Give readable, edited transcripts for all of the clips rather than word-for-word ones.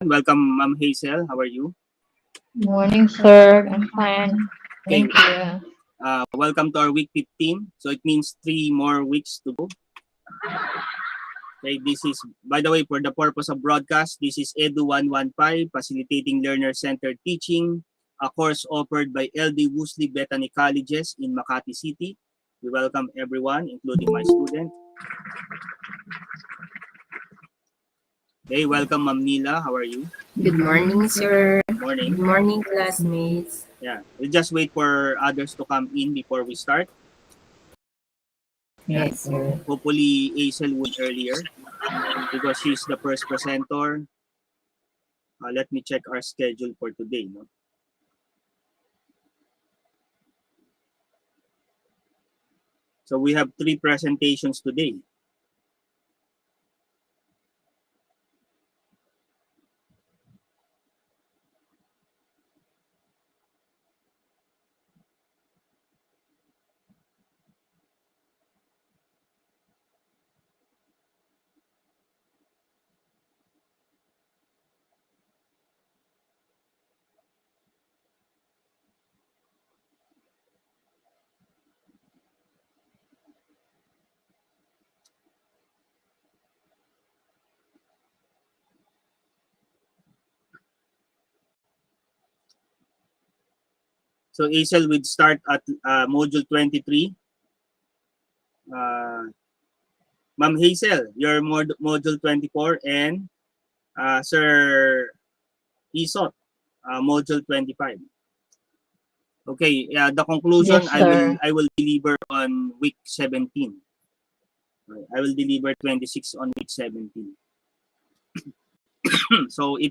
everyone. Welcome, Ma'am Hazel. How are you? Morning, sir. I'm fine. Thank you. Welcome to our week 15. So it means 3 more weeks to go. Okay, this is, by the way, for the purpose of broadcast, this is EDU115, Facilitating Learner-Centered Teaching, a course offered by LD Woosley Bethany Colleges in Makati City. We welcome everyone, including my student. Okay, welcome, Ma'am Nila. How are you? Good morning, sir. Morning. Good morning, classmates. Yeah, we'll just wait for others to come in before we start. Yes, sir. Hopefully, Hazel would earlier because she's the first presenter. Let me check our schedule for today. No? So we have 3 presentations today. So Hazel would start at module 23. Ma'am Hazel, your module 24, and Sir Isot, module 25. Okay, the conclusion Yes, I will deliver on week 17. I will deliver 26 on week 17. So if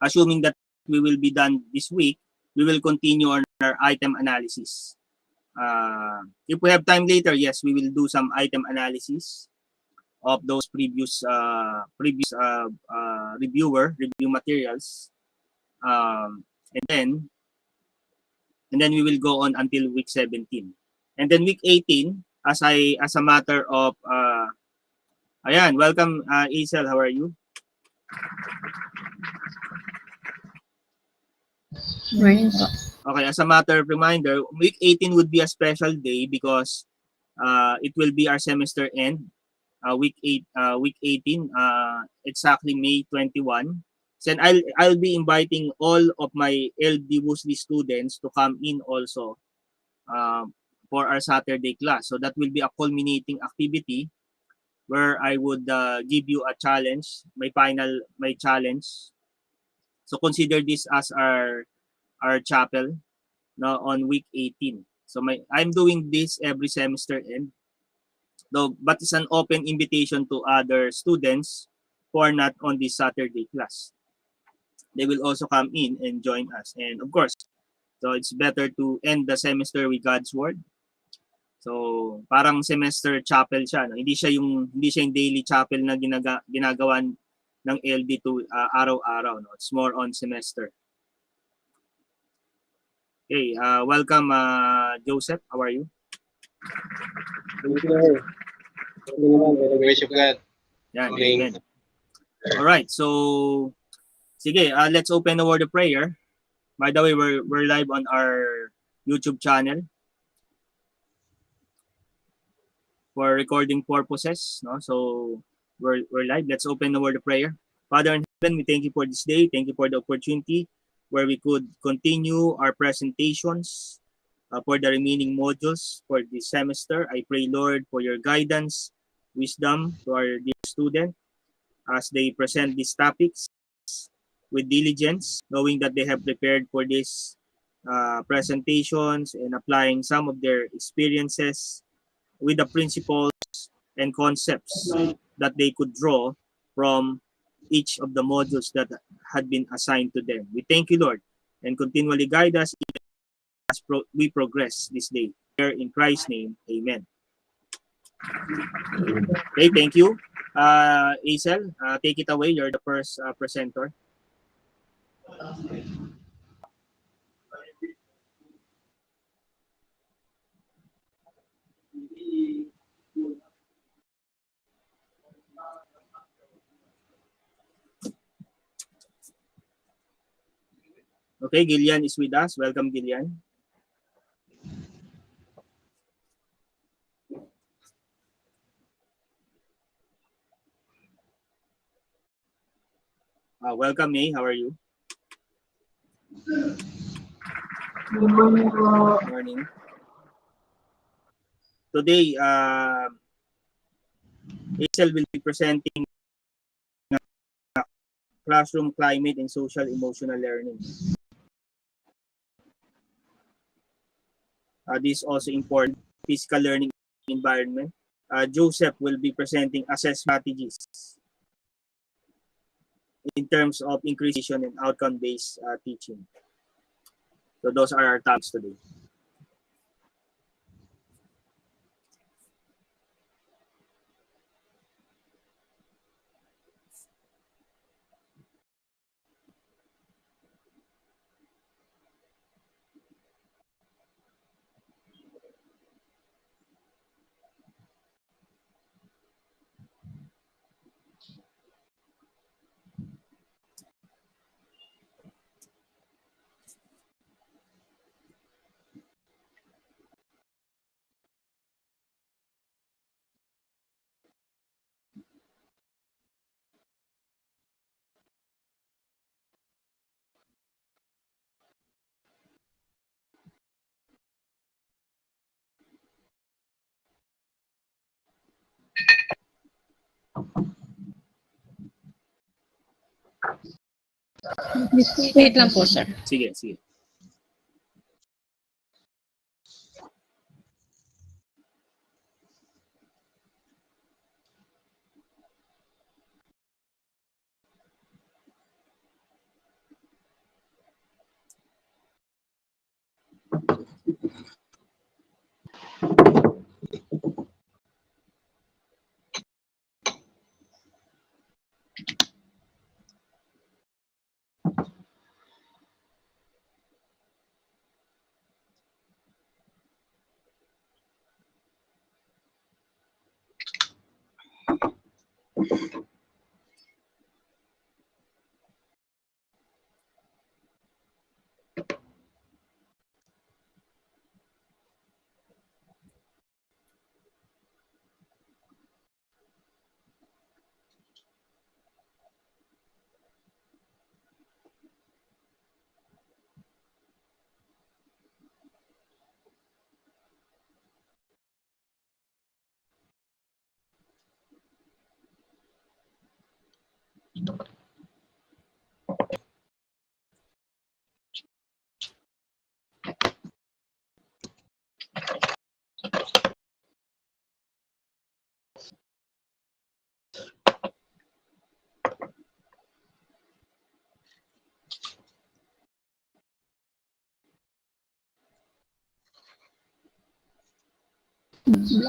assuming that we will be done this week, we will continue on our item analysis. If we have time later, yes, we will do some item analysis of those previous review materials, and then we will go on until week 17, and then week 18 as a matter of ayan, welcome Hazel, how are you? Morning, sir. Okay, as a matter of reminder, week 18 would be a special day because it will be our semester end. Week 18, exactly May 21. Then I'll be inviting all of my LD Woosley students to come in also for our Saturday class. So that will be a culminating activity where I would give you a challenge, my challenge. So consider this as our chapel now on week 18. So I'm doing this every semester end. No, but it's an open invitation to other students who are not on this Saturday class. They will also come in and join us. And of course, so it's better to end the semester with God's word. So parang semester chapel siya, no? Hindi siya yung daily chapel na ginagawa ng LD to araw-araw, no? It's more on semester. Okay, welcome Joseph. How are you? Grace of God. Yeah, amen. All right, so sige, let's open the word of prayer. By the way, we're live on our YouTube channel for recording purposes, no? So we're live. Let's open the word of prayer. Father in heaven, we thank you for this day. Thank you for the opportunity where we could continue our presentations for the remaining modules for this semester. I pray, Lord, for your guidance, wisdom to our dear student as they present these topics with diligence, knowing that they have prepared for these presentations and applying some of their experiences with the principles and concepts that they could draw from each of the modules that had been assigned to them. We thank you, Lord, and continually guide us as we progress this day. Here in Christ's name, amen. Okay, thank you. Hazel, take it away. You're the first presenter. Okay, Gillian is with us. Welcome, Gillian. Welcome, May. How are you? Good morning po. Morning. Today, Hazel will be presenting classroom climate and social emotional learning. This is also important physical learning environment. Joseph will be presenting assessment strategies in terms of increasing and outcome-based teaching. So those are our topics today. Wait lang po, sir. Sige, sige.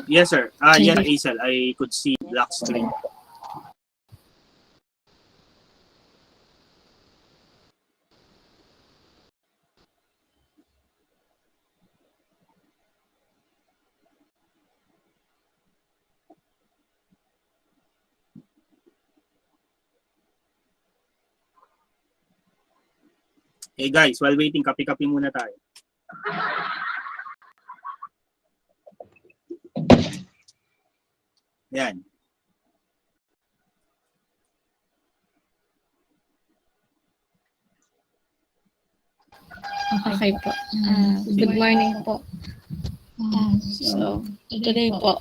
Yes, sir. Yes, Hazel. I could see black screen. Hey guys, while waiting, kape-kape muna tayo. Yan. Okay po. Good morning po. So, today po,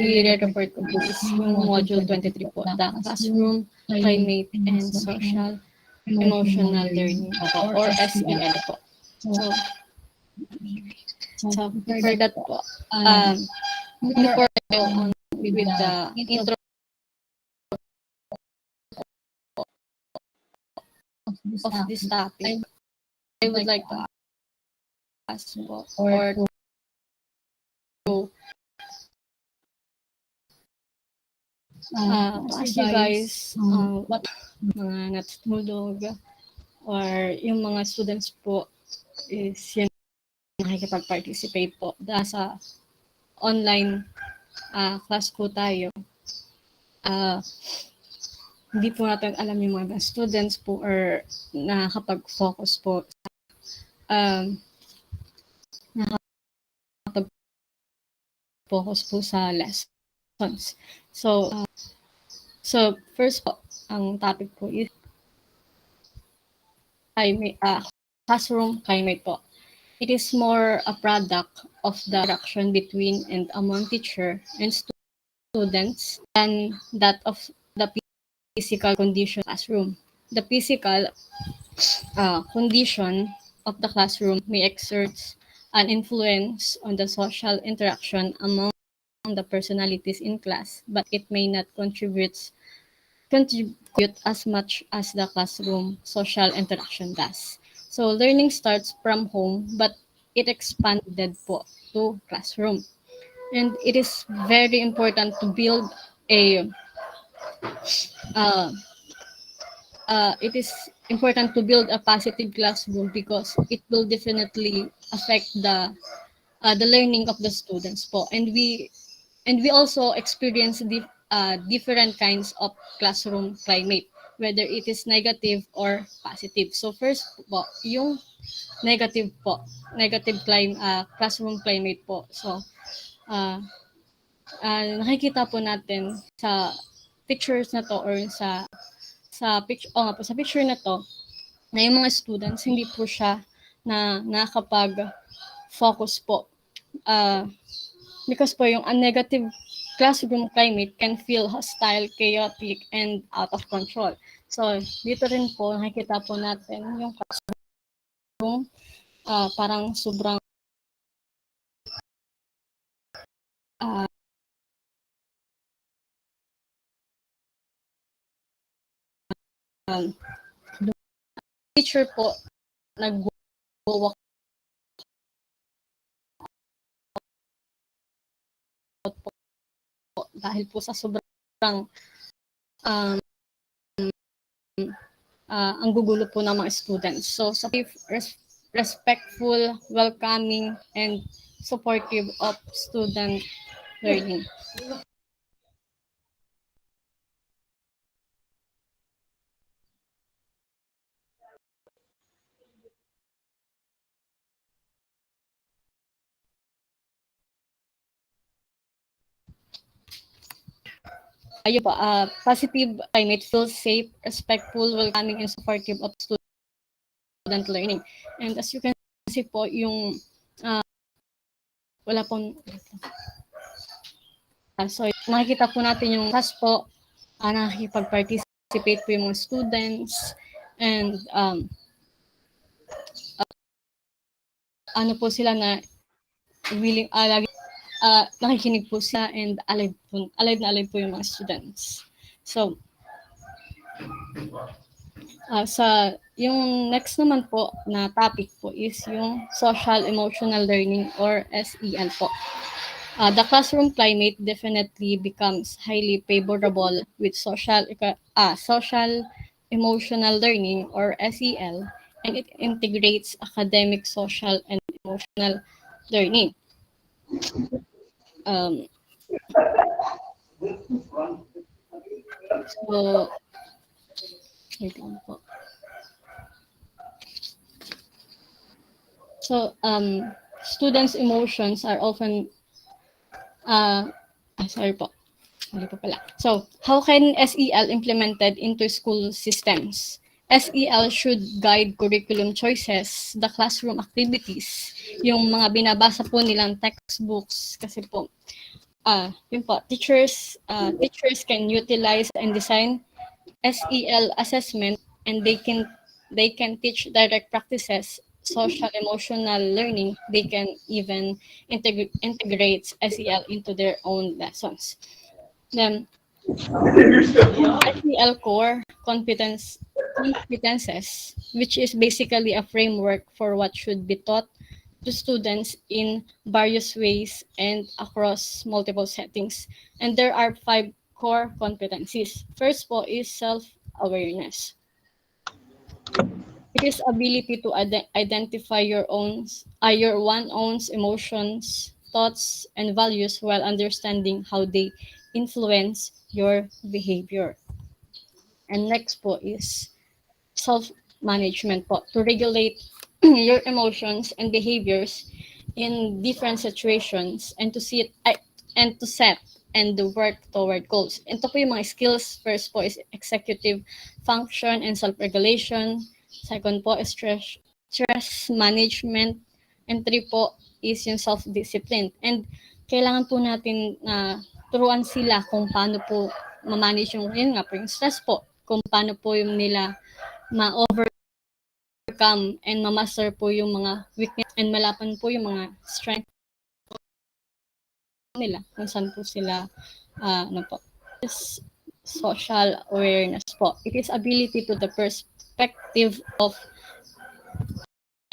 i-report ko po is yung module 23 po, the classroom, climate, and social emotional learning po, or SEL po. So for that po, before I go on with the intro of this topic, I would like to ask po, or to ask you guys what mga natutulog or yung mga students po is yung nakikipag-participate po sa online class po tayo. hindi po natin alam yung mga students po or nakakapag-focus po um, nakakapag-focus po sa lessons. So first po, ang topic po is classroom climate po. It is more a product of the interaction between and among teacher and students than that of the physical condition of the classroom. The physical condition of the classroom may exert an influence on the social interaction among the personalities in class, but it may not contribute as much as the classroom social interaction does. So learning starts from home, but it expanded po to classroom. And it is very important to build a positive classroom because it will definitely affect the learning of the students po. And we also experience different kinds of classroom climate, whether it is negative or positive. So first po, yung negative classroom climate po. So nakikita po natin sa pictures na to or sa picture na to na yung mga students hindi po siya na nakakapag-focus po. Because po yung negative classroom climate can feel hostile, chaotic, and out of control. So, dito rin po, nakikita po natin yung classroom parang sobrang teacher po nag-walk out po dahil po sa sobrang ang gugulo po ng mga students. So, sa respectful, welcoming, and supportive of student learning. Ayun po, positive climate feels safe, respectful, welcoming, and supportive of student learning. And as you can see po, yung wala pong so nakikita po natin yung class po, nakikipag-participate po yung mga students and ano po sila na willing lagi nakikinig po sila and alive na alive po yung mga students. So yung next naman po na topic po is yung social emotional learning or SEL po. The classroom climate definitely becomes highly favorable with social emotional learning or SEL, and it integrates academic, social, and emotional learning. So, wait lang po. So, students' emotions are often sorry po. Hindi po pala. So, how can SEL implemented into school systems? SEL should guide curriculum choices, the classroom activities, yung mga binabasa po nilang textbooks kasi po yun po, teachers can utilize and design SEL assessment and they can teach direct practices, social emotional learning. They can even integrate SEL into their own lessons. Then SEL core competences, which is basically a framework for what should be taught to students in various ways and across multiple settings. And there are 5 core competencies. First po is self-awareness. It is ability to identify your own's emotions, thoughts, and values while understanding how they influence your behavior. And next po is self-management po, to regulate your emotions and behaviors in different situations and to set and to work toward goals. Ito po yung mga skills. First po is executive function and self-regulation. Second po is stress management. And three po is yung self-discipline. And kailangan po natin na turuan sila kung paano po ma-manage yung, yun nga po, yung stress po. Kung paano po yung nila ma-overcome and ma-master po yung mga weakness and malapan po yung mga strength nila kung saan po sila ano po. Is social awareness po. It is ability to the perspective of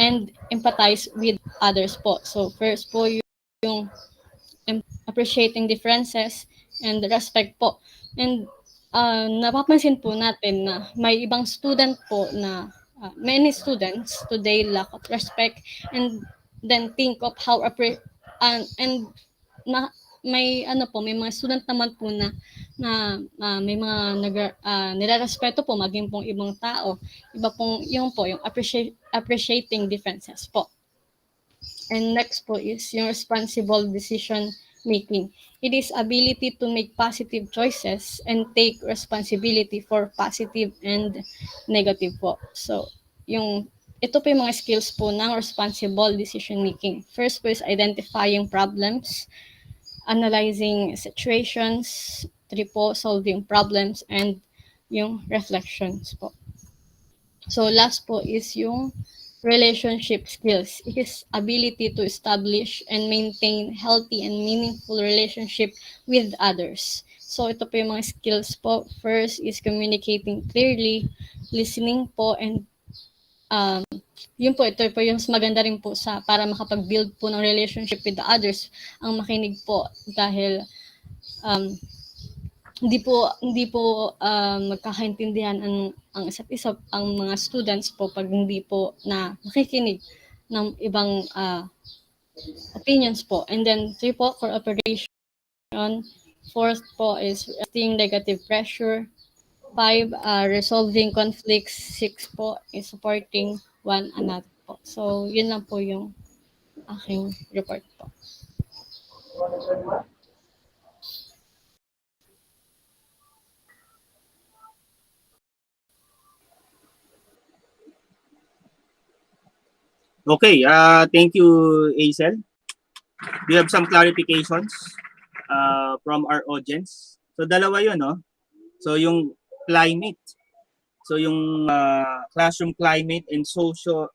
and empathize with others po. So first po yung appreciating differences and respect po. And napapansin po natin na may ibang student po na many students today lack of respect and then think of how may ano po, may mga student naman po na may mga nilarespeto po maging pong ibang tao. Iba pong yung appreciating differences po. And next po is yung responsible decision making. It is ability to make positive choices and take responsibility for positive and negative po. So, ito po yung mga skills po ng responsible decision making. First po is identifying problems, analyzing situations, three po, solving problems, and yung reflections po. So, last po is yung relationship skills. It is ability to establish and maintain healthy and meaningful relationship with others. So, ito po yung mga skills po. First is communicating clearly, listening po, and yun po, ito po yung maganda rin po para makapag-build po ng relationship with the others, ang makinig po dahil hindi po magkakaintindihan ang isa't isa ang mga students po pag hindi po na nakikinig ng ibang opinions po. And then 3 po, cooperation. 4th po is resisting negative pressure. 5, resolving conflicts. 6 po is supporting one another po. So, yun lang po yung aking report po. Okay, thank you, Aisel. We have some clarifications from our audience. So, dalawa yun, no? So, yung climate. So, yung classroom climate and social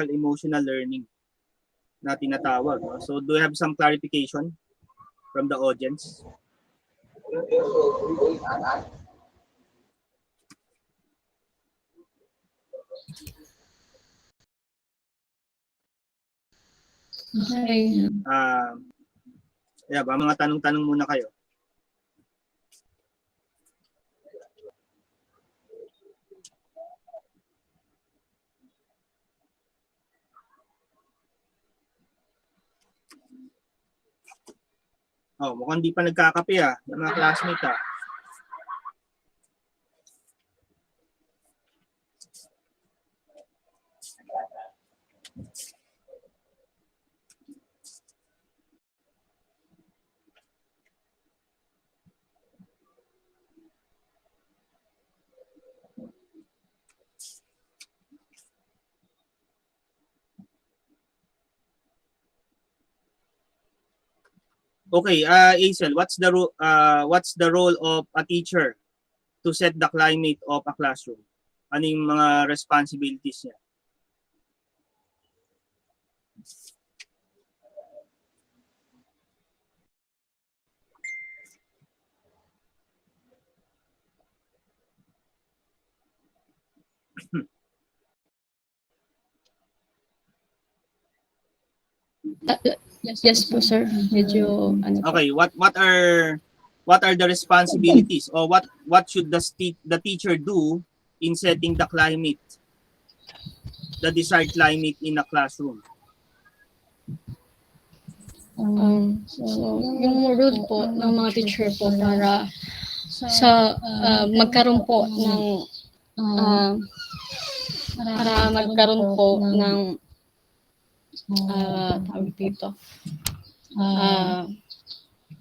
emotional learning na tinatawag. No? So, do you have some clarification from the audience? Okay. Mga tanong-tanong muna kayo. Oh, mukhang di pa nagkakape yung mga classmate Okay, Aisel, what's the role of a teacher to set the climate of a classroom? Ano yung mga responsibilities niya? Yes po, sir. Medyo Okay, what are the responsibilities or what should the teacher do in setting the climate, the desired climate in a classroom? So, yung role po ng mga teacher po para sa magkaroon po ng para magkaroon po ng tawag dito.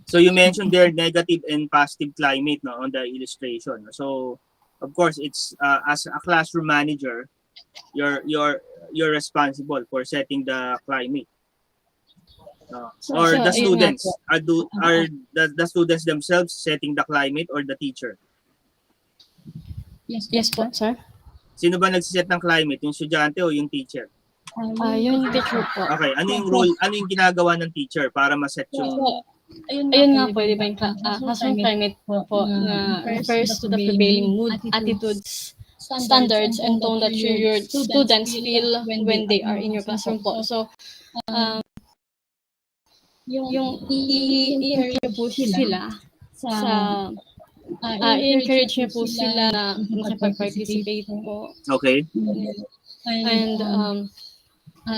So you mentioned there negative and positive climate, no, on the illustration. So of course it's as a classroom manager, you're responsible for setting the climate. Or So, the ayun nga students are the students themselves setting the climate or the teacher? Yes po, sir. Sino ba nagsiset ng climate, yung estudyante o yung teacher? Yung teacher po. Okay, ano yung role, ano yung ginagawa ng teacher para ma-set yung Ayun nga po, di ba yung classroom climate po na refers to the prevailing mood, attitudes, standards, and tone that your students feel when they are in your classroom po. So, yung i-encourage po sila i-encourage niyo po sila na makipag-participate po. Okay. And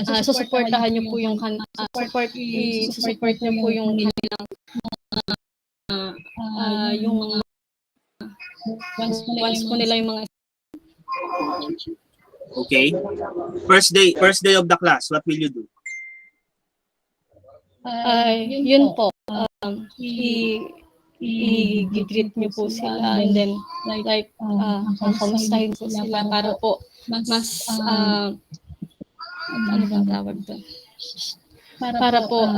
susuportahan niyo po yung support niyo po yung kanilang yung mga once po nila yung mga Okay. First day of the class, what will you do? yun po i-greet niyo po sila and then like kamustahin po sila para po mas ano bang tawag doon? Para po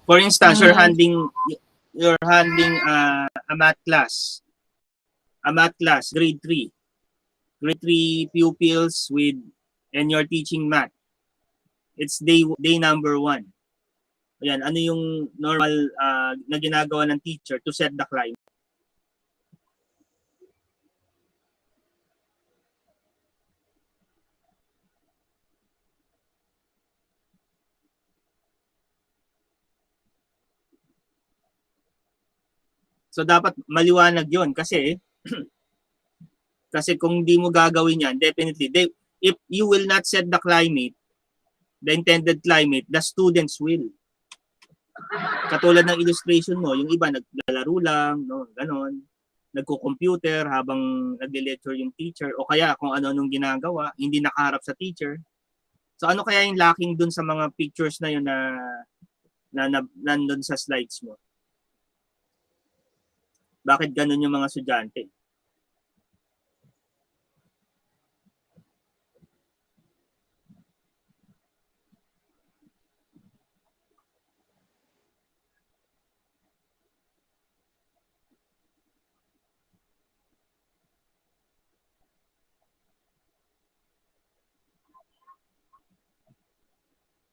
For instance, you're handling a math class, grade 3 pupils and you're teaching math. It's day number 1. Ayan, ano yung normal na ginagawa ng teacher to set the climate? So dapat maliwanag 'yon kasi kasi kung di mo gagawin 'yan, definitely if you will not set the climate, the intended climate, the students will. Katulad ng illustration mo, yung iba naglalaro lang, no, ganon. Nagko-computer habang nagle-lecture yung teacher o kaya kung ano-anong ginagawa, hindi nakaharap sa teacher. So ano kaya yung lacking dun sa mga pictures na yun na nandun sa slides mo? Bakit ganun yung mga estudyante?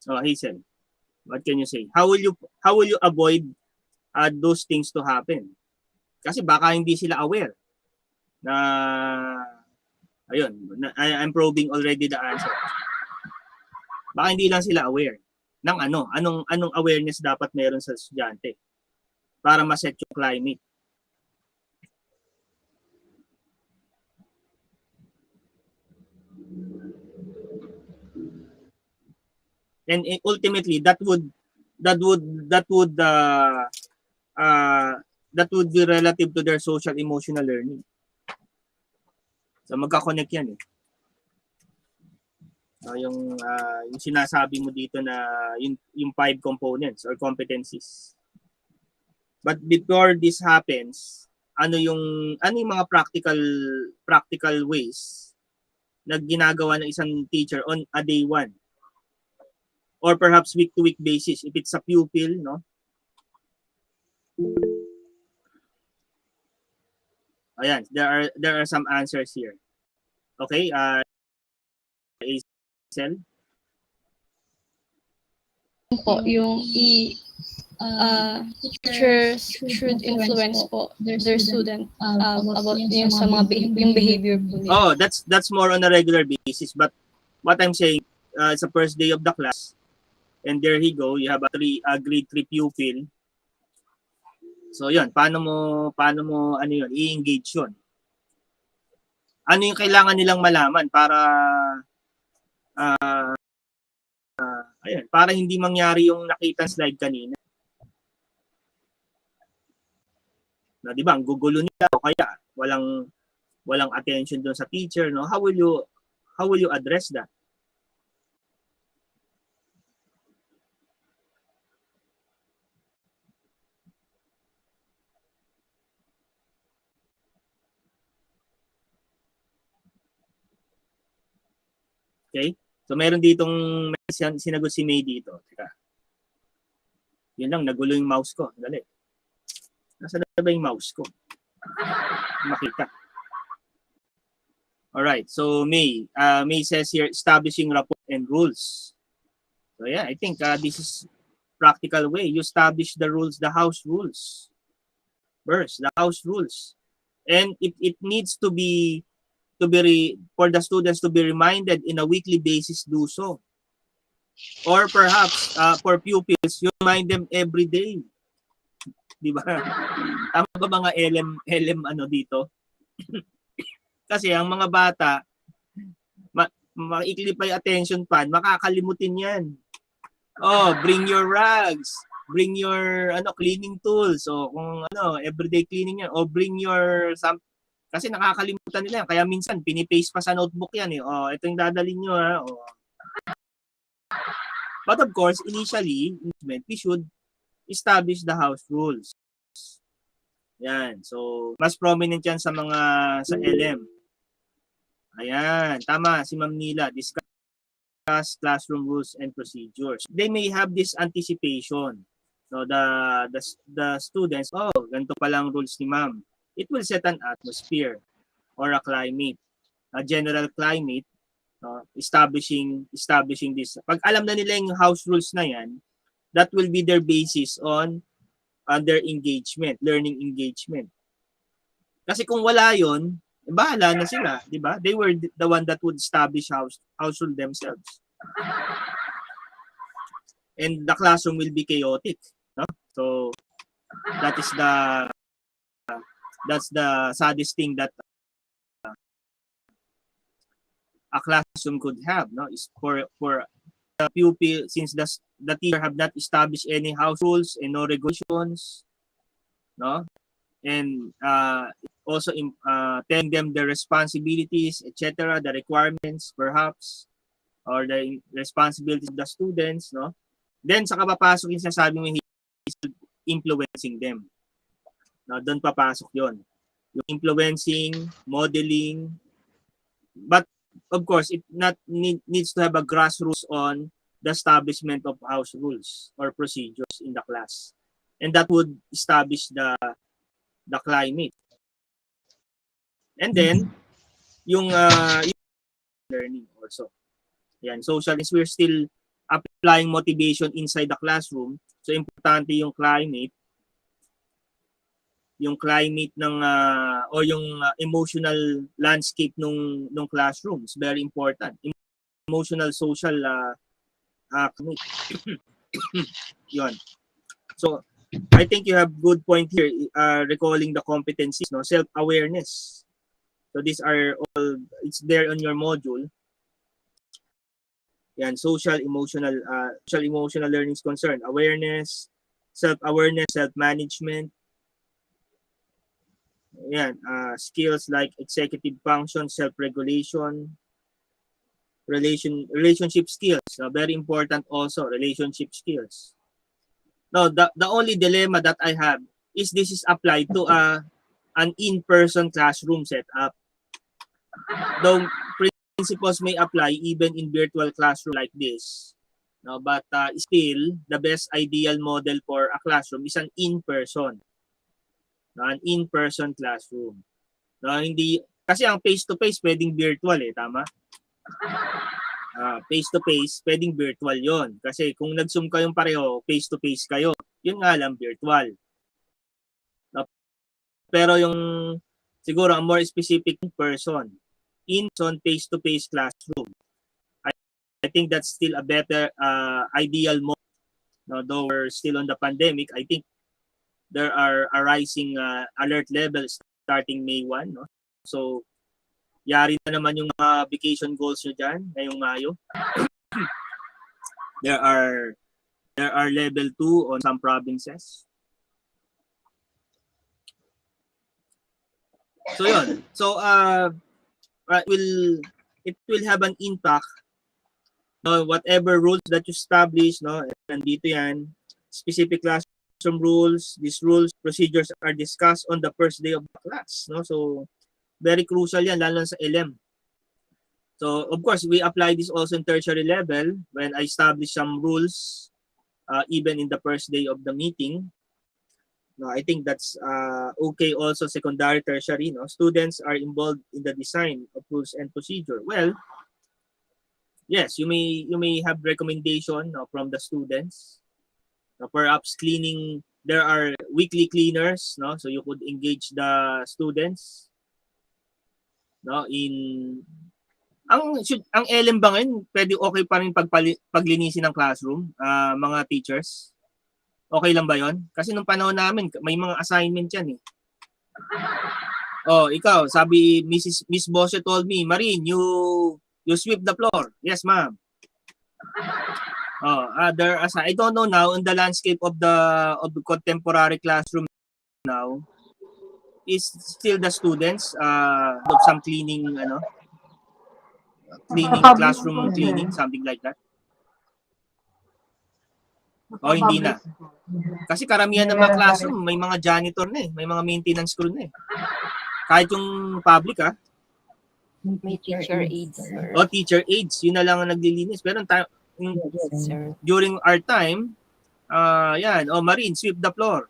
So Hazel, what can you say? How will you avoid those things to happen? Kasi baka hindi sila aware na ayun, I'm probing already the answer. Baka hindi lang sila aware ng anong awareness dapat meron sa estudyante para ma-set yung climate. And ultimately that would be relative to their social emotional learning. So magka-connect yan eh. Yung sinasabi mo dito na yung 5 components or competencies. But before this happens, ano yung mga practical ways na ginagawa ng isang teacher on a day 1? Or perhaps week-to-week basis if it's a pupil, no? Ayan, there are some answers here. Okay, Hazel? po yung teachers should influence po their student about yung sa mga yung behavior po nila. Oh, that's more on a regular basis. But what I'm saying, it's a first day of the class, and there he go. You have a grade 3 pupil. So yun, paano mo i-engage yun? Ano yung kailangan nilang malaman para para hindi mangyari yung nakita slide kanina. Na 'di ba, ang gugulo nila o kaya walang attention doon sa teacher, no? How will you address that? Okay? So meron ditong sinagot si May dito. Teka. Yun lang, nagulo yung mouse ko. Dali. Nasaan na ba yung mouse ko? Makita. Alright, so May says here, establishing rapport and rules. So yeah, I think this is practical way. You establish the rules, the house rules. First, the house rules. And it needs to be for the students to be reminded in a weekly basis do so. Or perhaps for pupils, you remind them every day. Di ba? Tama ba mga LM ano dito? Kasi ang mga bata, maikli pa yung attention span, makakalimutin yan. Oh, bring your rags, bring your cleaning tools, o kung everyday cleaning yan, o bring your kasi nakakalimutan nila yan. Kaya minsan pinipaste pa sa notebook yan eh. Oh, ito yung dadalhin nyo ha. Oh. But of course, initially, we should establish the house rules. Yan. So, mas prominent yan sa sa LM. Ayan. Tama, si Ma'am Nila. Discuss classroom rules and procedures. They may have this anticipation. No, the students, ganito palang rules ni Ma'am. It will set an atmosphere or a climate, a general climate, establishing this. Pag alam na nila yung house rules na yan, that will be their basis on their engagement, learning engagement. Kasi kung wala yon, bahala na sila, di ba? They were the one that would establish house rule themselves. And the classroom will be chaotic, no? So that's the saddest thing that a classroom could have, no? Is for the pupil, since the teacher have not established any house rules and no regulations, no? And also telling them the responsibilities, etc., the requirements perhaps, or the responsibilities of the students, no? Then saka papasok yung sinasabi mo, influencing them. No, doon papasok yon. Yung influencing, modeling, but of course, it needs to have a grassroots on the establishment of house rules or procedures in the class. And that would establish the climate. And then, yung learning also. Yan, social is we're still applying motivation inside the classroom. So, importante yung climate ng or yung emotional landscape nung classroom is very important. Emotional, social yon. So I think you have good point here, recalling the competencies, no, self-awareness. So these are all, it's there on your module. Yan, social emotional learning is concerned, awareness, self-awareness, self-management. Yan, skills like executive function, self-regulation, relationship skills, very important also, relationship skills. Now, the only dilemma that I have is this is applied to an in-person classroom setup. Though principles may apply even in virtual classroom like this, no, but still the best ideal model for a classroom is an in-person. No, an in-person classroom. No, hindi kasi ang face-to-face pwedeng virtual tama? Face-to-face pwedeng virtual 'yon. Kasi kung nag-Zoom kayong pareho, face-to-face kayo. 'Yun nga lang virtual. No, pero yung siguro ang more specific person, in-person face-to-face classroom. I think that's still a better ideal model. No, though we're still on the pandemic, I think there are rising alert levels starting May 1, no? So, yari na naman yung mga vacation goals nyo dyan ngayong Mayo. There are level 2 on some provinces. So yun. So it will have an impact, no, whatever rules that you establish, no, nandito yan, specific classroom rules, these rules, procedures are discussed on the first day of the class, no? So very crucial yan, lalo sa LM. So of course, we apply this also in tertiary level when I establish some rules, even in the first day of the meeting. No, I think that's okay also secondary, tertiary. No, students are involved in the design of rules and procedure. Well, yes, you may have recommendation, no, from the students. No, perhaps cleaning. There are weekly cleaners, no, so you could engage the students, no, in ang LM ba ngayon, pwede okay pa rin paglinisin ng classroom, mga teachers? Okay lang ba yon? Kasi nung panahon namin, may mga assignment yan eh. Oh, ikaw, sabi Miss Bose told me, Marine, you sweep the floor. Yes, ma'am. Oh, I don't know now in the landscape of the contemporary classroom now is still the students of some cleaning classroom cleaning, something like that. O hindi na. Kasi karamihan ng mga classroom, may mga janitor na eh. May mga maintenance crew na eh. Kahit yung public May teacher aides, sir. O teacher aides, yun na lang ang naglilinis. Pero Sir. during our time, yan, Marine, sweep the floor.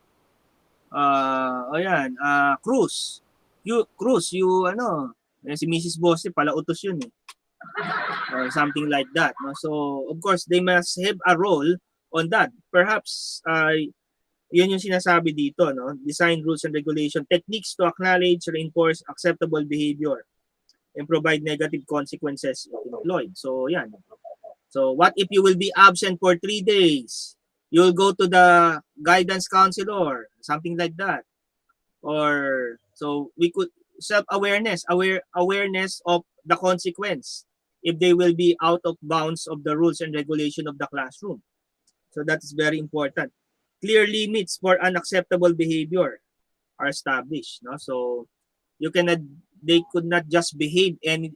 Yan, Cruz. Si Mrs. Bosse, pala utos yun eh. Something like that. No? So, of course, they must have a role on that. Perhaps, yun yung sinasabi dito, no? Design rules and regulation, techniques to acknowledge, reinforce acceptable behavior, and provide negative consequences if employed. So, yan. So, what if you will be absent for 3 days? You'll go to the guidance counselor, something like that. Or, so we could self-awareness, awareness of the consequence if they will be out of bounds of the rules and regulation of the classroom. So that is very important. Clear limits for unacceptable behavior are established. No? So they could not just behave any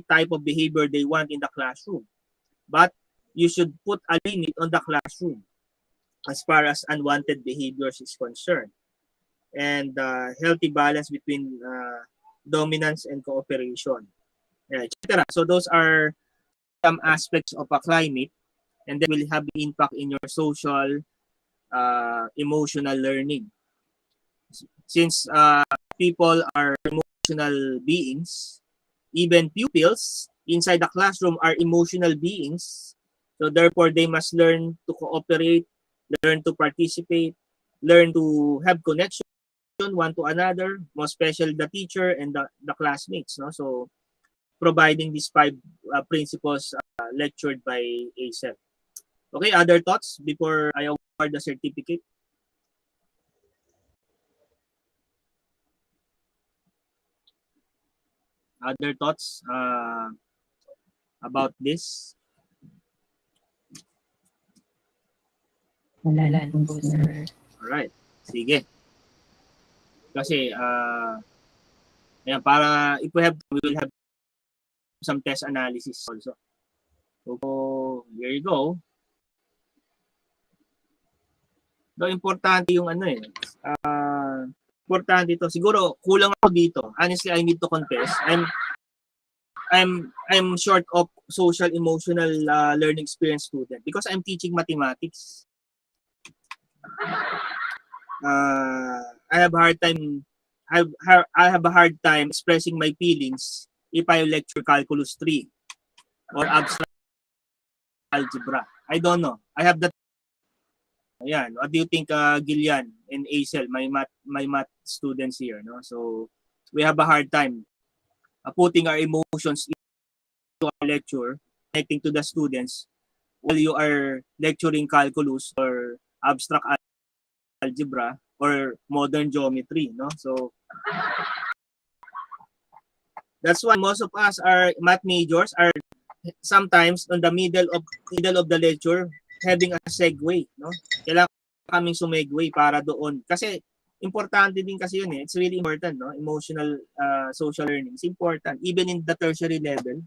type of behavior they want in the classroom, but you should put a limit on the classroom as far as unwanted behaviors is concerned, and healthy balance between dominance and cooperation, etc. So those are some aspects of a climate, and that will have impact in your social, emotional learning. Since people are emotional beings, even pupils inside the classroom are emotional beings. So therefore, they must learn to cooperate, learn to participate, learn to have connection one to another, most especially the teacher and the classmates. No? So providing these 5 principles lectured by ASEP. Okay, other thoughts before I award the certificate? Other thoughts about this? Wala po, sir. Alright, sige. Kasi, ayan, para if we will have some test analysis also. So, here you go. So, importante yung importante ito. Siguro, kulang ako dito. Honestly, I need to confess. I'm short of social emotional learning experience student because I'm teaching mathematics. I have a hard time expressing my feelings if I lecture calculus 3 or abstract algebra. I don't know. I have that. Ayan, what do you think, Gillian and Acel, my math students here, no? So we have a hard time putting our emotions into our lecture, connecting to the students while you are lecturing calculus or abstract algebra or modern geometry, no? So that's why most of us are math majors are sometimes on the middle of the lecture having a segue, no? Kailangan kaming sumegue para doon. Kasi importante din kasi yun eh. It's really important, no? Emotional, social learning. It's important. Even in the tertiary level.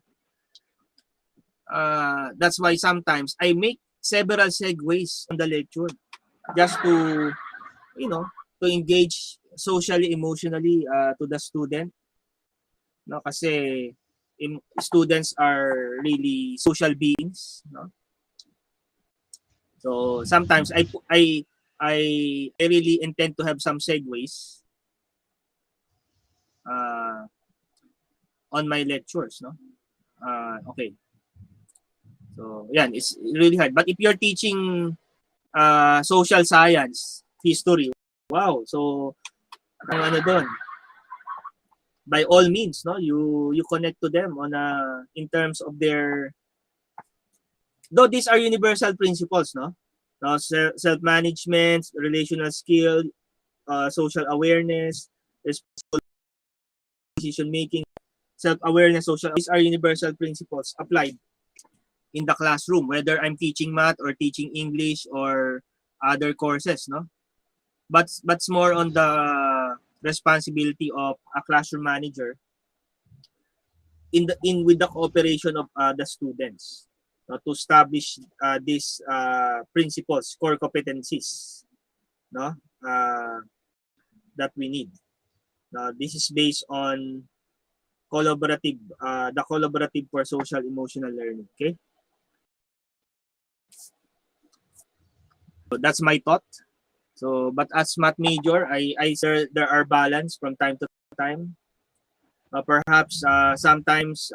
That's why sometimes I make several segues on the lecture just to, to engage socially, emotionally to the student. No, kasi students are really social beings, no? So sometimes I really intend to have some segues on my lectures, no? Okay. So yan, it's really hard. But if you're teaching social science, history, wow. So ano doon? By all means, no, you connect to them on in terms of their, though these are universal principles, no, self-management, relational skill, social awareness, responsible decision making, self-awareness, social, these are universal principles applied in the classroom, whether I'm teaching math or teaching English or other courses, no, but more on the responsibility of a classroom manager with the cooperation of the students, to establish these principles, core competencies, no, that we need. This is based on the collaborative for social emotional learning. Okay, so that's my thought. So, but as math major, I there are balance from time to time. Perhaps sometimes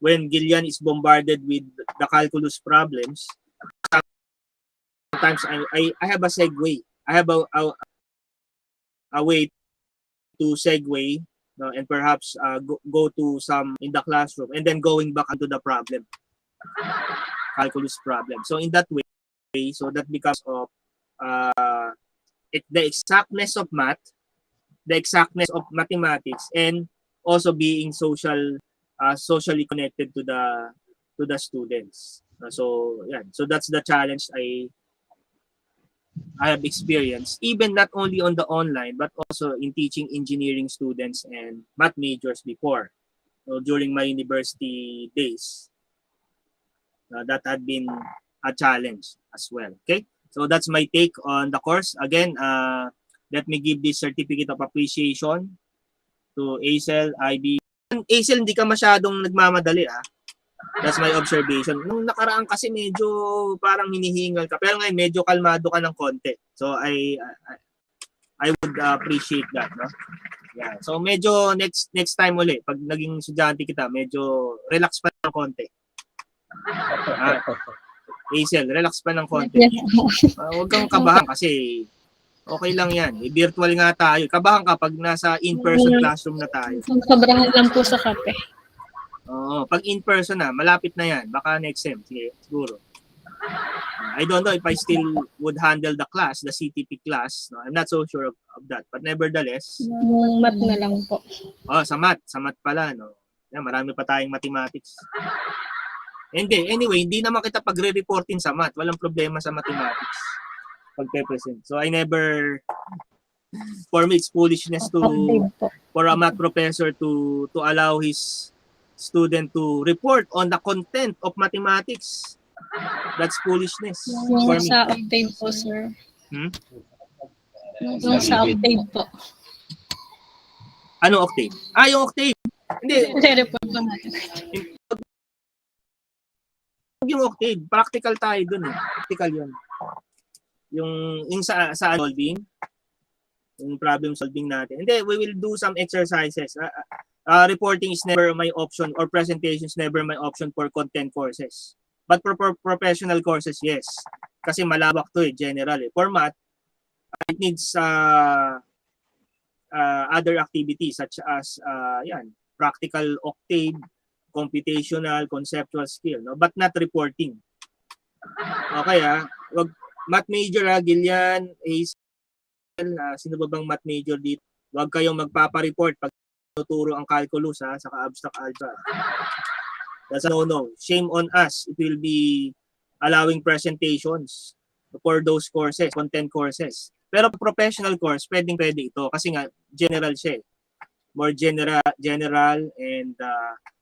when Gillian is bombarded with the calculus problems, sometimes I have a segue. I have a way to segue, and perhaps go to some in the classroom and then going back into the problem, calculus problem. So in that way, so that becomes of the exactness of math, the exactness of mathematics, and also being socially connected to the students. So yeah, so that's the challenge I have experienced, even not only on the online but also in teaching engineering students and math majors before. So during my university days, that had been a challenge as well. Okay, so that's my take on the course. Again, let me give this certificate of appreciation to Acel, IB. Acel, hindi ka masyadong nagmamadali, ah. That's my observation. Nung nakaraan kasi medyo parang hinihingal ka, pero ngayon medyo kalmado ka ng konti. So I would appreciate that, no? Yeah. So medyo next time uli, pag naging estudyante kita, medyo relax pa ng konti. Acel, relax pa ng konti. Huwag kang kabahan kasi okay lang yan. Virtual nga tayo. Kabahan ka pag nasa in-person classroom na tayo. Sobrahan lang po sa kape. Oo, pag in-person na, malapit na yan. Baka next sem, sige, siguro. I don't know if I still would handle the class, the CTP class. No? I'm not so sure of that. But nevertheless. Yung math na lang po. Oh, sa math pala. No? Yan, marami pa tayong mathematics. Hindi, anyway, hindi naman kita pagre-reportin sa math. Walang problema sa mathematics. Pagpe-present. So I never, for me, it's foolishness for a math professor to allow his student to report on the content of mathematics. That's foolishness for Yung me. sa octave po, sir. Yung sa Sa octave po. Ano octave? Yung octave. Hindi. Report po natin. Yung octave, practical tayo dun eh. Practical yun. Yung sa solving, yung problem solving natin. Hindi, we will do some exercises. Reporting is never my option, or presentation is never my option for content courses. But for professional courses, yes. Kasi malawak to eh, general eh. For math, it needs other activities such as practical octave, computational, conceptual skill, no? But not reporting. Okay wag math major Gillian, Hazel, sino ba bang math major dito? Huwag kayong magpapa-report pag tuturo ang calculus saka abstract algebra. That's a no. Shame on us. It will be allowing presentations for those courses, content courses. Pero professional course, pwede ito kasi nga general siya eh. More general and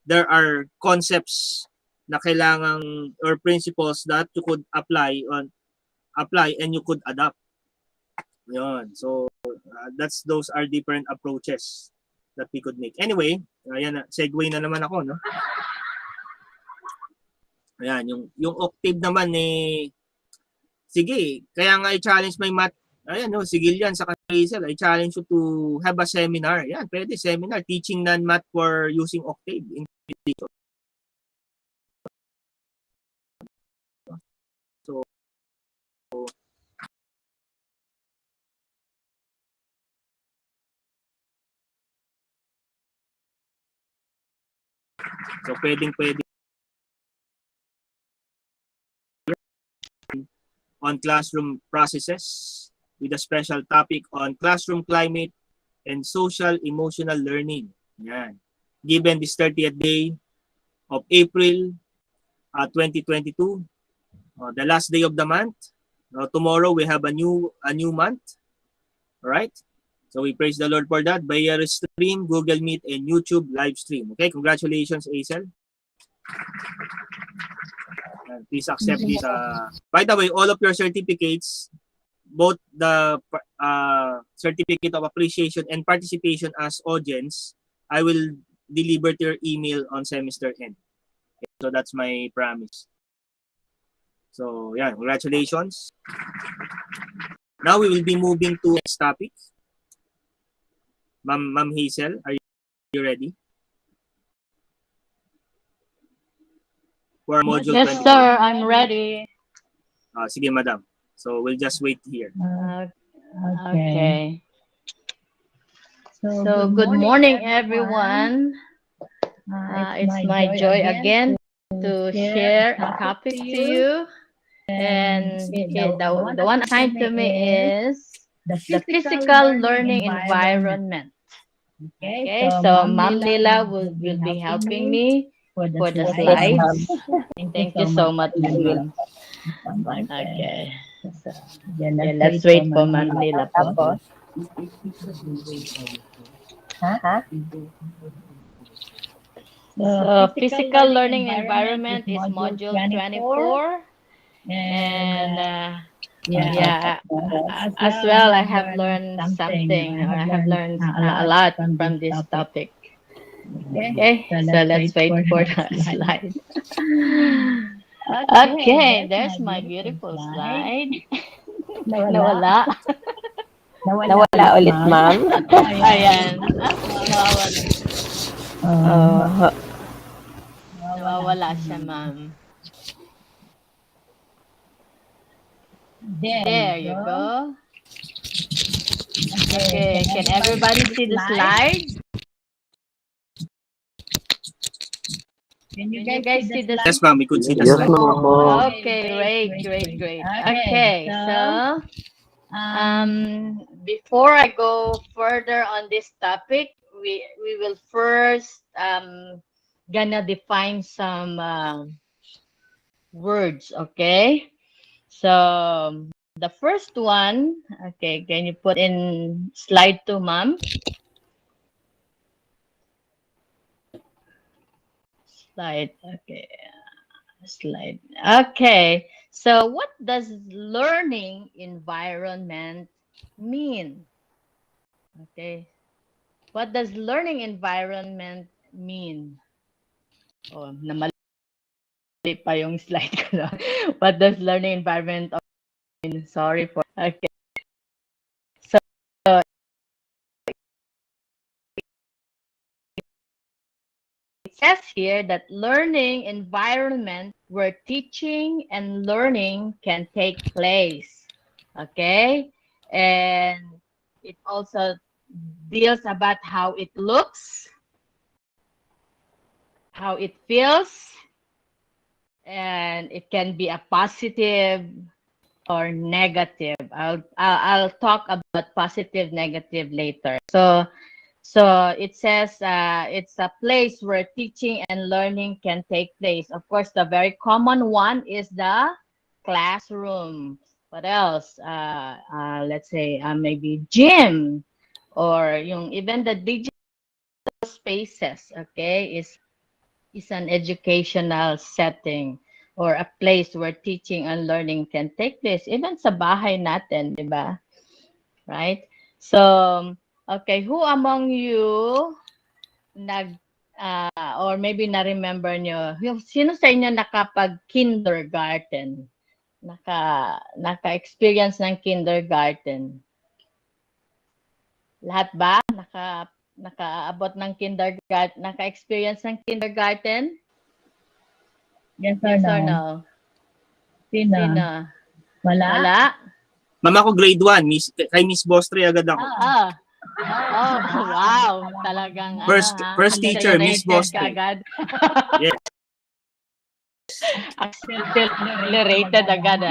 there are concepts na kailangang or principles that you could apply and you could adapt. Yun. So those are different approaches that we could make. Anyway, ayan, segue na naman ako, no? Ayan, yung octave naman eh, sige, kaya nga i-challenge my math. Ayan, no, sigil yan sa Hazel. I challenge you to have a seminar. Ayan, pwede seminar. Teaching non-math for using octave. So, pwede on classroom processes with a special topic on classroom climate and social emotional learning. Yan. Given this 30th day of April 2022, the last day of the month. Tomorrow we have a new month. All right? So we praise the Lord for that via stream, Google Meet, and YouTube live stream. Okay, congratulations, Hazel. Please accept this. By the way, all of your certificates, both the certificate of appreciation and participation as audience, I will deliver to your email on semester end. Okay, so that's my promise. So yeah, congratulations. Now we will be moving to next topic. Ma'am Hazel, are you ready? For module Yes, 24. sir. I'm ready. Sige, madam. So we'll just wait here. Okay. So good morning, everyone. It's my joy again to share a topic to you. And the one assigned to me is the physical learning environment. Okay, so Ma'am Lila will be helping me for the slides. Thank you so much, ma'am. Okay. Okay, let's wait for Ma'am Lila po. So, physical learning environment is module 24. And yeah, as well, I have learned something, or I have learned a lot from this topic. Okay, so let's wait for the slide. Okay, there's my beautiful slide. Nawala. Nawala ulit, ma'am. Ayan. Nawawala. Nawawala siya, ma'am. There you go. Okay, can everybody see the slide? Can you guys see the slide? Yes, ma'am, we could see the Yes, slide. ma'am. Okay, great. Okay, so before I go further on this topic, we will first gonna define some words, okay? So the first one, okay, can you put in slide 2, ma'am? Slide, okay. Slide. Okay. So what does learning environment mean? Okay. What does learning environment mean? Oh, namali pa yung slide ko. What does learning environment mean? Sorry for. Okay. So it says here that learning environment where teaching and learning can take place. Okay? And it also deals about how it looks, how it feels, and it can be a positive or negative. I'll talk about positive, negative later. So it says it's a place where teaching and learning can take place. Of course, the very common one is the classroom. What else? Let's say maybe gym, or even the digital spaces, okay, is an educational setting or a place where teaching and learning can take place, even sa bahay natin, di ba? Right? So, okay, who among you or maybe na-remember nyo, sino sa inyo nakapag-kindergarten? Naka-experience ng kindergarten? Lahat ba? Nakaabot ng kindergarten? Naka-experience ng kindergarten? Yes Yes or no? Sino? Wala? Wala? Mama ko grade 1, kay Miss Bostre agad ako. Oh, wow. Talagang First teacher, Miss accelerated Bostre. ka agad. Yes. Accelerated agad,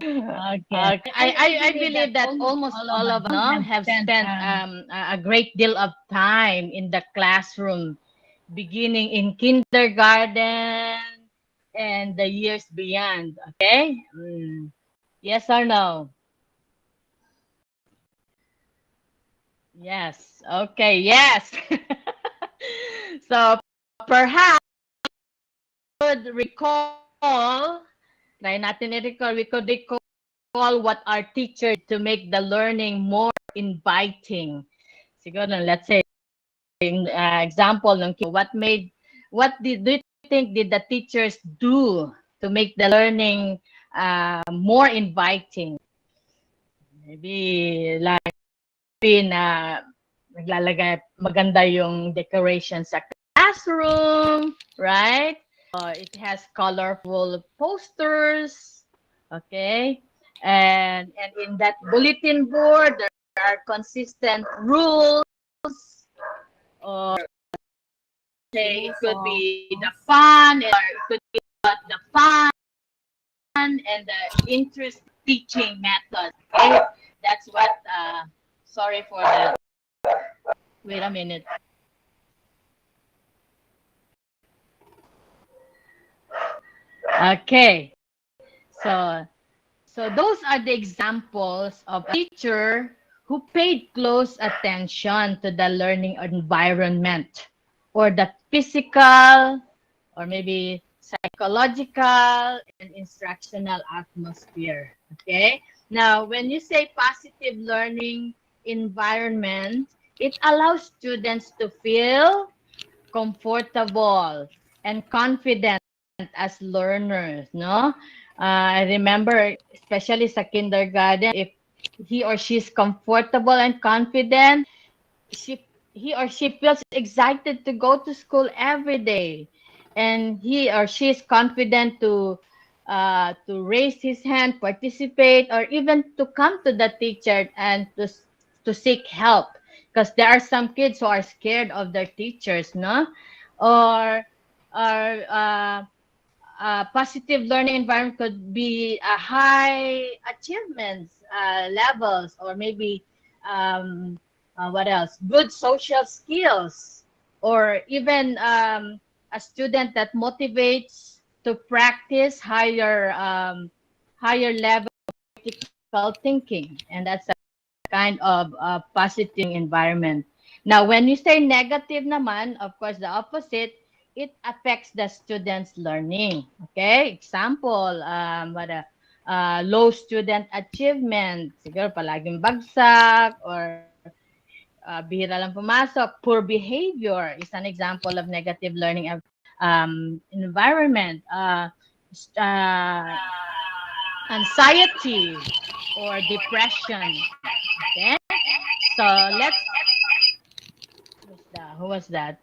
Okay. I believe that almost all of us have spent a great deal of time in the classroom, beginning in kindergarten and the years beyond. Okay? Yes or no? Yes. Okay. Yes. So perhaps we could recall, try natin i-recall, we could recall what our teacher to make the learning more inviting. Siguro, let's say, example, what do you think did the teachers do to make the learning more inviting? Maybe like naglalagay maganda yung decoration sa classroom, right? It has colorful posters, okay? And in that bulletin board, there are consistent rules, or say it could be the fun, or it could be about the fun and the interest teaching method. Okay, that's what. Sorry for that. Wait a minute. Okay, so those are the examples of a teacher who paid close attention to the learning environment, or the physical, or maybe psychological and instructional atmosphere. Okay, now when you say positive learning environment, it allows students to feel comfortable and confident as learners, no? I remember, especially sa kindergarten, if he or she is comfortable and confident, he or she feels excited to go to school every day, and he or she is confident to raise his hand, participate, or even to come to the teacher and to seek help, because there are some kids who are scared of their teachers, no? Or positive learning environment could be a high achievements levels, or maybe what else? Good social skills, or even a student that motivates to practice higher level of critical thinking, and that's a kind of positive environment. Now, when you say negative naman, of course, the opposite, it affects the student's learning. Okay, example, low student achievement, siguro palaging bagsak, or bihira lang pumasok. Poor behavior is an example of negative learning environment. Anxiety or depression. Okay, so who was that?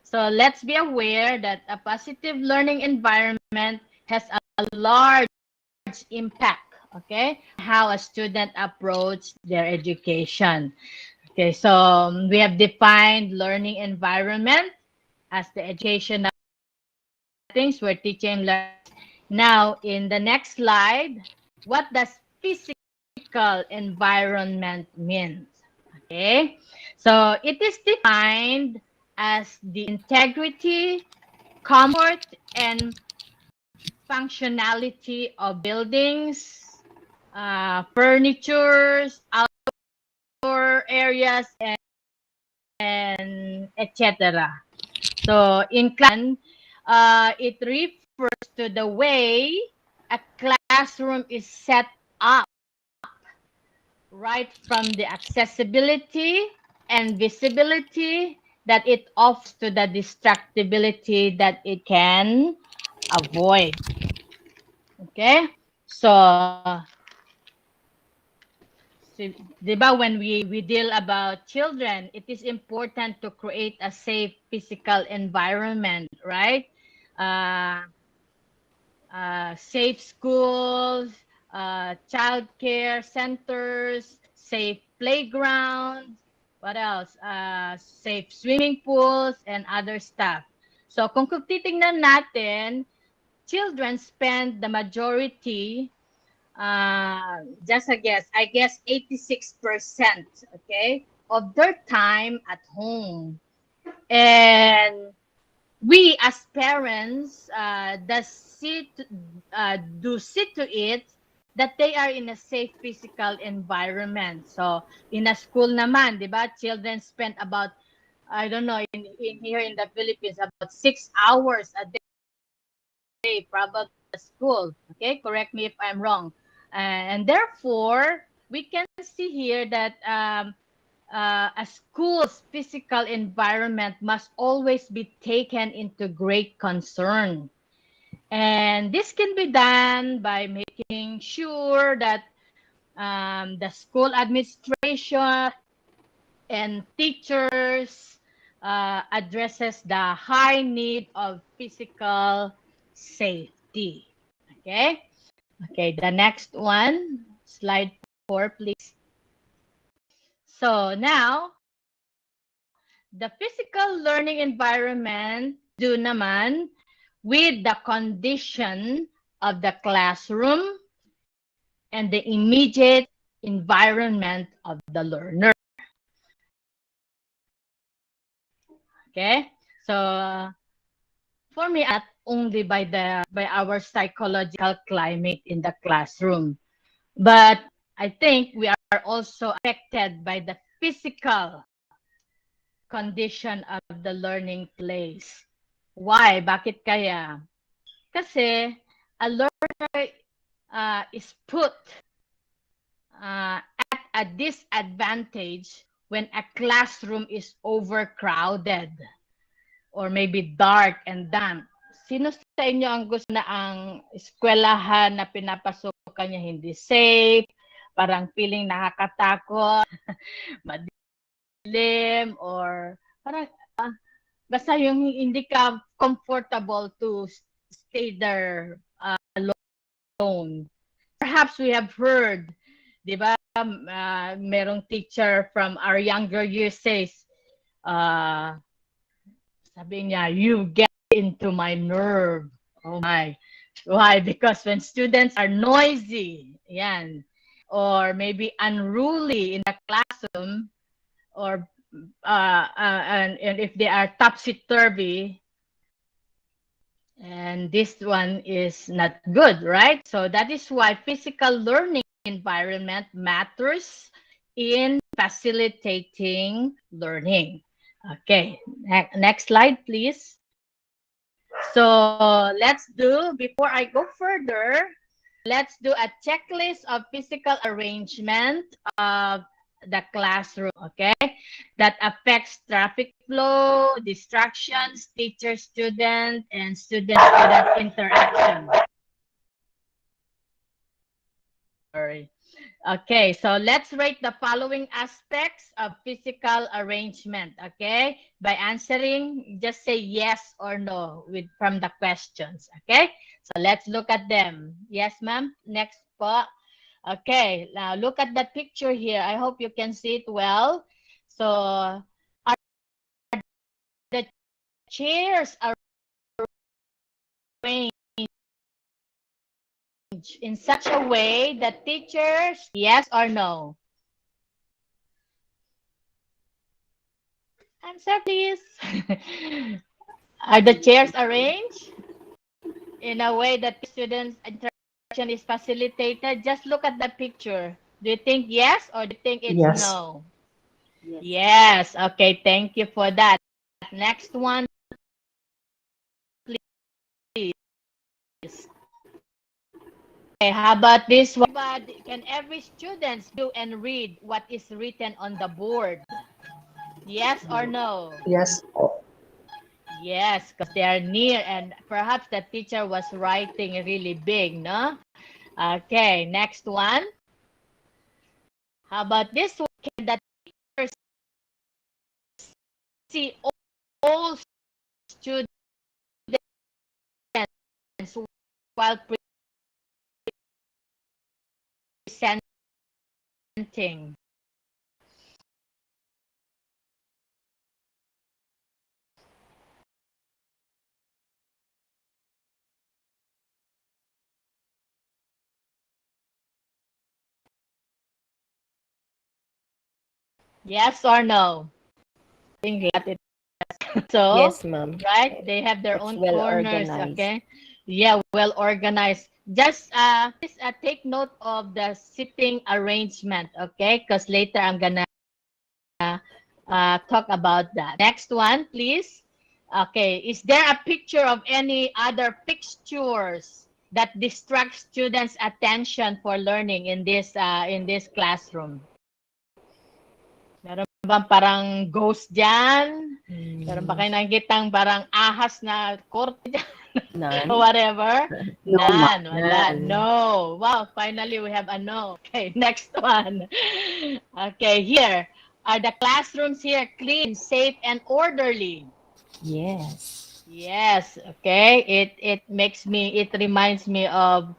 So let's be aware that a positive learning environment has a large impact, okay, how a student approach their education. Okay, so we have defined learning environment as the educational things where teaching learns. Now, in the next slide, what does physical environment mean? Okay, so it is defined as the integrity, comfort, and functionality of buildings, furnitures, outdoor areas, and etc. So in class, it refers to the way a classroom is set up, right from the accessibility and visibility that it offers to the distractibility that it can avoid. Okay? So, di ba, when we deal about children, it is important to create a safe physical environment, right? Safe schools, child care centers, safe playgrounds, what else? Safe swimming pools and other stuff. So kung titingnan natin, children spend the majority, just a guess, I guess 86%, okay, of their time at home. And we as parents do see to it that they are in a safe physical environment. So in a school naman, di ba, children spend about, I don't know, in here in the Philippines, about 6 hours a day, probably at school. Okay, correct me if I'm wrong. And therefore, we can see here that a school's physical environment must always be taken into great concern. And this can be done by making sure that the school administration and teachers addresses the high need of physical safety. Okay? Okay, the next one, slide 4, please. So now, the physical learning environment do naman with the condition of the classroom and the immediate environment of the learner. Okay? So for me, not only by our psychological climate in the classroom, but I think we are also affected by the physical condition of the learning place. Why? Bakit kaya? Kasi a learner is put at a disadvantage when a classroom is overcrowded or maybe dark and damp. Sino sa inyo ang gusto na ang eskwelahan na pinapasukan niya hindi safe, parang feeling nakakatakot, madilim, or parang basta yung hindi ka comfortable to stay there alone. Perhaps we have heard, di ba, merong teacher from our younger years says, sabi niya, you get into my nerve. Oh my. Why? Because when students are noisy, yan, or maybe unruly in the classroom, or and if they are topsy-turvy, and this one is not good, right? So that is why physical learning environment matters in facilitating learning. Okay, next slide, please. So let's do, before I go further, let's do a checklist of physical arrangement of the classroom, okay? That affects traffic flow, distractions, teacher-student, and student-student interaction. Sorry. Okay, so let's rate the following aspects of physical arrangement, okay? By answering, just say yes or no from the questions, okay? So let's look at them. Yes, ma'am? Next po. Okay, now look at that picture here. I hope you can see it well. So, are the chairs arranged in such a way that teachers, yes or no? Answer, please. Are the chairs arranged? in a way that students' interaction is facilitated? Just look at the picture. Do you think yes or do you think it's Yes. no? Yes. Okay, thank you for that. Next one, please. Okay, how about this one? Can every student view and read what is written on the board? Yes or no? Yes. Yes, because they are near and perhaps the teacher was writing really big, no? Okay, next one. How about this one? Can the teacher see all students while presenting? Yes or no? I think that it so. Yes, ma'am. Right? They have their It's own well corners, organized. okay? Yeah, well organized. Just please take note of the sitting arrangement, okay? Because later I'm gonna talk about that. Next one, please. Okay, is there a picture of any other fixtures that distract students' attention for learning in this classroom? Meron bang parang ghost dyan? Meron ba kayo nakikitang parang ahas na korte dyan? None. Whatever? No, None. ma'am. Wala. None. No. Wow, finally we have a no. Okay, next one. Okay, here. Are the classrooms here clean, safe, and orderly? Yes. Yes. Okay. It reminds me of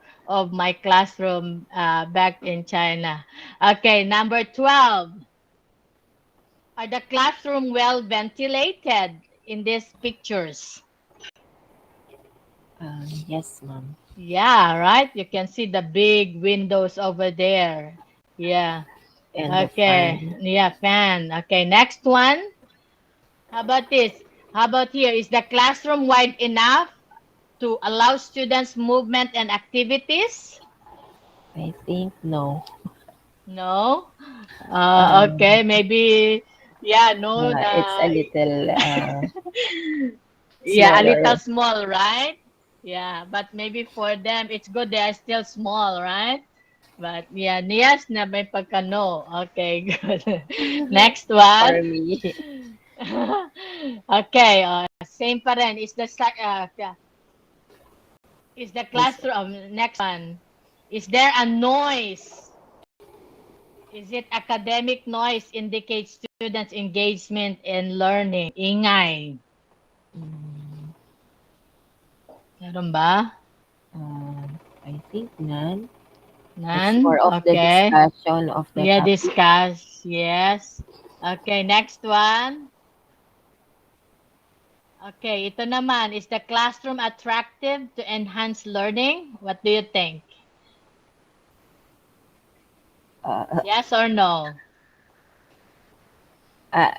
my classroom back in China. Okay, number 12. Are the classroom well ventilated in these pictures? Yes, ma'am. Yeah, right? You can see the big windows over there. Yeah. And the Okay. fan. Yeah, fan. Okay, next one. How about this? How about here? Is the classroom wide enough to allow students movement and activities? I think no. No? Um, Okay, maybe, yeah, no. it's a little Yeah, a little smaller. small, right? Yeah, but maybe for them, it's good they are still small, right? But yeah, yes na may pagka no. Okay, good. Next one. For me. Okay, same pa rin. Is the Yes. classroom, next one. Is there a noise? Is it academic noise indicates students' engagement in learning? Ingay. Mm, Meron ba? I think none. It's None? more of the Okay. discussion of the Yeah, topic. discuss. Yes. Okay, next one. Okay, ito naman. Is the classroom attractive to enhance learning? What do you think? Uh, Yes or no? uh,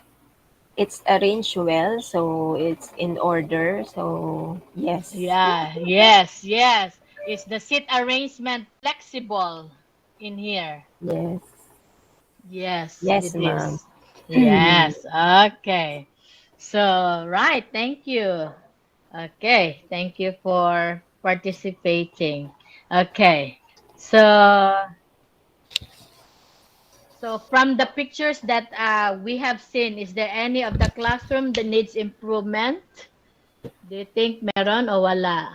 it's arranged well, so it's in order. So yes. Yeah, yes, yes. Is the seat arrangement flexible in here? Yes. Yes, Yes, it ma'am. is. Yes, okay. So, right, thank you. Okay, thank you for participating. Okay, so from the pictures that we have seen, is there any of the classroom that needs improvement? Do you think meron o wala?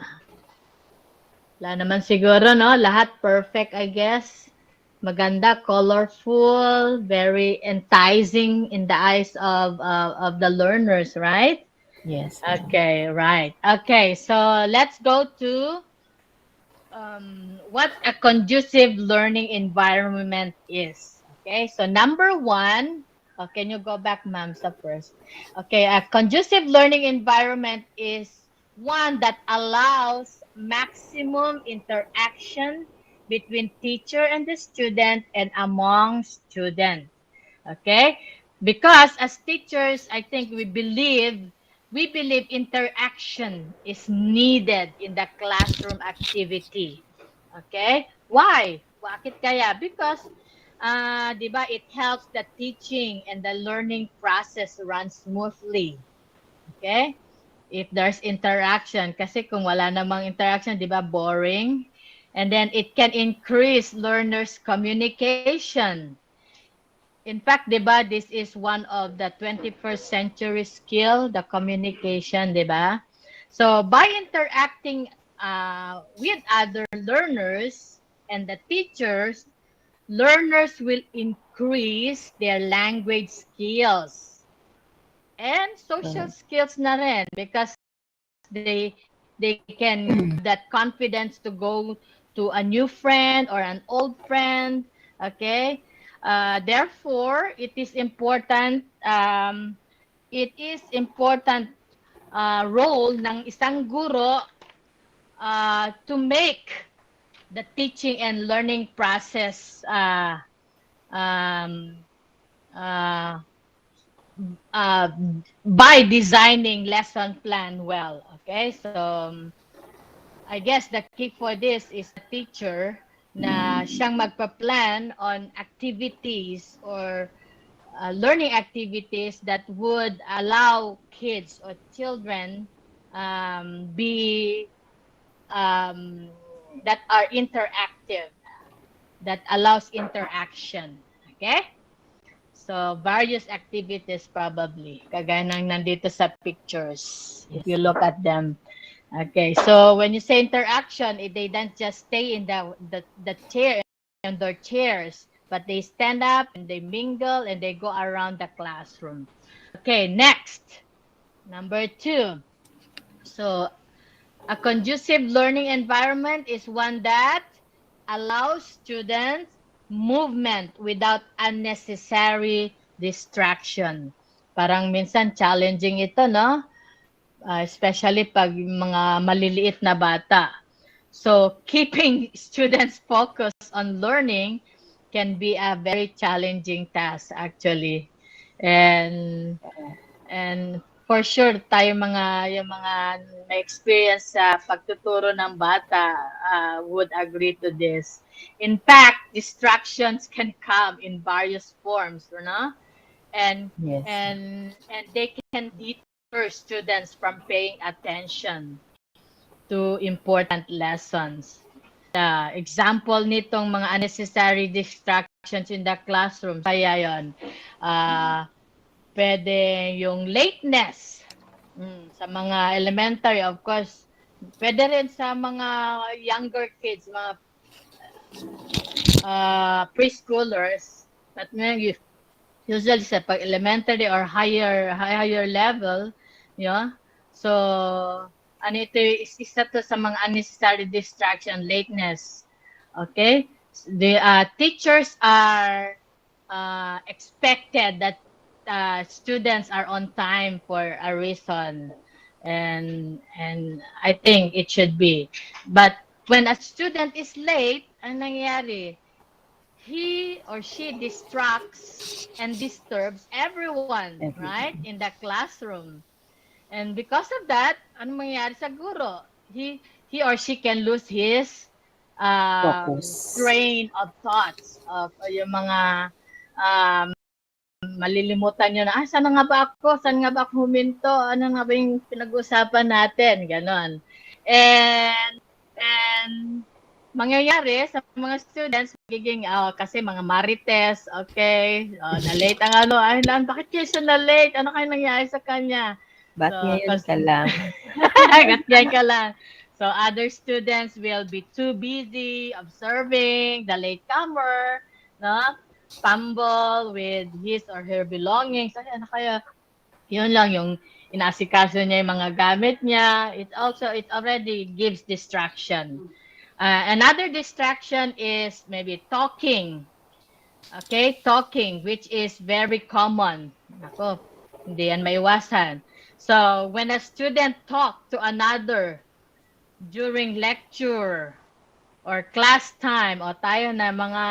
Wala naman siguro, no? Lahat perfect, I guess. Maganda, colorful, very enticing in the eyes of the learners, right? Yes, ma'am. Okay, right. Okay, so let's go to what a conducive learning environment is. Okay, so number one, can you go back, ma'am, sa first? Okay, a conducive learning environment is one that allows maximum interaction between teacher and the student and among students. Okay, because as teachers, I think we believe we believe interaction is needed in the classroom activity. Okay? Why? Bakit kaya? Because, di ba, it helps the teaching and the learning process run smoothly. Okay? If there's interaction, kasi kung wala namang interaction, di ba, boring. And then it can increase learners' communication. In fact, di ba, this is one of the 21st century skill, the communication, di ba? So by interacting with other learners and the teachers, learners will increase their language skills and social skills na rin, because they can have that confidence to go to a new friend or an old friend. Okay, therefore it is important, role ng isang guro to make the teaching and learning process by designing lesson plan well. Okay, so I guess the key for this is the teacher na siyang magpa-plan on activities or learning activities that would allow kids or children that are interactive, that allows interaction. Okay? So, various activities probably, kagaya ng nandito sa pictures, if you look at them. Okay, so when you say interaction, they don't just stay in the chair, in their chairs, but they stand up and they mingle and they go around the classroom. Okay, next, number 2. So, a conducive learning environment is one that allows students movement without unnecessary distraction. Parang minsan challenging ito, no? Especially pag mga maliliit na bata. So, keeping students focused on learning can be a very challenging task actually. And for sure tayo yung mga may experience sa pagtuturo ng bata would agree to this. In fact, distractions can come in various forms, you know? And Yes. and they can deter students from paying attention to important lessons. Example nitong mga unnecessary distractions in the classroom, kaya yon, pwede yung lateness sa mga elementary, of course. Pwede rin sa mga younger kids, mga preschoolers, but usually sa pag elementary or higher level, yeah. So, ito isa to sa mga unnecessary distraction, lateness. Okay? The teachers are expected that students are on time for a reason, and I think it should be. But when a student is late, ang nangyayari, he or she distracts and disturbs everyone, right, in the classroom. And because of that, ano mangyayari sa guro? He or she can lose his train of thoughts of yung mga malilimutan nyo na, saan nga ba ako? Saan nga ba ako huminto? Ano nga ba yung pinag-usapan natin? Ganon. And mangyayari sa mga students, magiging, kasi mga marites, okay, na-late ang ano, bakit kayo siya na-late? Ano kayo nangyari sa kanya? Ba't ngayon ka lang? Ba't ngayon ka lang? So, other students will be too busy observing the latecomer, no? Fumble with his or her belongings. Ano kaya, yun lang yung inasikaso niya yung mga gamit niya. It already gives distraction. Another distraction is maybe talking. Okay, talking, which is very common. Ako, hindi yan maiwasan. So, when a student talk to another during lecture or class time, o tayo na mga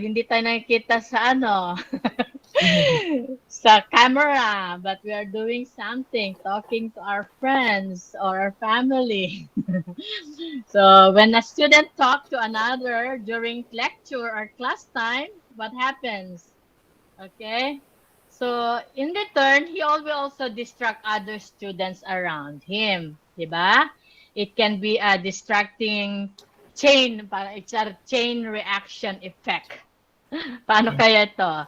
hindi tayo nakikita sa sa camera, but we are doing something, talking to our friends or our family. So when a student talk to another during lecture or class time, what happens? Okay. So in return, he will also distract other students around him, diba? It can be a distracting chain, it's a chain reaction effect. Paano kaya ito?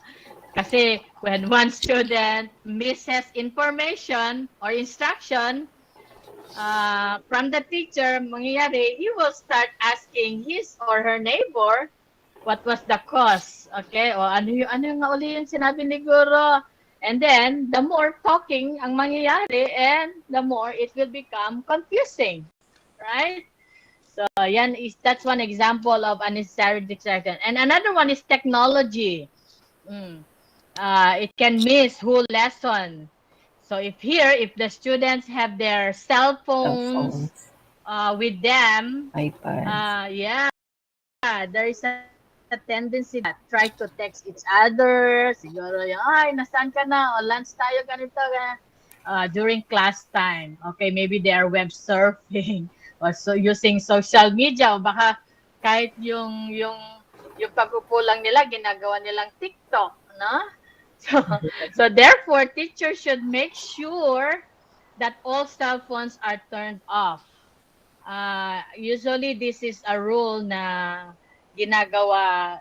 Kasi when one student misses information or instruction from the teacher, mangyayari, he will start asking his or her neighbor what was the cause. Okay? O ano yung nga uli yung sinabi ni Guro? And then, the more talking ang mangyayari and the more it will become confusing. Right? So, that's one example of unnecessary distraction. And another one is technology. It can miss whole lesson. So if the students have their cell phones with them, iPads. there is a tendency that try to text each other. Siguro yung, ay, nasaan ka na? O lunch tayo, ganito. During class time. Okay, maybe they are web surfing or so using social media. O baka kahit yung pagkukulang nila, ginagawa nilang TikTok, no? So therefore, teachers should make sure that all cell phones are turned off. Usually, this is a rule na ginagawa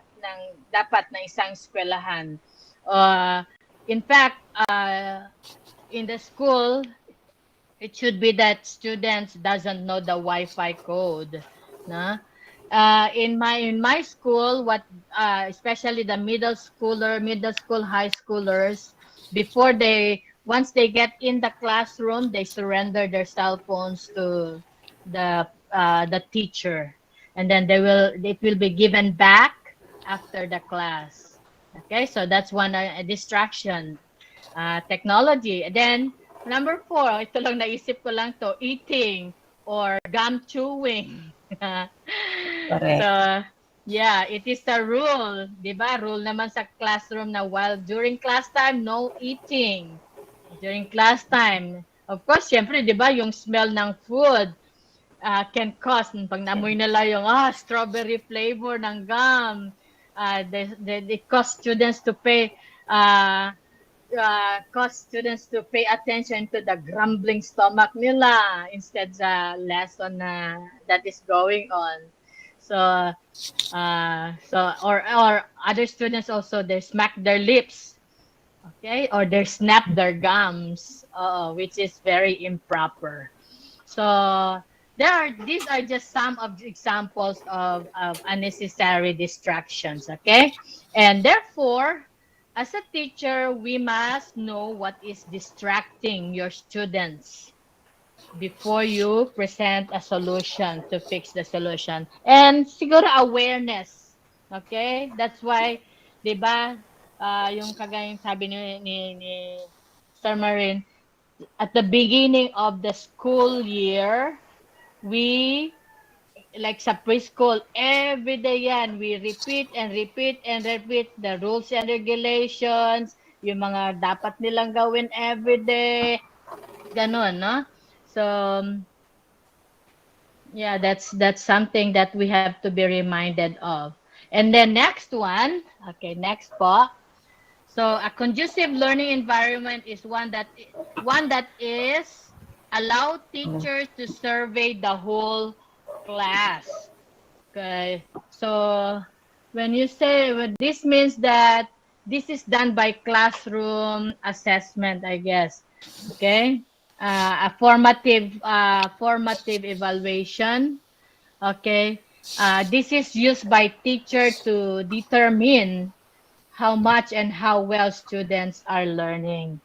dapat na isang eskwelahan. In fact, in the school, it should be that students doesn't know the Wi-Fi code. Na? In my school, especially the middle school, high schoolers, once they get in the classroom, they surrender their cell phones to the teacher, and then it will be given back after the class. Okay, so that's one distraction, technology. And then number 4, ito lang naisip ko lang to, eating or gum chewing. Correct. So, yeah, it is a rule, di ba? Rule naman sa classroom na while during class time, no eating. During class time. Of course, syempre, di ba, yung smell ng food can cause, pag namoy nila yung strawberry flavor ng gum, they cause students to pay attention to the grumbling stomach nila instead sa lesson that is going on. So or other students also, they smack their lips, okay, or they snap their gums, which is very improper. So these are just some of the examples of unnecessary distractions, okay? And therefore, as a teacher, we must know what is distracting your students before you present a solution to fix the solution. And siguro awareness, okay? That's why, di ba, yung kagayang sabi ni Sir Marin, at the beginning of the school year, we, like sa preschool, every day yan, we repeat and repeat and repeat the rules and regulations, yung mga dapat nilang gawin every day, ganun, no? So, yeah, that's something that we have to be reminded of. And then next one, okay, next po. So a conducive learning environment is one that is allow teachers to survey the whole class. Okay, so when you say, this means that this is done by classroom assessment, I guess. Okay, a formative evaluation. Okay, this is used by teacher to determine how much and how well students are learning.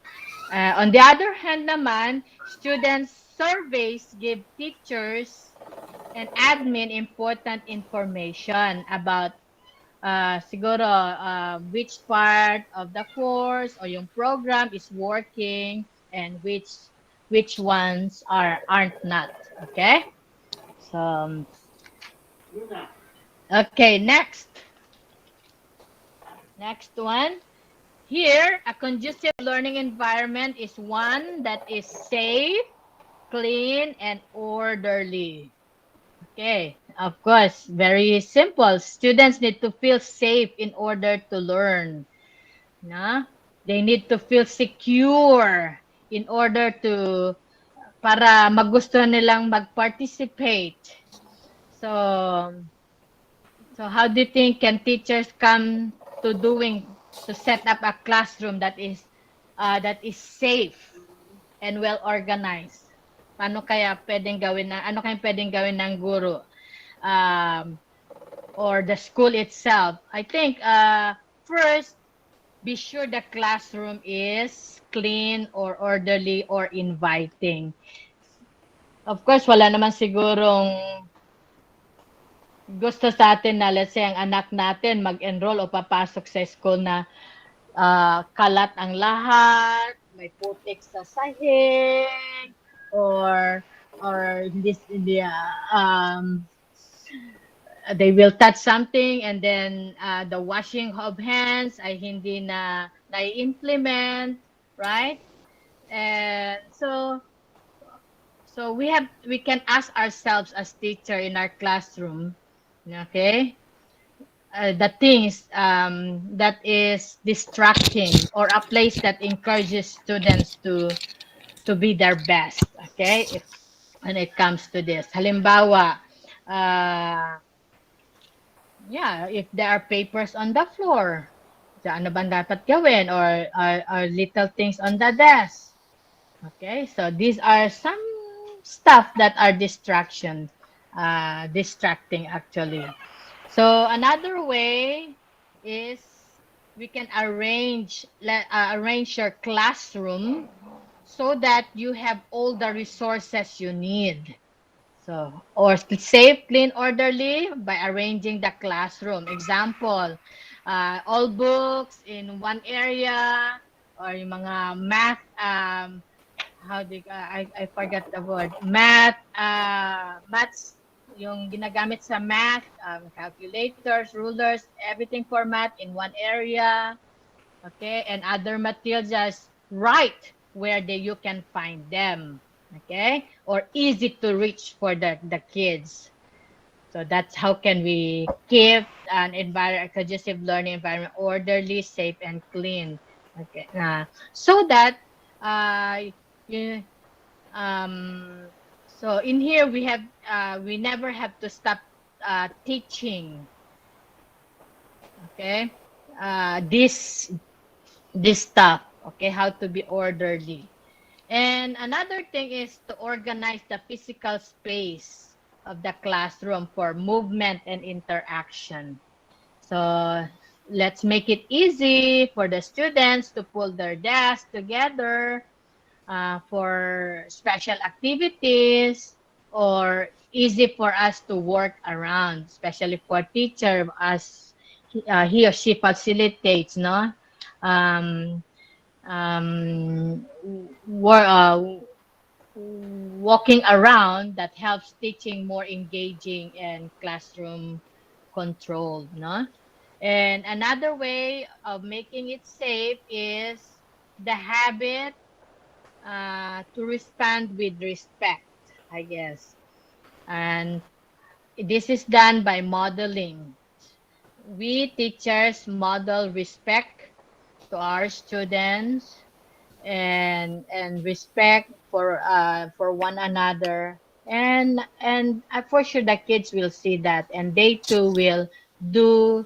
On the other hand naman, students surveys give teachers and admin important information about siguro which part of the course or yung program is working and which ones aren't not. Okay? So okay, next one. here, a conducive learning environment is one that is safe, clean, and orderly. Okay, of course, very simple. Students need to feel safe in order to learn. Na? They need to feel secure in order to para magustuhan nilang mag-participate. So, how do you think can teachers come to set up a classroom that is safe and well organized? Paano kaya pwedeng gawin ano kaya pwedeng gawin ng guro or the school itself? I think first, be sure the classroom is clean or orderly or inviting. Of course, wala naman sigurong gusto sa atin na let's say ang anak natin mag-enroll o papasok sa school na kalat ang lahat, may putik sa sahig, or they will touch something and then the washing of hands ay hindi na nai-implement, right? And so we can ask ourselves as teacher in our classroom, okay, the things that is distracting or a place that encourages students to be their best, okay, when it comes to this. Halimbawa, if there are papers on the floor, ano bang dapat gawin, or little things on the desk. Okay, so these are some stuff that are distracting actually. So another way is we can arrange your classroom so that you have all the resources you need. So, or safe, clean, orderly by arranging the classroom. Example, all books in one area, or yung mga math, I forgot the word, maths, yung ginagamit sa math, calculators, rulers, everything for math in one area. Okay, and other materials just right where you can find them. Okay, or easy to reach for the kids. So that's how can we keep a conducive learning environment orderly, safe, and clean. Okay, so that so in here we never have to stop teaching. Okay, this stuff. Okay, how to be orderly. And another thing is to organize the physical space of the classroom for movement and interaction. So let's make it easy for the students to pull their desks together for special activities, or easy for us to work around, especially for teacher as he or she facilitates, no? Walking around that helps teaching more engaging and classroom controlled, no? And another way of making it safe is the habit to respond with respect, I guess. And this is done by modeling. We teachers model respect to our students and respect for one another, and for sure the kids will see that, and they too will do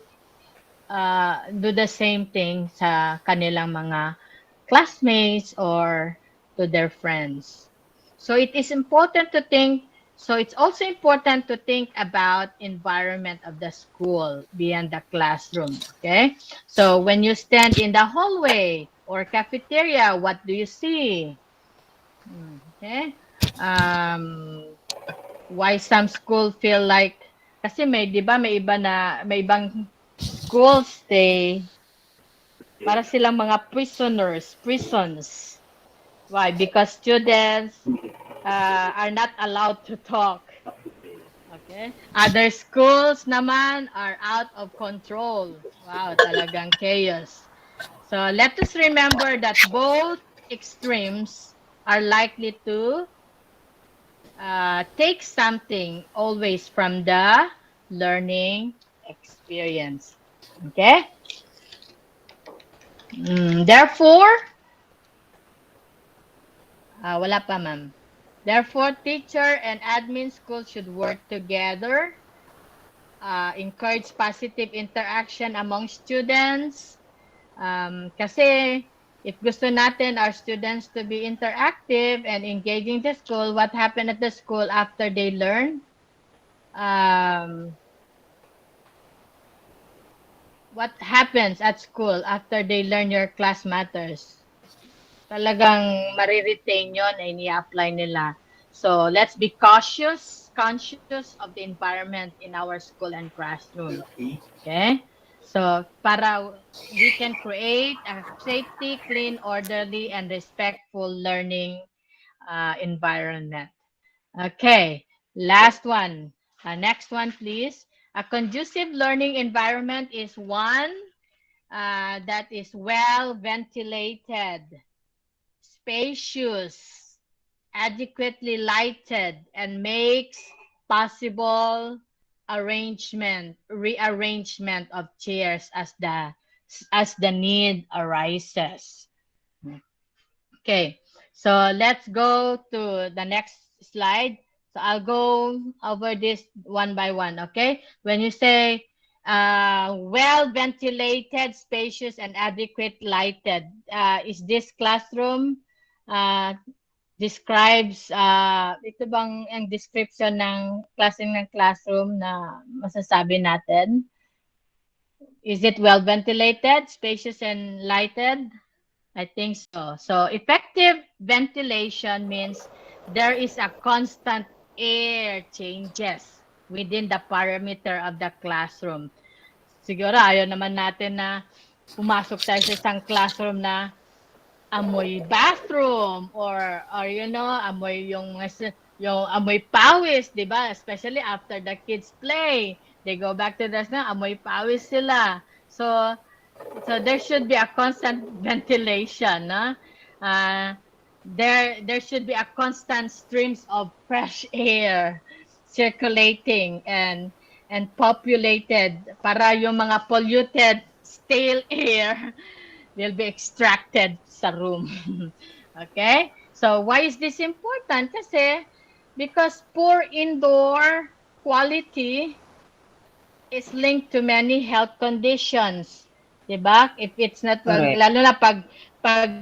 the same thing sa kanilang mga classmates or to their friends. So it is important to think. So it's also important to think about environment of the school beyond the classroom. Okay. So when you stand in the hallway or cafeteria, what do you see? Okay. Why some school feel like, kasi di ba may ibang schools para silang mga prisons. Why? Because students are not allowed to talk. Okay? Other schools naman are out of control. Wow, talagang chaos. So let us remember that both extremes are likely to take something always from the learning experience. Okay? Therefore, wala pa ma'am. Therefore, teacher and admin school should work together, encourage positive interaction among students. Kasi if gusto natin our students to be interactive and engaging the school, what happened at the school after they learn? What happens at school after they learn your class matters? Talagang mariretain yun ay ni-apply nila. So, let's be conscious of the environment in our school and classroom. Okay? So, para we can create a safety, clean, orderly, and respectful learning environment. Okay, last one. Next one, please. A conducive learning environment is one that is well ventilated, spacious, adequately lighted, and makes possible rearrangement of chairs as the need arises. Okay, so let's go to the next slide. So I'll go over this one by one, okay? When you say well ventilated, spacious, and adequate lighted, is this classroom describes, ito bang ang description ng klaseng ng classroom na masasabi natin? Is it well ventilated, spacious, and lighted? I think so. So effective ventilation means there is a constant air changes within the perimeter of the classroom. Siguro ayaw naman natin na pumasok tayo sa isang classroom na amoy bathroom or amoy yung amoy pawis, 'di ba? Especially after the kids play, they go back to the amoy pawis sila. So there should be a constant ventilation, no? There should be a constant streams of fresh air circulating and populated para yung mga polluted stale air will be extracted sa room. Okay? So why is this important? Because poor indoor quality is linked to many health conditions. Diba? If it's not well, lalo na pag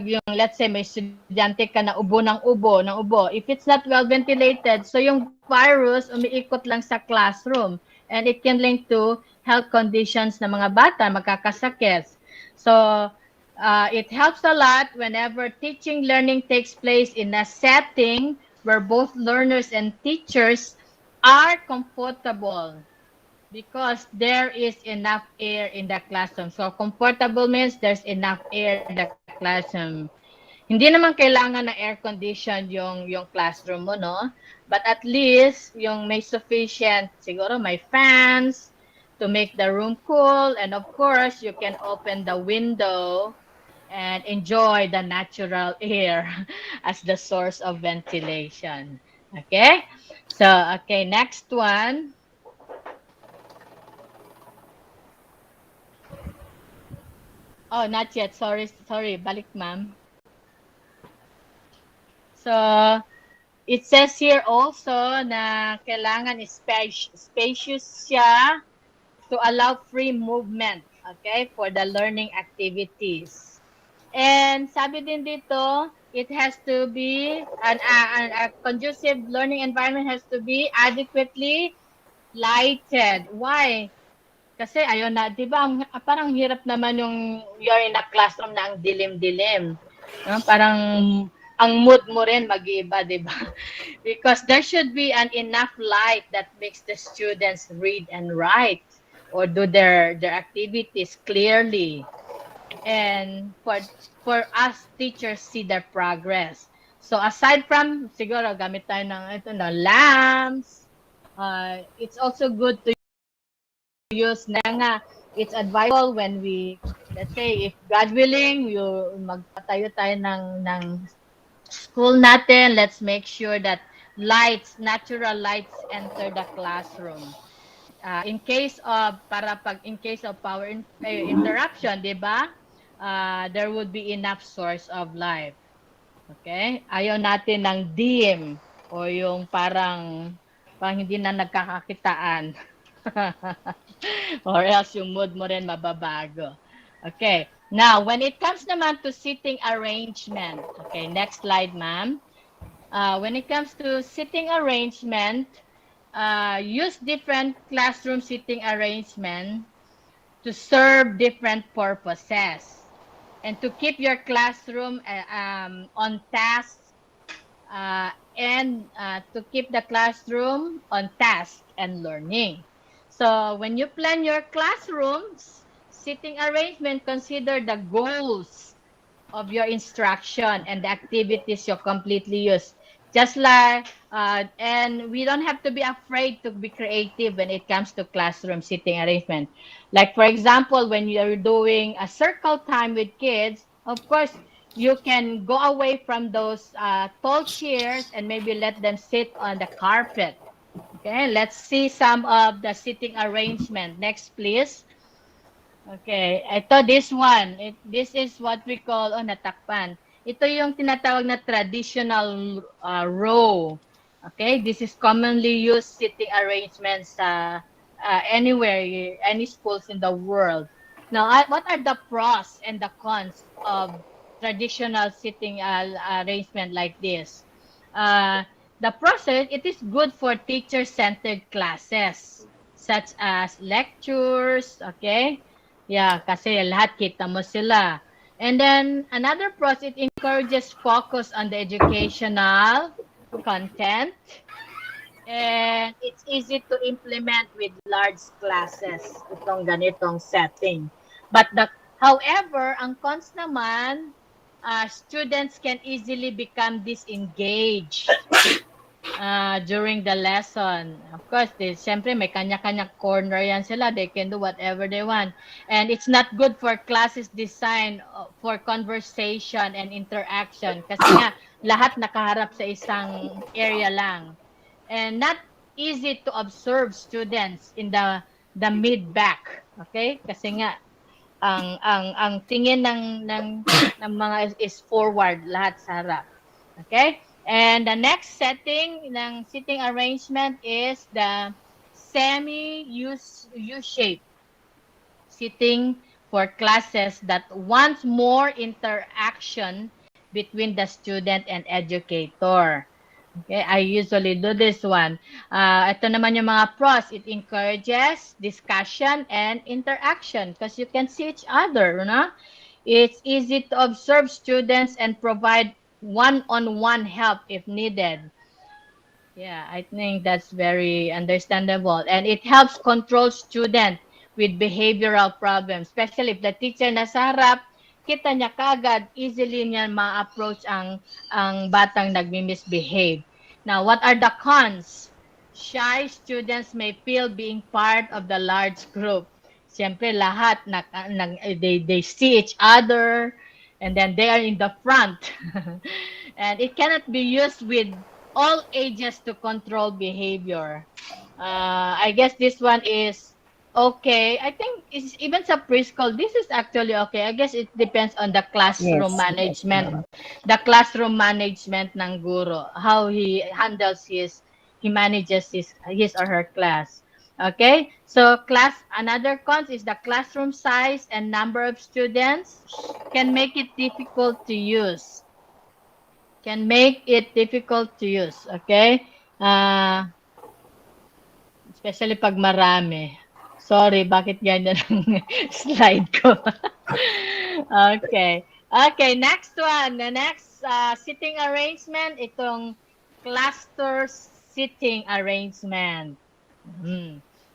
yung, let's say, may estudyante ka na ubo ng ubo, if it's not well ventilated, so yung virus umiikot lang sa classroom and it can link to health conditions ng mga bata, magkakasakit. So, it helps a lot whenever teaching learning takes place in a setting where both learners and teachers are comfortable. Because there is enough air in the classroom. So, comfortable means there's enough air in the classroom. Hindi naman kailangan na air condition yung classroom mo, no? But at least, yung may sufficient, siguro may fans to make the room cool. And of course, you can open the window and enjoy the natural air as the source of ventilation. Okay? So, okay, next one. Oh, not yet. Sorry. Balik, ma'am. So, it says here also na kailangan spacious siya to allow free movement, okay, for the learning activities. And sabi din dito, it has to be, a conducive learning environment has to be adequately lighted. Why? Kasi ayun na, di ba, parang hirap naman yung you're in a classroom na ang dilim-dilim. No? Parang ang mood mo rin mag-iiba, di ba? Because there should be an enough light that makes the students read and write or do their activities clearly. And for us teachers see their progress. So aside from, siguro gamit tayo ng lamps, it's also good to use na nga, it's advisable when we let's say, if God willing, magpatayo tayo ng school natin, let's make sure that natural lights enter the classroom. In case of power interruption, 'di ba? There would be enough source of light. Okay? Ayaw natin ng dim o yung parang hindi na nagkakakitaan. Or else yung mood mo rin mababago. Okay. Now, when it comes naman to sitting arrangement. Okay, next slide, ma'am. When it comes to sitting arrangement, use different classroom sitting arrangement to serve different purposes and to keep your classroom on task and to keep the classroom on task and learning. So when you plan your classrooms, sitting arrangement, consider the goals of your instruction and the activities you completely use. Just like, and we don't have to be afraid to be creative when it comes to classroom sitting arrangement. Like, for example, when you're doing a circle time with kids, of course, you can go away from those tall chairs and maybe let them sit on the carpet. Okay, let's see some of the sitting arrangement. Next, please. Okay, ito this one. This is what we call, natakpan. Ito yung tinatawag na traditional row. Okay, this is commonly used sitting arrangements anywhere, any schools in the world. Now, what are the pros and the cons of traditional sitting arrangement like this? The process, it is good for teacher-centered classes, such as lectures, okay? Yeah, kasi lahat kita mo sila. And then, another process, it encourages focus on the educational content. And it's easy to implement with large classes, itong ganitong setting. But however, ang cons naman, students can easily become disengaged during the lesson. Of course, siyempre may kanya-kanya corner yan sila. They can do whatever they want. And it's not good for classes designed for conversation and interaction. Kasi nga, lahat nakaharap sa isang area lang. And not easy to observe students in the mid-back. Okay? Kasi nga, ang tingin ng mga is forward, lahat sa harap. Okay? And the next setting ng sitting arrangement is the semi-U-shape sitting for classes that wants more interaction between the student and educator. Okay, I usually do this one. Ito naman yung mga pros. It encourages discussion and interaction because you can see each other, no? It's easy to observe students and provide one-on-one help if needed. Yeah, I think that's very understandable. And it helps control students with behavioral problems, especially if the teacher nasa harap, kita niya kagad, easily niya ma-approach ang batang nagmi-misbehave. Now, what are the cons? Shy students may feel being part of the large group. Siyempre, lahat, they see each other, and then they are in the front. And it cannot be used with all ages to control behavior. I guess this one is okay. I think it's even sa preschool, this is actually okay. I guess it depends on the classroom management. The classroom management ng guro, how he manages his or her class. Okay, so another cons is the classroom size and number of students can make it difficult to use. Okay? Especially pag marami. Sorry, bakit ganyan ang slide ko? Okay. Okay, next one. The next sitting arrangement, itong cluster sitting arrangement.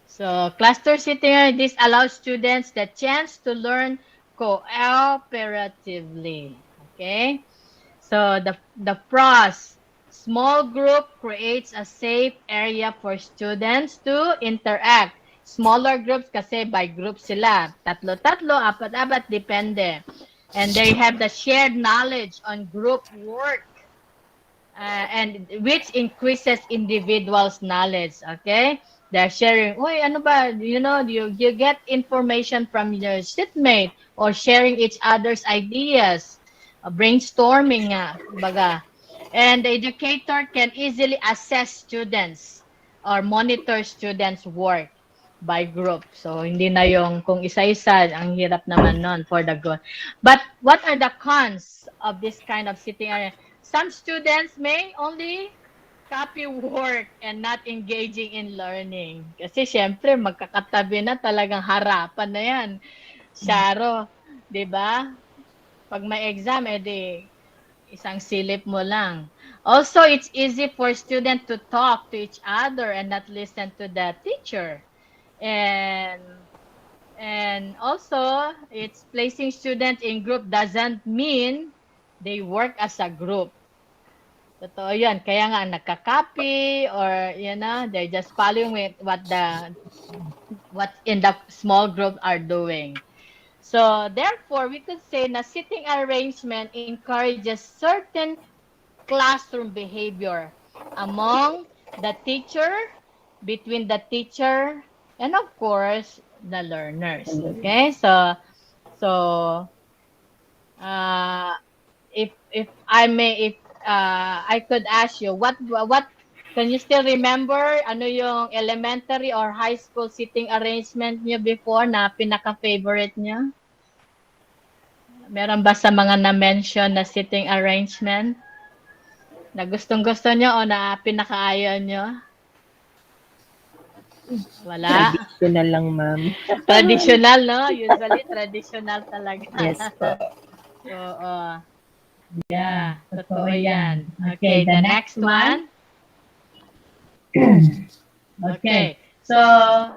So, cluster sitting, this allows students the chance to learn cooperatively. Okay? So, the pros, small group creates a safe area for students to interact. smaller groups kasi by group sila. Tatlo-tatlo, apat-apat, depende. And they have the shared knowledge on group work. And which increases individuals' knowledge, okay? They're sharing, uy, ano ba, you know, you get information from your seatmate or sharing each other's ideas, brainstorming nga, baga. And the educator can easily assess students or monitor students' work by group. So, hindi na yung kung isa-isa, ang hirap naman nun for the group. But what are the cons of this kind of sitting area? Some students may only copy work and not engaging in learning. Kasi syempre, magkakatabi na talagang harapan na yan. Sharo, di ba? Pag may exam, edi isang silip mo lang. Also, it's easy for students to talk to each other and not listen to the teacher. And also, it's placing students in group doesn't mean they work as a group. Totoo yan. Kaya nga, nagka-copy or, you know, they're just following what in the small group are doing. So, therefore, we could say na sitting arrangement encourages certain classroom behavior among the teacher, between the teacher, and of course, the learners. Okay? So, if I may, if I could ask you, what can you still remember ano yung elementary or high school sitting arrangement niyo before na pinaka-favorite niyo? Meron ba sa mga na-mention na sitting arrangement na gustong-gusto niyo o na pinaka-ayaw niyo? Wala. Traditional lang, ma'am. Traditional, no? Usually traditional talaga. Yes po. Oo. Yeah, totoo yan. Okay, the next one. Okay, so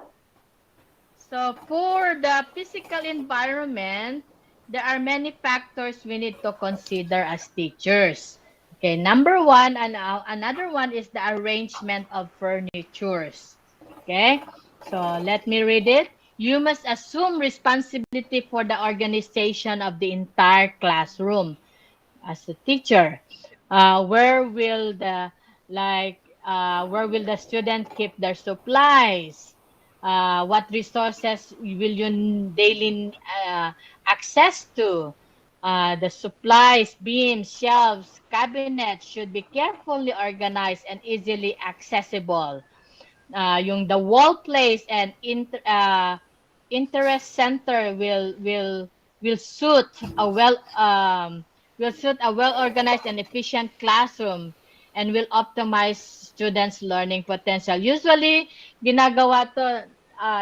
for the physical environment, there are many factors we need to consider as teachers. Okay, number one, and another one is the arrangement of furnitures. Okay, so let me read it. You must assume responsibility for the organization of the entire classroom. As a teacher, where will the student keep their supplies? What resources will you daily access to? The supplies, beams, shelves, cabinets should be carefully organized and easily accessible. The wall place and interest center will suit a well-organized and efficient classroom and will optimize students' learning potential. Usually, ginagawa to,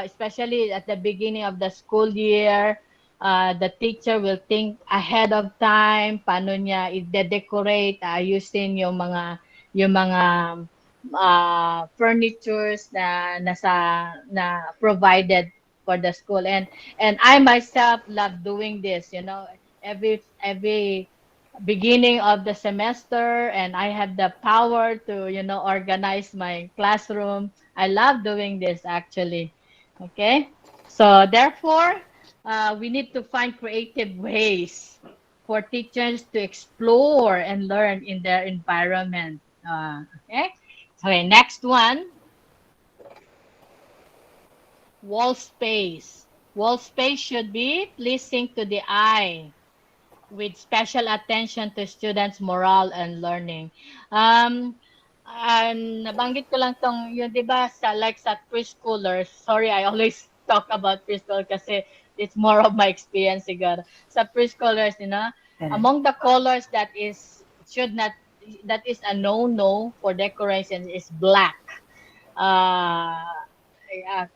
especially at the beginning of the school year, the teacher will think ahead of time, paano niya i-decorate, ayusin yung mga furnitures na provided for the school. And I myself love doing this, you know, every beginning of the semester, and I have the power to, you know, organize my classroom. I love doing this actually. Okay, so therefore we need to find creative ways for teachers to explore and learn in their environment. Okay, next one. Wall space. Wall space should be pleasing to the eye, with special attention to students' morale and learning. Nabanggit ko lang tong, yun, di ba, sa preschoolers, sorry, I always talk about preschool kasi it's more of my experience siguro. Sa preschoolers, you know, among the colors that is a no-no for decoration is black.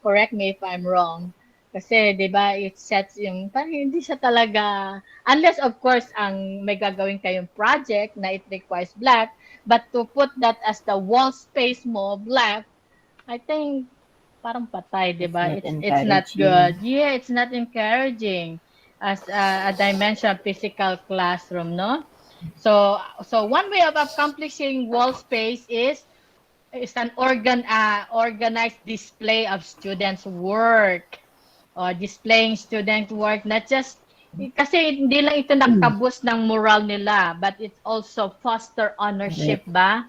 Correct me if I'm wrong. Kasi, di ba, it sets yung, parang hindi siya talaga, unless, of course, ang may gagawin kayong project na it requires black, but to put that as the wall space mo, black, I think, parang patay, di ba? It's not good. Yeah, it's not encouraging. As I mentioned, physical classroom, no? So one way of accomplishing wall space is is an organized display of students' work or displaying student work, not just kasi hindi lang ito nakaboost ng moral nila, but it also foster ownership ba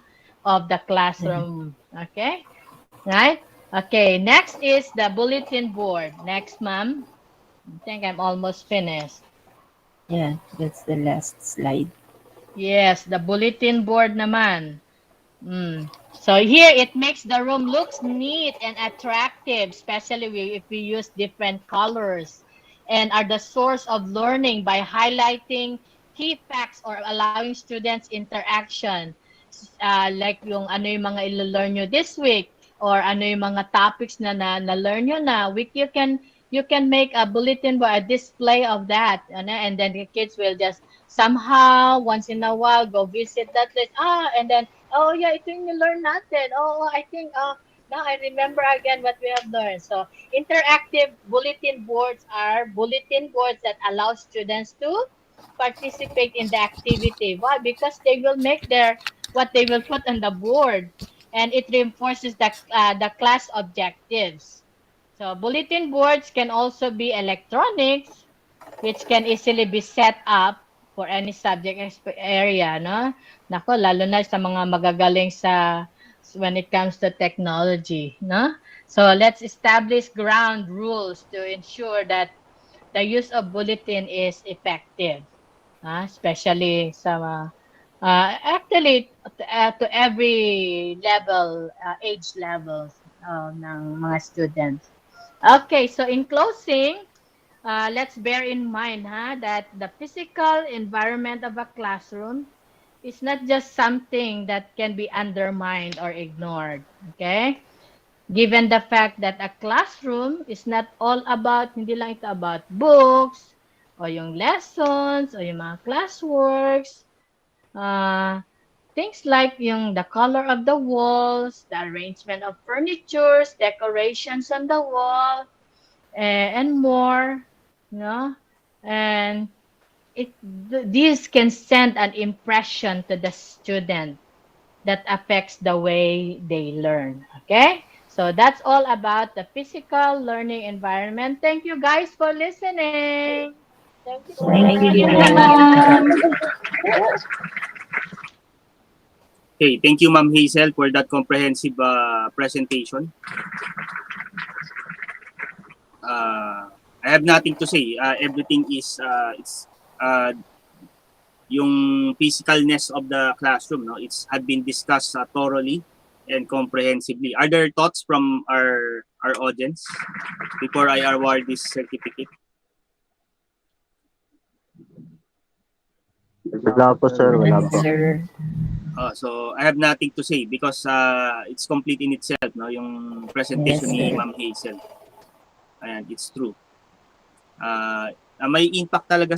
of the classroom. Okay? Right? Okay, next is the bulletin board. Next, ma'am. I think I'm almost finished. Yeah, that's the last slide. Yes, the bulletin board naman. So here it makes the room looks neat and attractive, especially if we use different colors, and are the source of learning by highlighting key facts or allowing students interaction. Like yung ano yung mga ilo-learn nyo this week, or ano yung mga topics na na-learn nyo na week, you can make a bulletin board, a display of that, and then the kids will just somehow once in a while go visit that place, and then oh yeah, ito yung learn natin. Oh, I think now I remember again what we have learned. So interactive bulletin boards are bulletin boards that allow students to participate in the activity. Why? Because they will make what they will put on the board, and it reinforces the class objectives. So bulletin boards can also be electronics, which can easily be set up for any subject area, no? Nako, lalo na sa mga magagaling when it comes to technology, no? So let's establish ground rules to ensure that the use of bulletin is effective, especially actually to every level, age levels ng mga students. Okay, so in closing, let's bear in mind that the physical environment of a classroom is not just something that can be undermined or ignored, okay? Given the fact that a classroom is not all about, hindi lang ito about books, o yung lessons, o yung mga classworks, things like the color of the walls, the arrangement of furnitures, decorations on the wall, and more, no? And these can send an impression to the student that affects the way they learn. Okay? So that's all about the physical learning environment. Thank you guys for listening. Thank you. Thank you. Okay, thank you, Ma'am Hazel, for that comprehensive presentation. I have nothing to say. Everything is yung physicalness of the classroom, no? It's had been discussed thoroughly and comprehensively. Are there thoughts from our audience before I award this certificate? Wala po, sir. Wala po. So I have nothing to say because it's complete in itself, no? Yung presentation ni Ma'am Hazel. Ayan, it's true. May impact talaga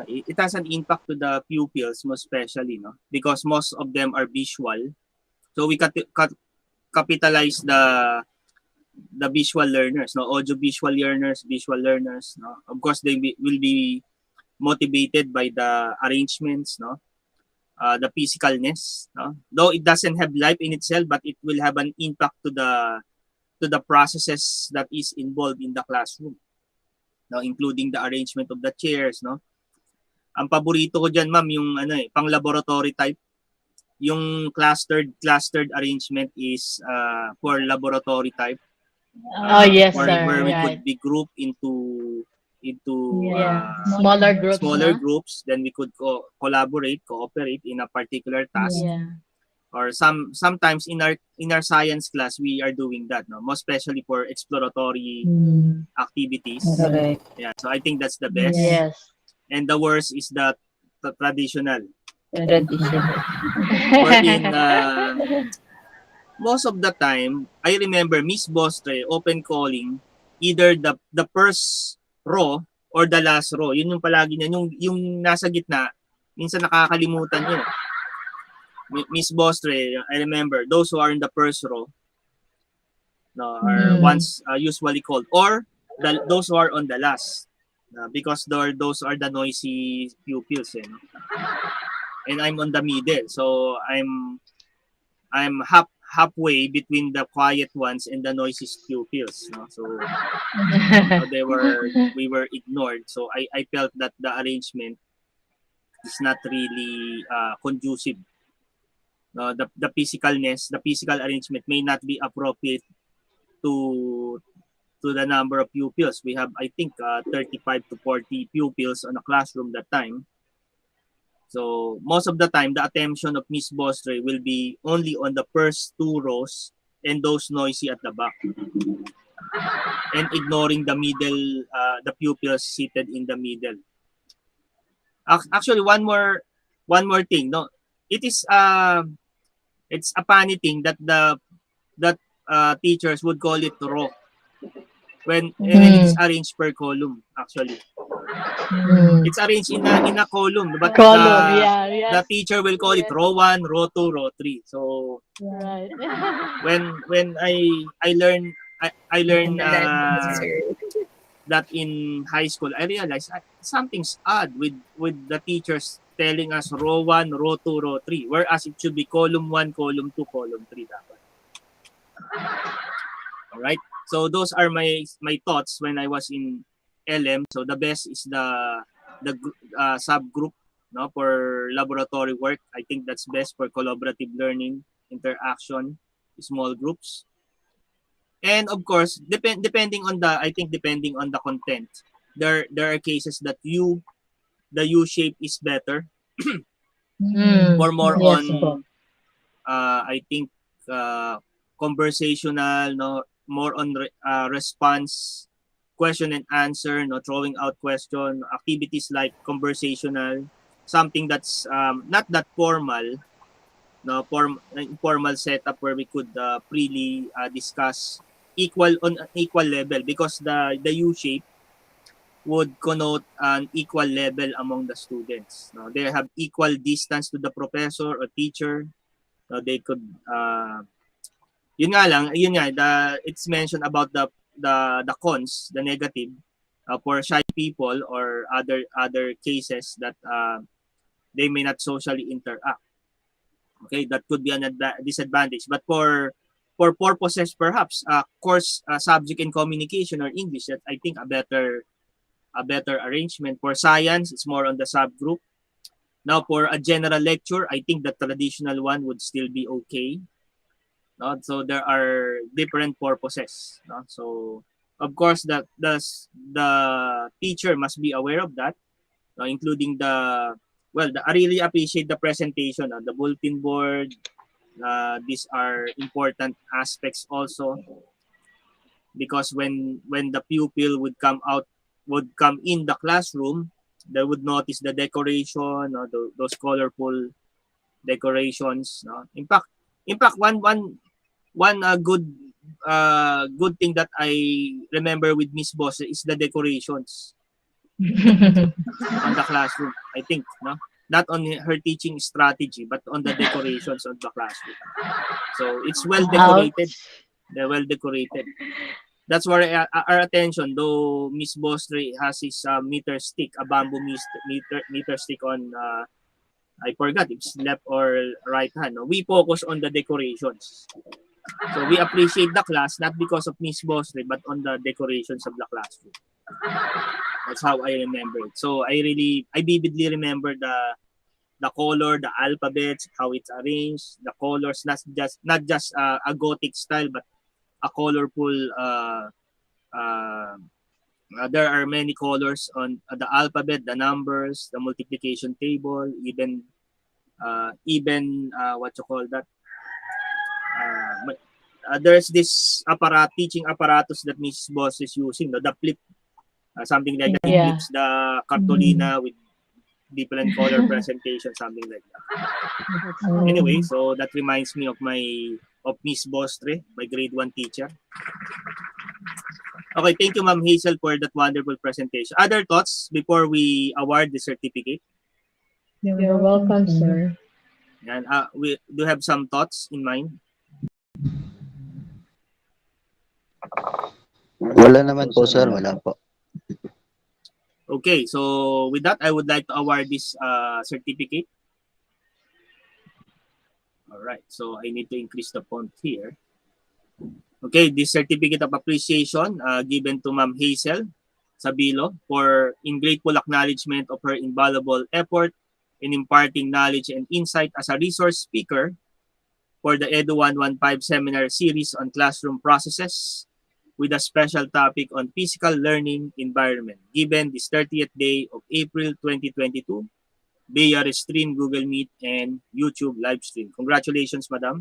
it has an impact to the pupils, most especially, no? Because most of them are visual. So we capitalize the visual learners, no? Audio visual learners, no? Of course, they will be motivated by the arrangements, no? The physicalness, no? Though it doesn't have life in itself, but it will have an impact to the processes that is involved in the classroom, no? Including the arrangement of the chairs, no? Ang paborito ko diyan, ma'am, yung pang laboratory type. Yung clustered arrangement is for laboratory type. Yes, sir. Where we could be grouped into smaller groups, then we could cooperate in a particular task. Or sometimes in our science class we are doing that, no? Most especially for exploratory activities. Correct. Yeah, so I think that's the best. Yes. And the worst is the traditional. Traditional. Wherein most of the time, I remember Miss Bostre open calling either the first row or the last row. Yun yung palagi niya. Yung nasa gitna, minsan nakakalimutan niya. Miss Bostre, I remember, those who are in the first row, no, are once usually called. Or those who are on the last. Because those are the noisy pupils. And I'm on the middle. So I'm halfway between the quiet ones and the noisy pupils. No? So we were ignored. So I felt that the arrangement is not really conducive. The physicalness, the physical arrangement may not be appropriate to the number of pupils. We have, I think, 35 to 40 pupils on a classroom that time. So most of the time, the attention of Miss Bostre will be only on the first 2 rows and those noisy at the back, and ignoring the middle, the pupils seated in the middle. Actually, one more thing. No, it's a funny thing that teachers would call it row when it's arranged per column. Actually, it's arranged in a column, but the teacher will call it row 1, row 2, row 3. So Right. when I learned that in high school, I realized something's odd with the teachers telling us row 1, row 2, row 3, whereas it should be column 1, column 2, column 3 dapat. All right. So those are my thoughts when I was in LM. So the best is the subgroup, no, for laboratory work. I think that's best for collaborative learning, interaction, small groups. And of course, depending on the content, there are cases that the U shape is better or more on I think conversational, no, more on response, question and answer, no, throwing out question, activities like conversational, something that's not that formal, no, informal setup where we could freely discuss on an equal level, because the U shape would connote an equal level among the students. No, they have equal distance to the professor or teacher. No, they could yun nga, it's mentioned about the cons, the negative, for shy people or other cases that they may not socially interact. Okay, that could be a disadvantage. But for purposes perhaps course subject and communication or English, that I think a better arrangement. For science, it's more on the subgroup. Now for a general lecture, I think the traditional one would still be okay. No? So there are different purposes. No? So of course the teacher must be aware of that, including I really appreciate the presentation, the bulletin board. These are important aspects also, because when the pupil would come in the classroom, they would notice the decoration, those colorful decorations. In fact, one good thing that I remember with Miss Boss is the decorations on the classroom. I think, no, not on her teaching strategy, but on the decorations of the classroom. So it's well decorated. They're well decorated. That's where our attention, though Miss Bostre has his meter stick, a bamboo meter stick on, I forgot if it's left or right hand. No? We focus on the decorations. So we appreciate the class, not because of Miss Bostre, but on the decorations of the classroom. That's how I remember it. So I vividly remember the color, the alphabets, how it's arranged, the colors, not just a Gothic style, but a colorful. There are many colors on the alphabet, the numbers, the multiplication table, even what you call that. There's this teaching apparatus that Miss Boss is using, the flip, something like that. It flips the cartolina with different color presentation, something like that. Anyway, so that reminds me of Miss Bostre, my grade 1 teacher. Okay, thank you, Ma'am Hazel, for that wonderful presentation. Other thoughts before we award the certificate? You're welcome, sir. And we do have some thoughts in mind. Wala naman po, sir. Wala po. Okay, so with that, I would like to award this certificate. All right, so I need to increase the font here. Okay, this certificate of appreciation given to Ma'am Hazel Sabilo for in grateful acknowledgement of her invaluable effort in imparting knowledge and insight as a resource speaker for the EDU115 seminar series on classroom processes with a special topic on physical learning environment given this 30th day of April 2022 via stream Google Meet and YouTube live stream. Congratulations, Madam.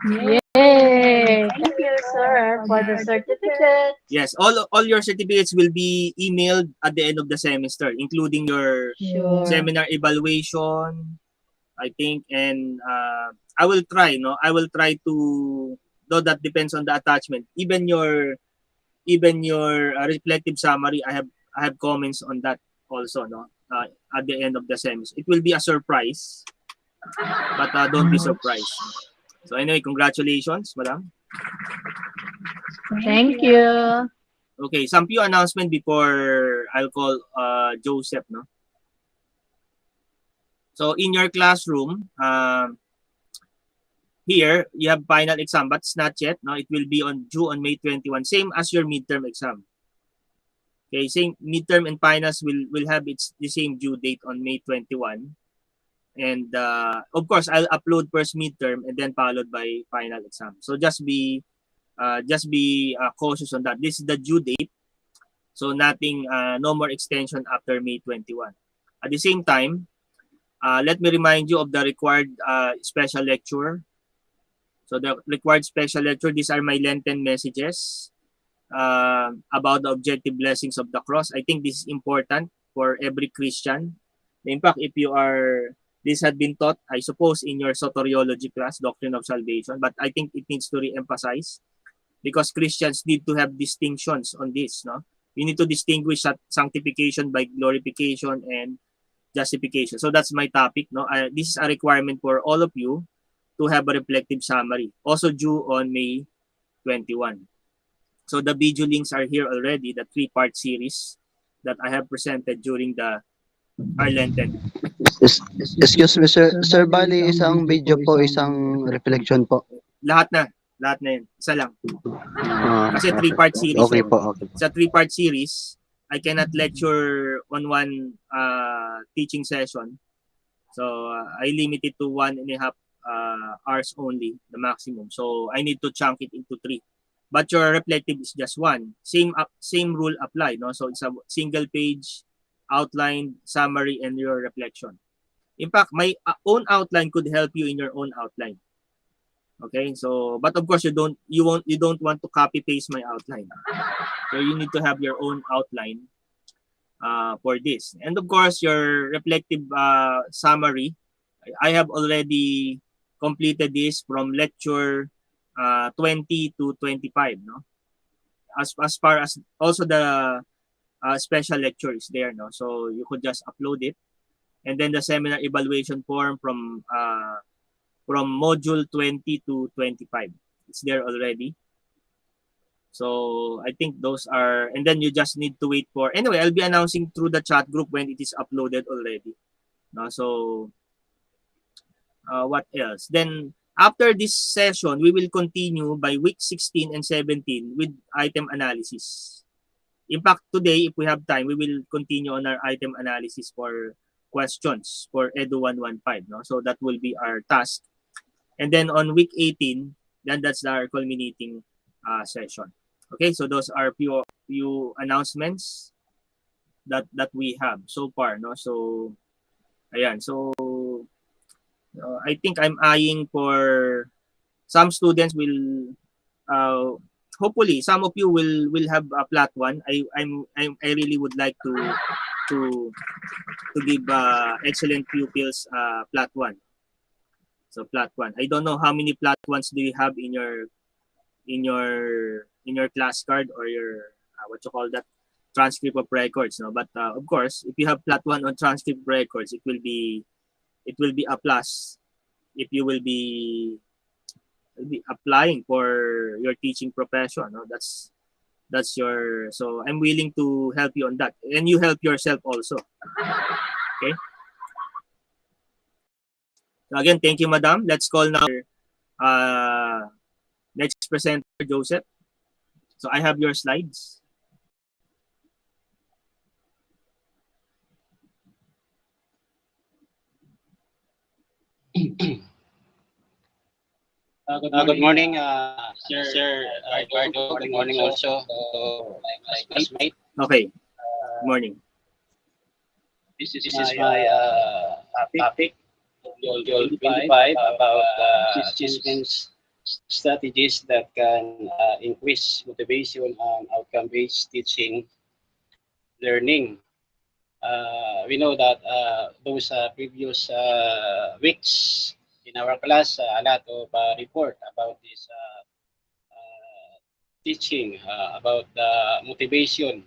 Yay! Thank you, sir, for the certificate. Yes, all your certificates will be emailed at the end of the semester, including your Sure. seminar evaluation, I think, and I will try, I will try to, though that depends on the attachment. Even your reflective summary, I have comments on that also, at the end of the semester. It will be a surprise, but don't be surprised. So anyway, congratulations, Madam. Thank you. Okay, some few announcement before I'll call Joseph, no? So in your classroom, here you have final exam, but it's not yet. No, it will be due on May 21, same as your midterm exam. Okay, same midterm and finals will have the same due date on May 21, and of course I'll upload first midterm and then followed by final exam. So just be cautious on that. This is the due date, so nothing, no more extension after May 21. At the same time, let me remind you of the required special lecture. So the required special lecture, these are my Lenten messages about the objective blessings of the cross. I think this is important for every Christian. In fact, this had been taught, I suppose, in your soteriology class, Doctrine of Salvation, but I think it needs to re-emphasize because Christians need to have distinctions on this. No, you need to distinguish sanctification by glorification and justification. So that's my topic. No, this is a requirement for all of you to have a reflective summary, also due on May 21. So the video links are here already, the 3-part series that I have presented during the Lenten. Excuse me, sir. Sir, bali, isang video po, isang reflection po. Lahat na yun. Isa lang. Kasi 3-part series. Okay po, okay. Sa 3-part series, I cannot lecture on one teaching session. So I limit it to 1.5 hours only, the maximum. So I need to chunk it into 3. But your reflective is just 1. Same rule apply, no? So it's a single page outline, summary, and your reflection. In fact, my own outline could help you in your own outline. Okay, so but of course you don't want to copy paste my outline. So you need to have your own outline for this. And of course your reflective summary, I have already completed this from lecture 20 to 25, no? As far as also the special lecture is there, no? So you could just upload it. And then the seminar evaluation form from module 20 to 25. It's there already. So I think those are, and then you just need to wait for, anyway, I'll be announcing through the chat group when it is uploaded already. No? So what else? Then after this session, we will continue by week 16 and 17 with item analysis. In fact, today, if we have time, we will continue on our item analysis for questions for EDU115. No? So that will be our task. And then on week 18, then that's our culminating session. Okay, so those are few announcements that we have so far. No? So, ayan. So, I think I'm eyeing for some students will, hopefully, some of you will have a plat 1. I really would like to give excellent pupils plat 1. So plat 1. I don't know how many plat 1s do you have in your class card or your what you call that, transcript of records, no? But of course, if you have plat 1 on transcript records, it will be a plus if you will be applying for your teaching profession, no? That's your, so I'm willing to help you on that, and you help yourself also. Okay. So again, thank you, Madam. Let's call now next presenter, Joseph. So I have your slides. Good morning, Sir Eduardo. Good morning also to my classmate. Okay. Good morning. This is my topic, Module 25, about assessment strategies that can increase motivation and outcome-based teaching learning. We know that those previous weeks in our class, a lot of report about this teaching, about the motivation,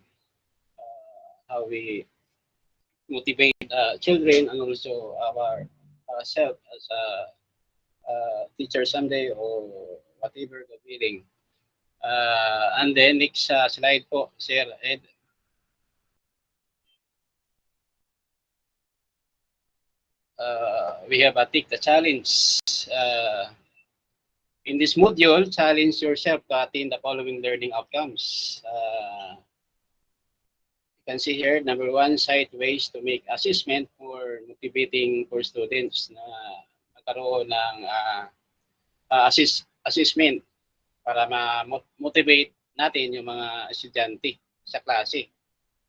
how we motivate children and also our self as a teacher someday or whatever the feeling. And then next slide po, Sir Ed. We have take the challenge. In this module, challenge yourself to attain the following learning outcomes. You can see here, number one, cite ways to make assessment more motivating for students na magkaroon ng assessment para ma-motivate natin yung mga estudyante sa klase.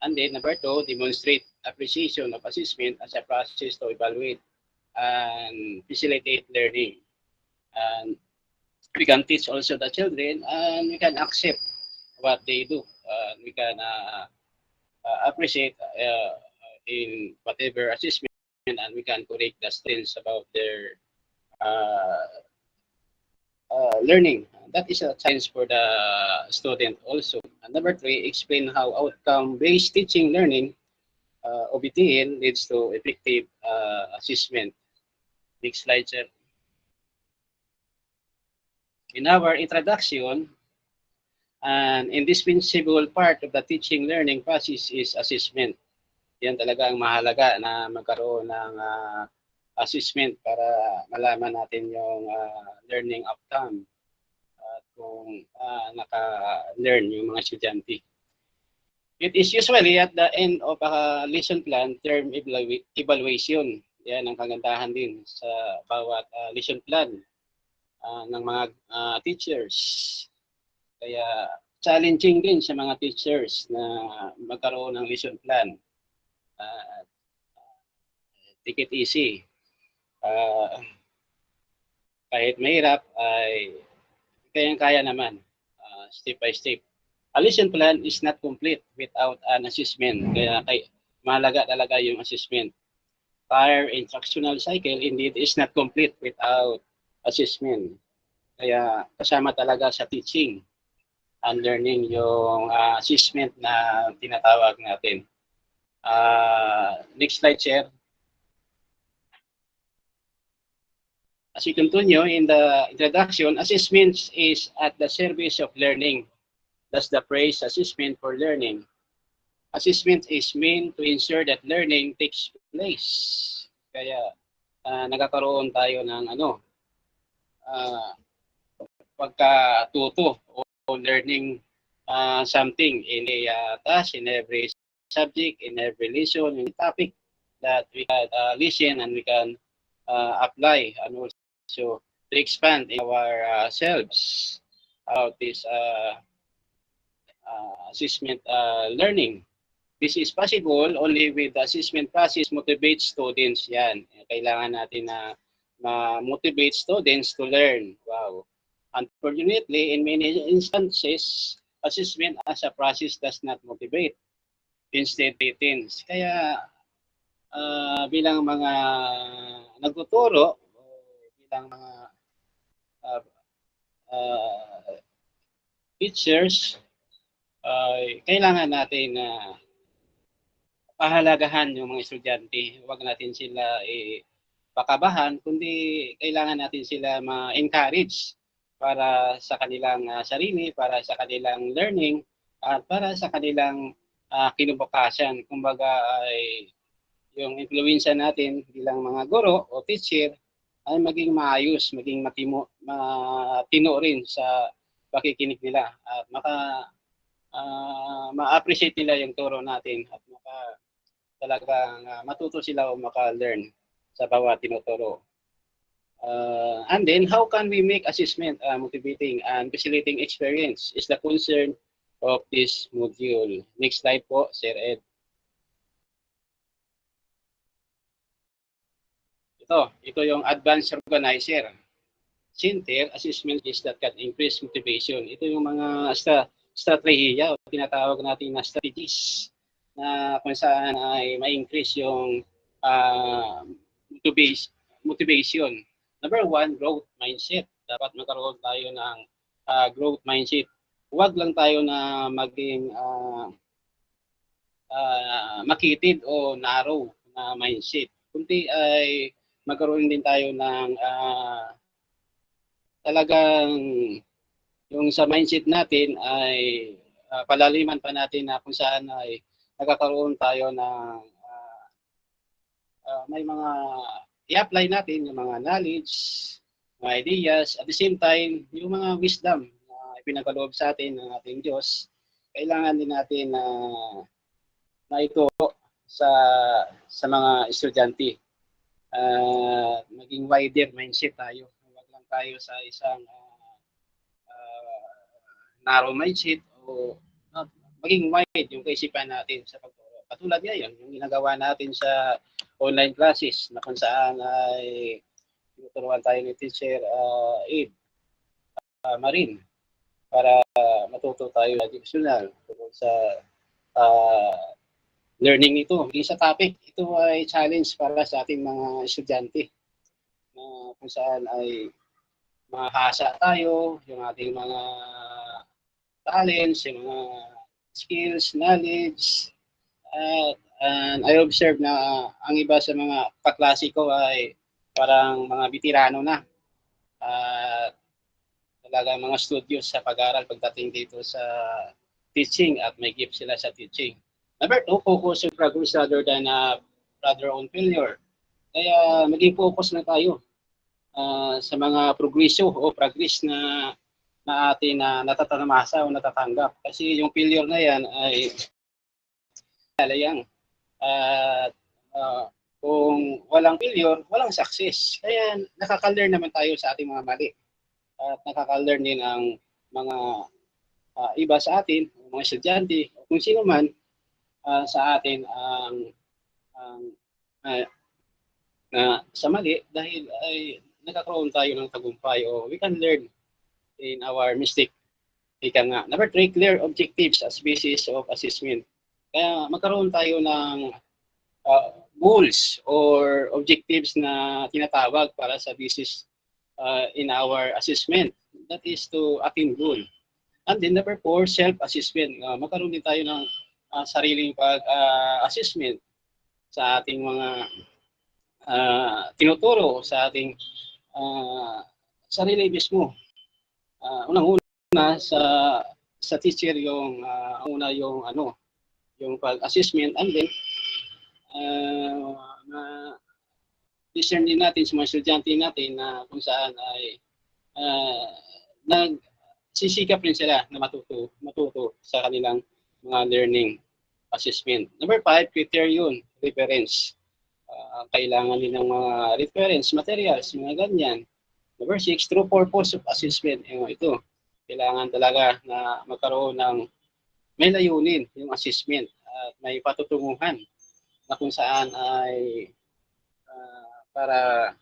And then, number two, demonstrate appreciation of assessment as a process to evaluate and facilitate learning. And we can teach also the children and we can accept what they do. We can appreciate in whatever assessment and we can correct the students about their learning. That is a challenge for the student also. And number three, explain how outcome-based teaching learning, OBTN, leads to effective assessment. Next slide, sir. In our introduction, an indispensable part of the teaching learning process is assessment. Yan talaga ang mahalaga na magkaroon ng assessment para malaman natin yung learning outcome at kung naka-learn yung mga estudyante. It is usually at the end of a lesson plan term evaluation. Yan ang kagandahan din sa bawat lesson plan ng mga teachers. Kaya challenging din sa mga teachers na magkaroon ng lesson plan. Take it easy. Kahit mahirap ay kayang-kaya naman, step by step. A lesson plan is not complete without an assessment. Kaya mahalaga talaga yung assessment. Prior instructional cycle indeed is not complete without assessment. Kaya kasama talaga sa teaching and learning yung assessment na tinatawag natin. Next slide, Chair. As we continue in the introduction, assessment is at the service of learning. That's the phrase, assessment for learning. Assessment is meant to ensure that learning takes place. Kaya nagkakaroon tayo ng pagkatuto o learning something in a task, in every subject, in every lesson, in topic that we can listen and we can apply and also to expand in our selves about this assessment learning. This is possible only with the assessment process motivates students. Yan, kailangan natin na motivate students to learn. Wow. Unfortunately, in many instances, assessment as a process does not motivate. Instead, it tends. Kaya bilang mga nagtuturo, bilang mga teachers, kailangan natin na pahalagahan yung mga estudyante. Huwag natin sila pakabahan, kundi kailangan natin sila ma-encourage para sa kanilang sarili, para sa kanilang learning, at para sa kanilang kinabukasan. Kumbaga ay yung influensya natin bilang mga guro o teacher ay maging maayos, maging matino rin sa pakikinig nila at ma-appreciate nila yung turo natin at talagang matuto sila o maka-learn sa bawat tinuturo. And then, how can we make assessment motivating and facilitating experience is the concern of this module. Next slide po, Sir Ed. Ito yung advanced organizer. Center assessment is that can increase motivation. Ito yung mga strategiya o tinatawag natin na strategies na kung saan ay ma-increase yung motivation. Number one, growth mindset. Dapat magkaroon tayo ng growth mindset. Huwag lang tayo na maging makitid o narrow na mindset. Kundi ay magkaroon din tayo ng talagang yung sa mindset natin ay palaliman pa natin na kung saan ay nagkakaroon tayo ng may mga i-apply natin yung mga knowledge, mga ideas, at the same time, yung mga wisdom na ipinagaloob sa atin ng ating Diyos, kailangan din natin na ituro sa mga estudyante. Maging wider mindset tayo. Huwag lang tayo sa isang narrow mindset o maging wide yung kaisipan natin sa pagturo. Katulad ngayon, yung ginagawa natin sa online classes na kung saan ay tinuturuan tayo ni Teacher Abe Marin para matuto tayo additional tungkol sa learning ito. Hindi sa topic, ito ay challenge para sa ating mga estudyante na kung saan ay mahasa tayo, yung ating mga talents, yung mga skills, knowledge, and I observe na ang iba sa mga kaklase ko ay parang mga veterano na. Talaga mga studios sa pag-aaral pagdating dito sa teaching at may gift sila sa teaching. Number two, focus on progress rather than on failure. Kaya maging focus na tayo sa mga progress na atin na natatamasa o natatanggap. Kasi yung failure na yan ay talayang. Kung walang failure, walang success. Kaya nakaka-learn naman tayo sa ating mga mali. At nakaka-learn din ang mga iba sa atin, mga estudyante, o kung sino man sa atin sa mali dahil ay nagkakaroon tayo ng tagumpay o we can learn in our mistake. Ika nga. Number three, clear objectives as basis of assessment. Kaya magkaroon tayo ng goals or objectives na tinatawag para sa basis in our assessment. That is to attain goal. And then number four, self-assessment. Magkaroon din tayo ng sariling pag-assessment sa ating mga tinuturo sa ating sarili mismo. Unang-una sa teacher yung yung pag-assessment, and then discern din natin sa mga estudyante natin na kung saan ay nagsisikap rin sila na matuto sa kanilang mga learning assessment. Number 5, criterion, reference. Kailangan din ng mga reference materials, mga ganyan. Number 6, true purpose of assessment. Ito, kailangan talaga na magkaroon ng may layunin yung assessment at may patutunguhan na kung saan ay para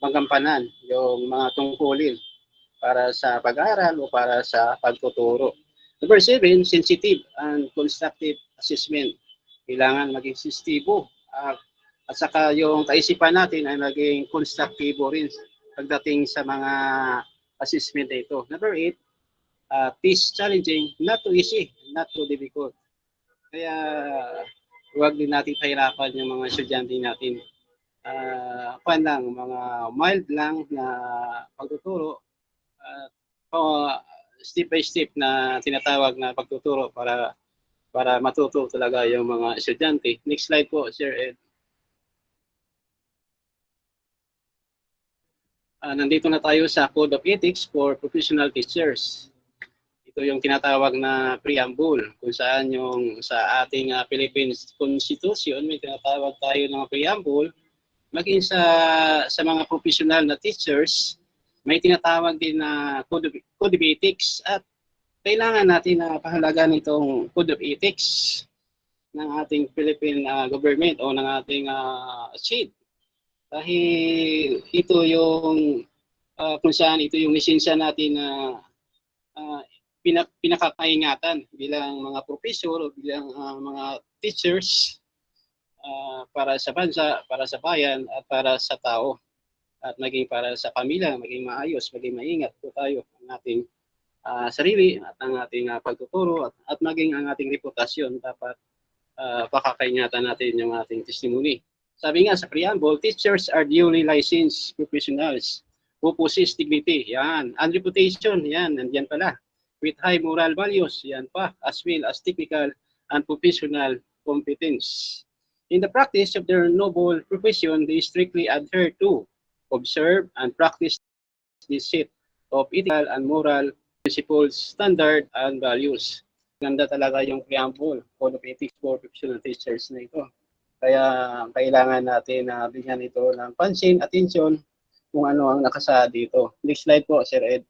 magampanan yung mga tungkulin para sa pag-aaral o para sa pagtuturo. Number 7, sensitive and constructive assessment. Kailangan maging sensitibo at saka yung kaisipan natin ay maging constructibo rin pagdating sa mga assessment na ito. Number 8, is challenging, not too easy, not too difficult. Kaya huwag din natin pahirapan yung mga estudyante natin. Mga mild lang na pagtuturo step by step na tinatawag na pagtuturo para matuto talaga yung mga estudyante. Next slide po, Sir Ed. Nandito na tayo sa Code of Ethics for Professional Teachers. Ito yung tinatawag na preamble, kung saan yung sa ating Philippine Constitution may tinatawag tayo ng preamble. Maging sa mga professional na teachers, may tinatawag din na Code of Ethics, at kailangan natin na pahalagan itong Code of Ethics ng ating Philippine government o ng ating SED. Dahil ito yung kung saan ito yung lisensya natin na pinakakaingatan bilang mga professor o bilang mga teachers para sa bansa, para sa bayan, at para sa tao. At maging para sa pamilya, maging maayos, maging maingat po tayo ang ating sarili at ang ating pagtuturo at maging ang ating reputasyon. Dapat pakakaingatan natin yung ating testimony. Sabi nga sa preamble, teachers are duly licensed professionals who possess dignity, yan, and reputation, yan, nandiyan pala, with high moral values, yan pa, as well as technical and professional competence. In the practice of their noble profession, they strictly adhere to, observe, and practice this set of ethical and moral principles, standard, and values. Ganda talaga yung preamble, Code of Ethics for Professional Teachers na ito. Kaya kailangan natin na bigyan ito ng pansin, atensyon, kung ano ang nakasaad dito. Next slide po, Sir Ed.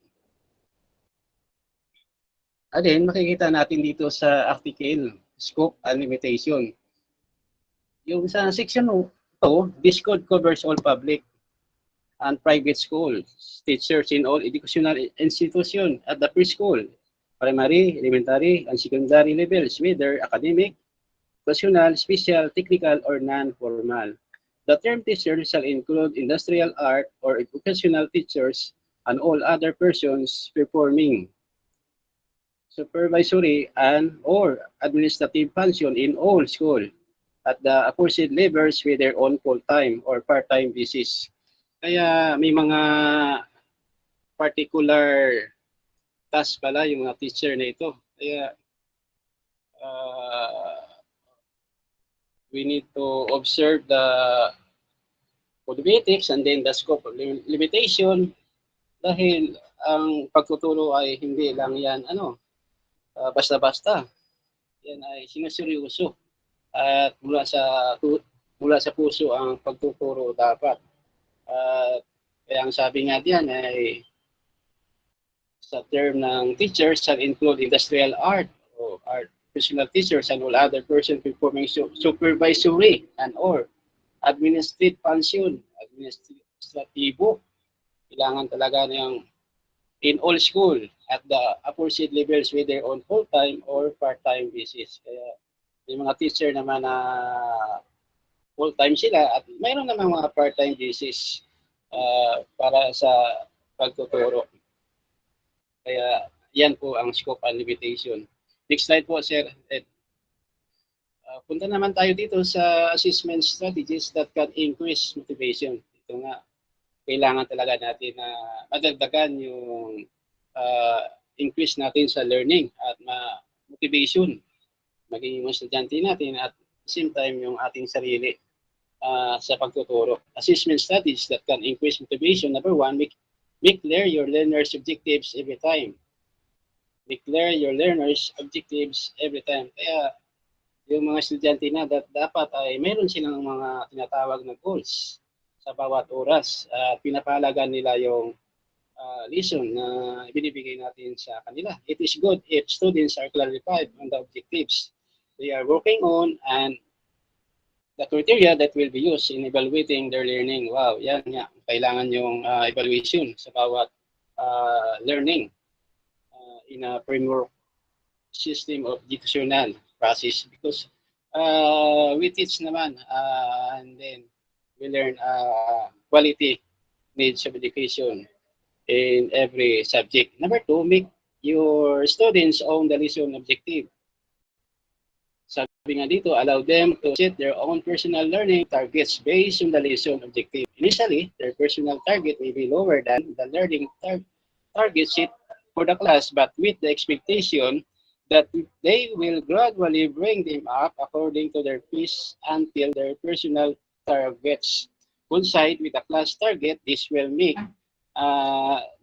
Again, makikita natin dito sa article, scope and limitation. Yung sa section 2, this code covers all public and private schools, teachers in all educational institutions at the preschool, primary, elementary, and secondary levels, whether academic, professional, special, technical, or non-formal. The term teacher shall include industrial art or educational teachers and all other persons performing supervisory and or administrative function in all school at the aforesaid levels with their own full-time or part-time basis. Kaya may mga particular task pala yung mga teacher na ito. Kaya we need to observe the Code of Ethics and then the scope of limitation, dahil ang pagtuturo ay hindi lang yan basta-basta. Yan ay sinuseryoso at mula sa puso ang pagtuturo dapat. Kaya ang sabi nga diyan ay sa term ng teachers shall include industrial art o art professional teachers and all other persons performing supervisory and or administrative function, administratibo. Kailangan talaga ng in all school at the aforesaid levels with their own full-time or part-time basis. Kaya yung mga teacher naman na full-time sila at mayroon naman mga part-time basis para sa pagtuturo. Kaya yan po ang scope and limitation. Next slide po, Sir Ed. Punta naman tayo dito sa assessment strategies that can increase motivation. Ito nga, kailangan talaga natin na madagdagan yung increase natin sa learning at motivation. Maging yung estudyante natin at same time yung ating sarili sa pagtuturo. Assessment strategies that can increase motivation. Number one, make clear your learners' objectives every time. Make clear your learners' objectives every time. Kaya yung mga estudyante na dapat ay mayroon silang mga tinatawag na goals sa bawat oras. Pinapahalagan nila yung lesson na ibinibigay natin sa kanila. It is good if students are clarified on the objectives they are working on and the criteria that will be used in evaluating their learning. Wow, yan nga. Kailangan yung evaluation sa bawat learning in a framework system of educational process, because we teach naman and then we learn quality needs of education in every subject. Number two, make your students own the lesson objective. Sabi nga dito, allow them to set their own personal learning targets based on the lesson objective. Initially, their personal target may be lower than the learning target set for the class, but with the expectation that they will gradually bring them up according to their pace until their personal targets coincide with the class target. This will make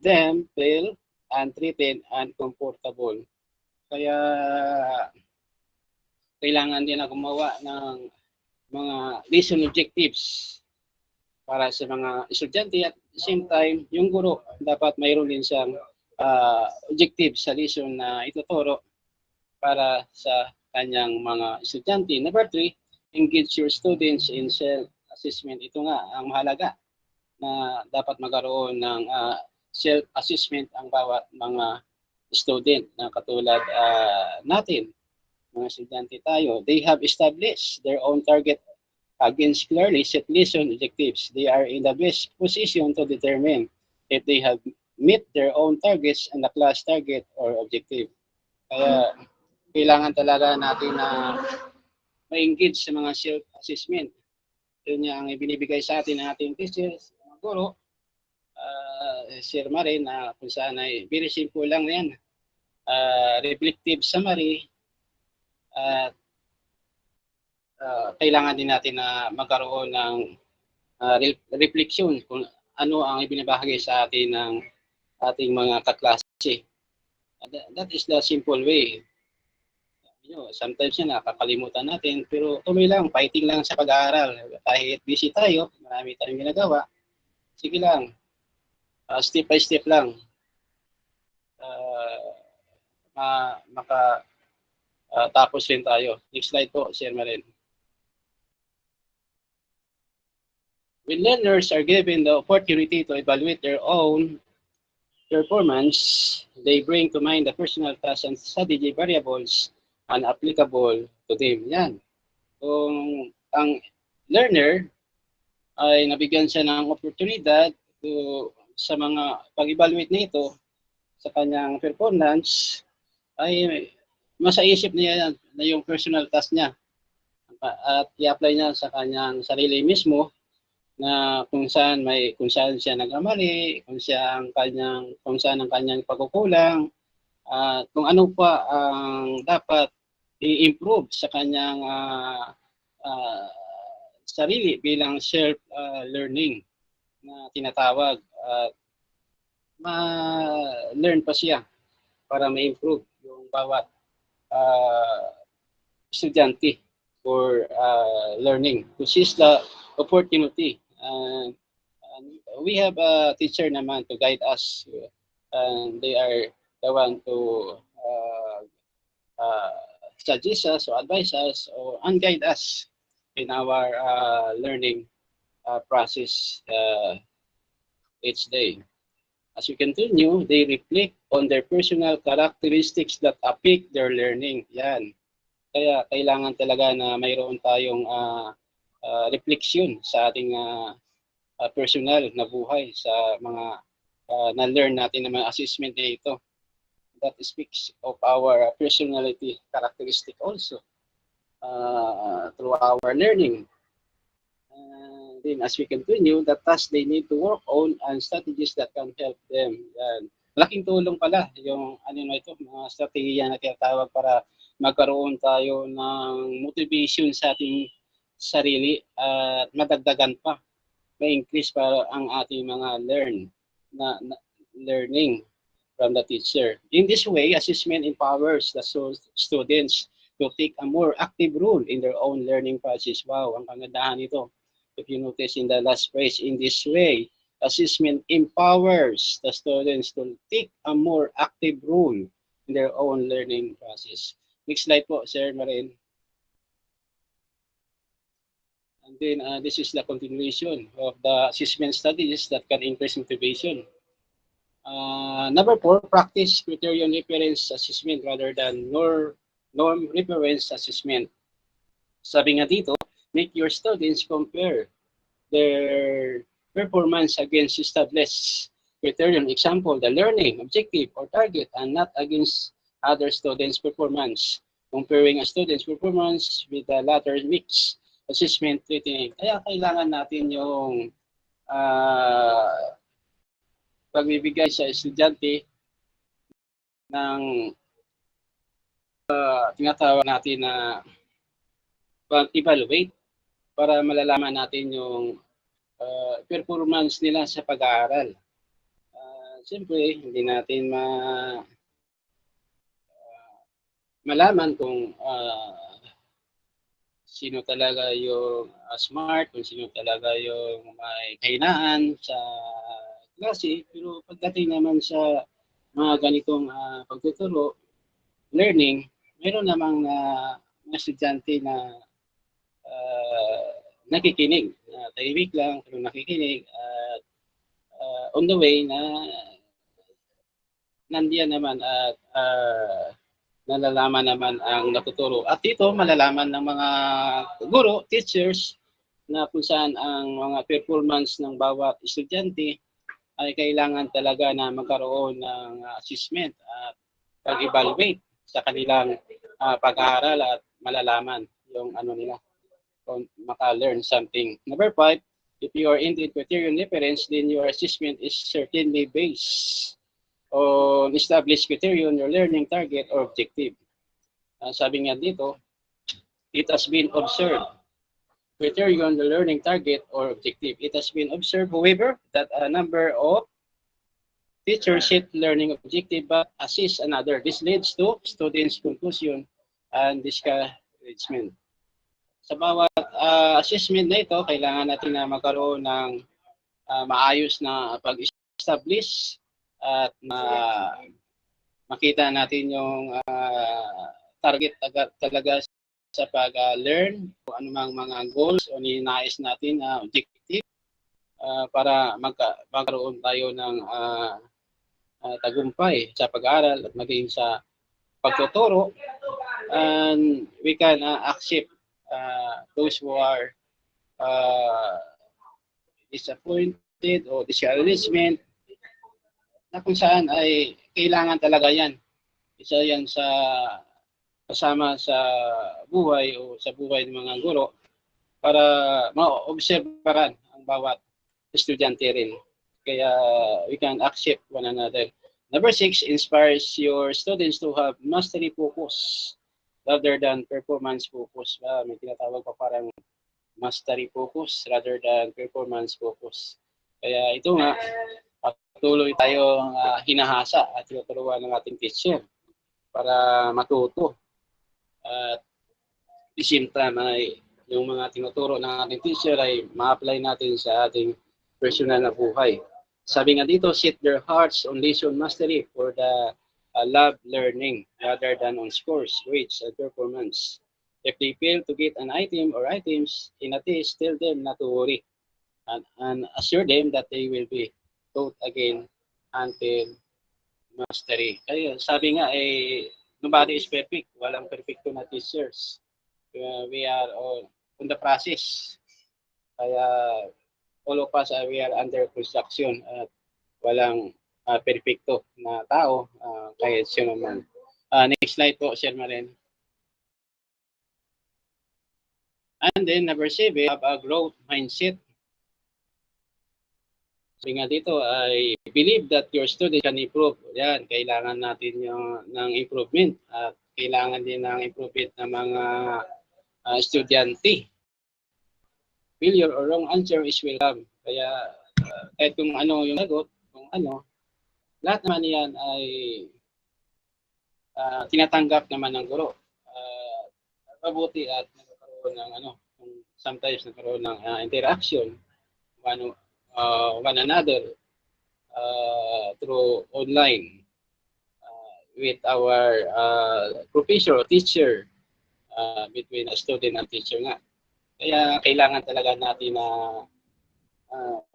them feel untreated and comfortable. Kaya kailangan din na gumawa ng mga lesson objectives para sa mga estudyante at the same time, yung guro dapat mayroon din siyang objective sa lesson na ituturo para sa kanyang mga estudyante. Number 3, engage your students in self-assessment. Ito nga ang mahalaga na dapat magkaroon ng self-assessment ang bawat mga student na katulad natin, mga estudyante tayo. They have established their own target against clearly set lesson objectives. They are in the best position to determine if they have met their own targets and the class target or objective. Kaya kailangan talaga natin na ma-engage sa mga self-assessment. Yun ang ibinibigay sa atin ng ating teachers, mga guro, Sir Marin, na kung saan ay very simple lang yan. Reflective summary, at kailangan din natin na magkaroon ng reflection kung ano ang ibinabahagi sa atin ng ating mga kaklase. That is the simple way. Sometimes yan nakakalimutan natin, pero tuloy lang, fighting lang sa pag-aaral. Kahit busy tayo, marami tayong ginagawa, sige lang, step by step lang, tapos rin tayo. Next slide po, Sir Marin. When learners are given the opportunity to evaluate their own performance, they bring to mind the personal task and strategy variables and applicable to them. Yan. Kung ang learner ay nabigyan siya ng oportunidad sa mga pag-evaluate nito sa kanyang performance, ay masaisip niya na yung personal task niya at i-apply niya sa kanyang sarili mismo, na kung saan siya nagkamali, kung saan ang kanyang pagkukulang, kung ano pa ang dapat i-improve sa kanyang sarili bilang self-learning na tinatawag, ma-learn pa siya para ma-improve yung bawat estudyante for learning. To seize the opportunity. We have a teacher naman to guide us, and they are the one to suggest us or advise us or guide us in our learning process each day. As we continue, they reflect on their personal characteristics that affect their learning. Yan. Kaya kailangan talaga na mayroon tayong reflection sa ating personal na buhay sa mga na-learn natin ng mga assessment na ito. That speaks of our personality characteristic also through our learning. Then as we continue, the tasks they need to work on and strategies that can help them. Yan. Malaking tulong pala yung mga strategiya na tinatawag para magkaroon tayo ng motivation sa ating sarili at madagdagan pa, ma-increase para ang ating mga learning from the teacher. In this way, assessment empowers the students to take a more active role in their own learning process. Wow, ang kagandahan nito. If you notice in the last phrase, in this way, assessment empowers the students to take a more active role in their own learning process. Next slide po, Sir Marin. And then this is the continuation of the assessment strategies that can increase motivation. Number 4, practice criterion reference assessment rather than norm reference assessment. Sabi nga dito, make your students compare their performance against established criterion. Example, the learning objective or target, and not against other students' performance. Comparing a student's performance with the latter mix assessment treatment. Kaya kailangan natin yung pagbibigay sa estudyante ng tinatawag natin na pag-evaluate para malalaman natin yung performance nila sa pag-aaral. siyempre, hindi natin malaman kung sino talaga yung smart, kung sino talaga yung may kahinaan sa klase. Pero pagdating naman sa mga ganitong pagtuturo, learning, meron namang mga estudyante na nakikinig. Tahimik lang, pero nakikinig. At on the way na nandiyan naman at nalalaman naman ang natuturo. At dito malalaman ng mga guro, teachers, na kung saan ang mga performance ng bawat estudyante ay kailangan talaga na magkaroon ng assessment at pag-evaluate sa kanilang pag-aaral at malalaman yung ano nila, kung maka-learn something. Number 5, if you are into criterion reference, then your assessment is certainly based on established criterion, your learning target or objective. Sabi nga dito, it has been observed. Criterion, the learning target or objective. It has been observed, however, that a number of teachers set learning objective but assist another. This leads to students' confusion and discouragement. Sa bawat assessment na ito, kailangan natin na magkaroon ng maayos na pag-establish at makita natin yung target talaga sa pag-learn, kung anumang mga goals o ninais natin na objective para magkaroon tayo ng tagumpay sa pag-aaral at maging sa pagtuturo. And we can accept those who are disappointed o discouragement, na kung saan ay kailangan talaga yan. Isa yan sa kasama sa buhay o sa buhay ng mga guro para ma-obserbaran ang bawat estudyante rin. Kaya we can accept one another. Number 6, inspires your students to have mastery focus rather than performance focus. May tinatawag pa parang mastery focus rather than performance focus. Kaya ito nga, patuloy tayong hinahasa at tinuturuan ng ating teacher para matuto. At the same time ay yung mga tinuturo ng ating teacher ay ma-apply natin sa ating personal na buhay. Sabi nga dito, set their hearts on lesson mastery for the love learning rather than on scores, grades, and performance. If they fail to get an item or items in a test, tell them not to worry and assure them that they will be taught again until mastery. Kaya sabi nga nobody is perfect. Walang perfecto na teachers. We are all on the process. Kaya all of us we are under construction at walang perfecto na tao kahit sino man. Next slide po, Sir Maren. And then number 7, have a growth mindset. Sabi nga dito ay believe that your student can improve. Yan, kailangan natin ng improvement at kailangan din ng improvement ng mga estudyante. Failure or wrong answer is welcome. Kaya kahit kung ano yung sagot, kung ano, lahat naman yan ay tinatanggap naman ng guro. Mabuti at nagkaroon ng sometimes nagkaroon ng interaction one another through online with our professor or teacher between a student and teacher nga. Kaya kailangan talaga natin na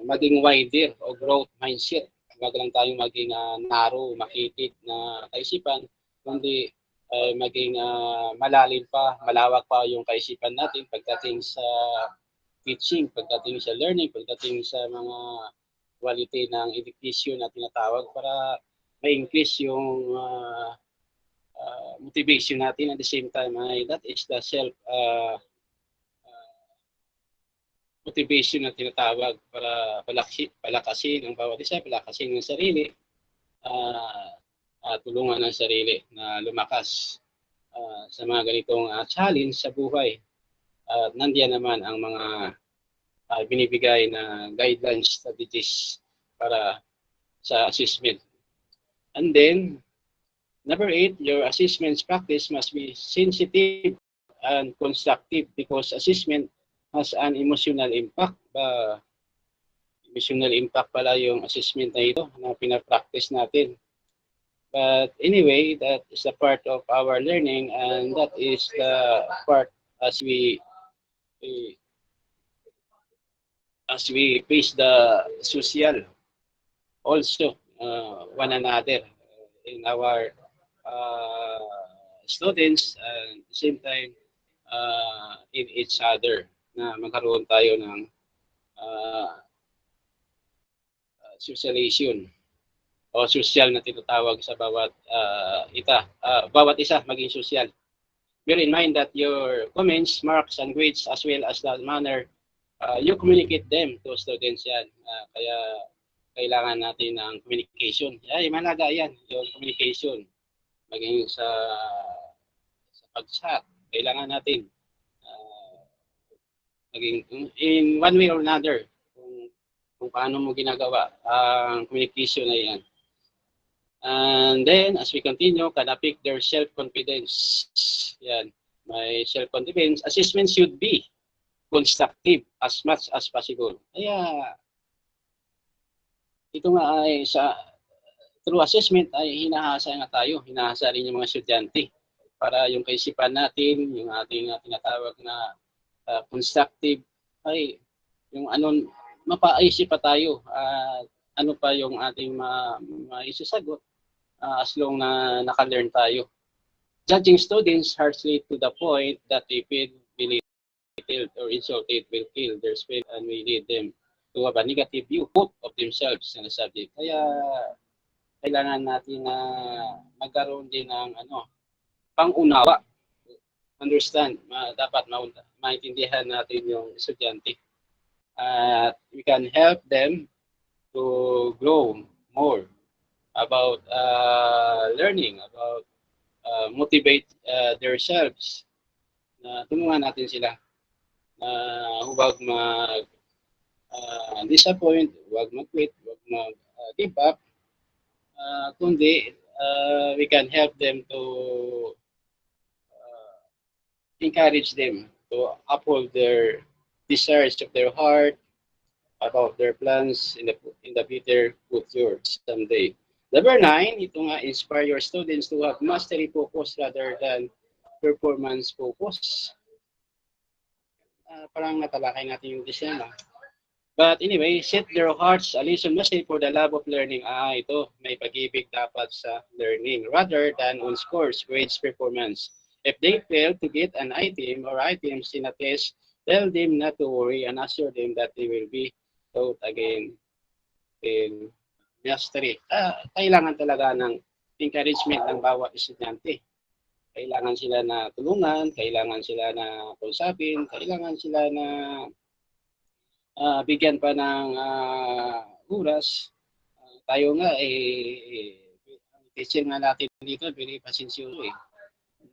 maging wider o growth mindset. Huwag lang tayong maging narrow, makitid na kaisipan, kundi maging malalim pa, malawak pa yung kaisipan natin pagdating sa teaching, pagdating sa learning, pagdating sa mga quality ng education na tinatawag para ma-increase yung motivation natin at the same time ay that is the self motivation na tinatawag para palakasin ang bawat isa, palakasin ng sarili, tulungan ng sarili na lumakas sa mga ganitong challenge sa buhay. Nandiyan naman ang mga binibigay na guidelines, strategies para sa assessment. And then, number 8, your assessments practice must be sensitive and constructive because assessment has an emotional impact. Emotional impact pala yung assessment na ito na pinapractice natin. But anyway, that is a part of our learning, and that is the part as we face the social also one another in our students and at the same time in each other na magkaroon tayo ng socialization o social na tinatawag sa bawat bawat isa maging social. Bear in mind that your comments, marks, and grades as well as the manner you communicate them to students yan. Kaya kailangan natin ng communication. Ay, malaga yan, yung communication. Maging sa pag-chat, kailangan natin maging in one way or another kung paano mo ginagawa ang communication na yan. And then, as we continue, can pick their self-confidence. Yan. My self-confidence. Assessment should be constructive as much as possible. Kaya, ito nga ay through assessment ay hinahasa nga tayo. Hinahasa rin yung mga estudyante para yung kaisipan natin, yung ating tinatawag na constructive, ay yung mapaisip pa tayo. Ano pa yung ating maisasagot as long na naka-learn tayo. Judging students harshly to the point that they feel belittled or insulted will kill their spirit and will lead them to have a negative view of themselves in the subject. Kaya kailangan natin na magkaroon din ng pang-unawa. Understand, dapat maintindihan natin yung estudyante. We can help them to grow more about learning, about motivate themselves. Tulungan natin sila huwag disappoint, huwag mag-quit, huwag mag-give up, kundi we can help them to encourage them to uphold their desires of their heart about their plans in the future someday. Number 9, ito nga, inspire your students to have mastery focus rather than performance focus. Parang natalakay natin yung disema. But anyway, set their hearts a listen mastery for the love of learning. Ito, may pag-ibig dapat sa learning rather than on scores, grades, performance. If they fail to get an item or items in a test, tell them not to worry and assure them that they will be taught again in mastery. Kailangan talaga ng encouragement ng bawat estudyante. Kailangan sila na tulungan, kailangan sila na kausapin, kailangan sila na bigyan pa ng oras. Tayo nga, teacher nga natin dito, very pasensyoso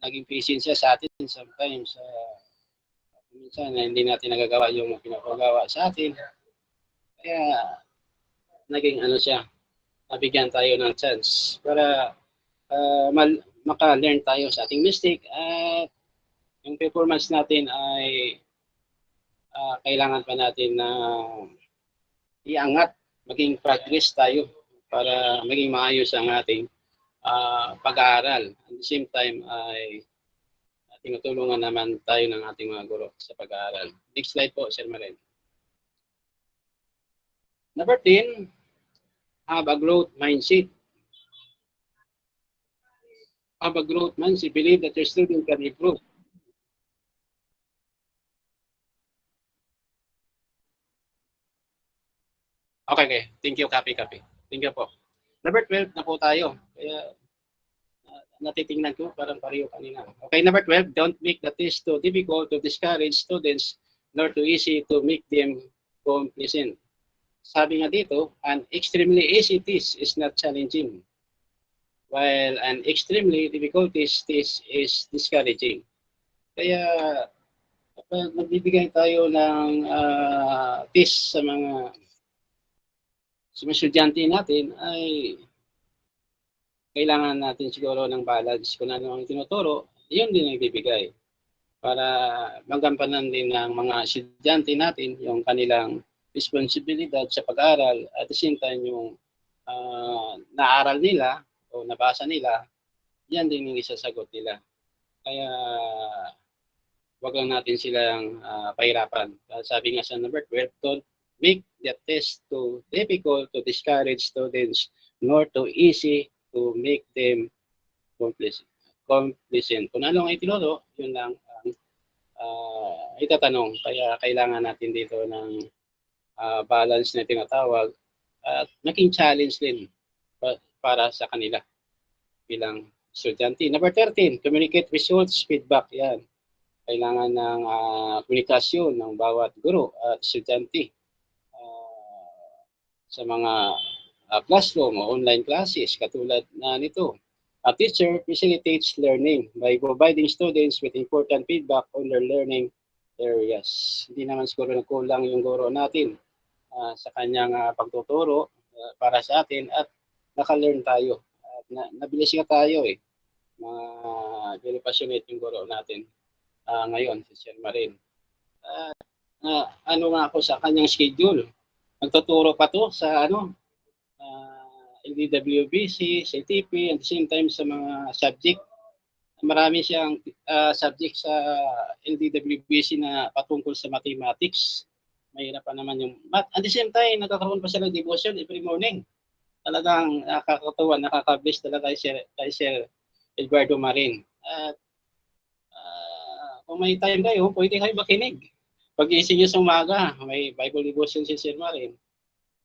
Naging patient siya sa atin sometimes. Minsan, hindi natin nagagawa yung pinapagawa sa atin. Kaya, naging siya, nabigyan tayo ng chance para maka-learn tayo sa ating mistake at yung performance natin ay kailangan pa natin na iangat, maging progress tayo para maging maayos ang ating pag-aaral. At the same time ay tinutulungan naman tayo ng ating mga guro sa pag-aaral. Next slide po, Sir Maren. Number 10, have a growth mindset. Have a growth mindset. Believe that your student can improve. Okay. Thank you, copy. Thank you po. Number 12 na po tayo. Kaya natitingnan ko parang pareho kanina. Okay, number 12, don't make the test too difficult to discourage students nor too easy to make them complacent. Sabi nga dito, an extremely easy test is not challenging, while an extremely difficult test is discouraging. Kaya kapag magbibigay tayo ng test sa mga sa mga estudyante natin ay kailangan natin siguro ng balance kung ano ang tinuturo, yun din ang ibibigay para magampanan din ng mga estudyante natin yung kanilang responsibilidad sa pag-aaral at the same time yung naaral nila o nabasa nila, yan din yung isasagot nila. Kaya wag lang natin silang pahirapan. Sabi nga sa number 12, don't make the test too difficult to discourage students nor too easy to make them complacent. Kung ano ang itinuro, yun lang ang itatanong. Kaya kailangan natin dito ng balance na tinatawag at naging challenge din para sa kanila bilang estudyante. Number 13, communicate results, feedback. Yan. Kailangan ng komunikasyon ng bawat guro at estudyante sa mga classroom o online classes katulad na nito. A teacher facilitates learning by providing students with important feedback on their learning areas. Hindi naman siguro nagkulang yung guro natin sa kanyang pagtuturo para sa atin at naka-learn tayo. Nabilis nga tayo eh. Very passionate yung guro natin ngayon, si Sir Marin. Ano nga ako sa kanyang schedule. Nagtuturo pa to sa LDWBC, CTP, at the same time sa mga subject. Marami siyang subject sa LDWBC na patungkol sa mathematics. Mahirap pa naman yung math. At the same time, nagkakaroon pa siya ng devotion every morning. Talagang nakakatuwa, nakaka-bless talaga kay Sir Eduardo Marin. At kung may time kayo, pwede kayo makinig. Pag-iising nyo sa umaga, may Bible devotion si Sir Marin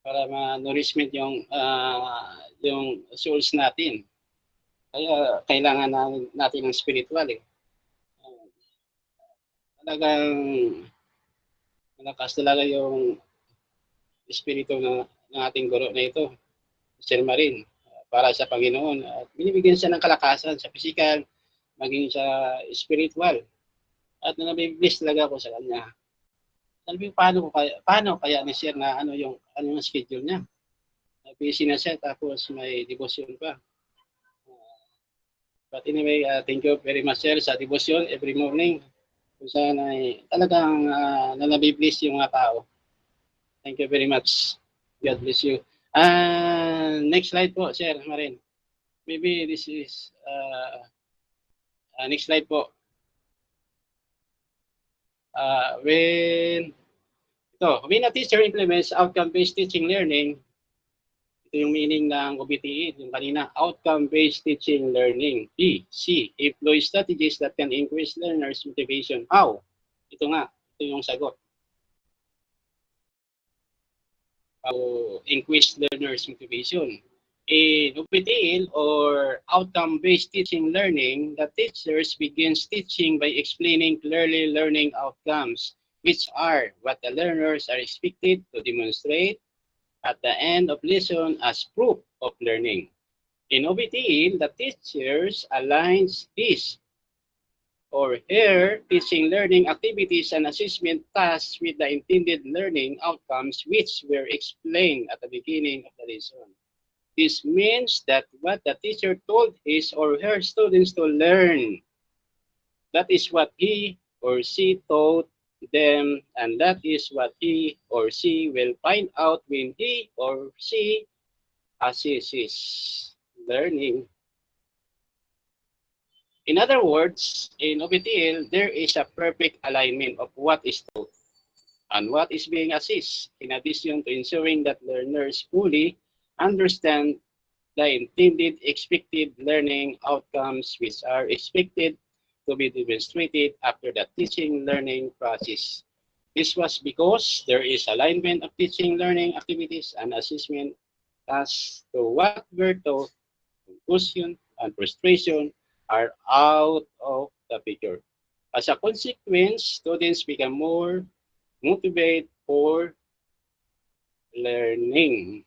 para ma-nourishment yung souls natin. Kaya kailangan natin ng spiritual eh. Talagang malakas talaga yung espiritu ng ating guro na ito, Sir Marin, para sa Panginoon. At binibigyan siya ng kalakasan sa physical, maging sa spiritual. At nabibless talaga ako sa kanya. Sabi ko, paano kaya ni Sir na ano yung schedule niya? Busy na siya tapos may devotion pa. But anyway, thank you very much Sir sa devotion every morning. Kung saan ay talagang nanabibless yung mga tao. Thank you very much. God bless you. Next slide po, Sir Marin. Maybe this is next slide po. When a teacher implements outcome-based teaching learning, ito yung meaning ng OBTE, yung kanina, outcome-based teaching learning. C, employ strategies that can increase learners' motivation. How? Ito yung sagot. How increase learners' motivation. In OBTE or outcome-based teaching learning, the teachers begins teaching by explaining clearly learning outcomes, which are what the learners are expected to demonstrate at the end of lesson as proof of learning. In OBTE, the teachers aligns his or her teaching learning activities and assessment tasks with the intended learning outcomes which were explained at the beginning of the lesson. This means that what the teacher told his or her students to learn, that is what he or she taught them, and that is what he or she will find out when he or she assesses learning. In other words, in OBTL, there is a perfect alignment of what is taught and what is being assessed, in addition to ensuring that learners fully understand the intended expected learning outcomes which are expected to be demonstrated after the teaching learning process. This was because there is alignment of teaching learning activities and assessment as to what were taught. Confusion and frustration are out of the picture. As a consequence, students become more motivated for learning.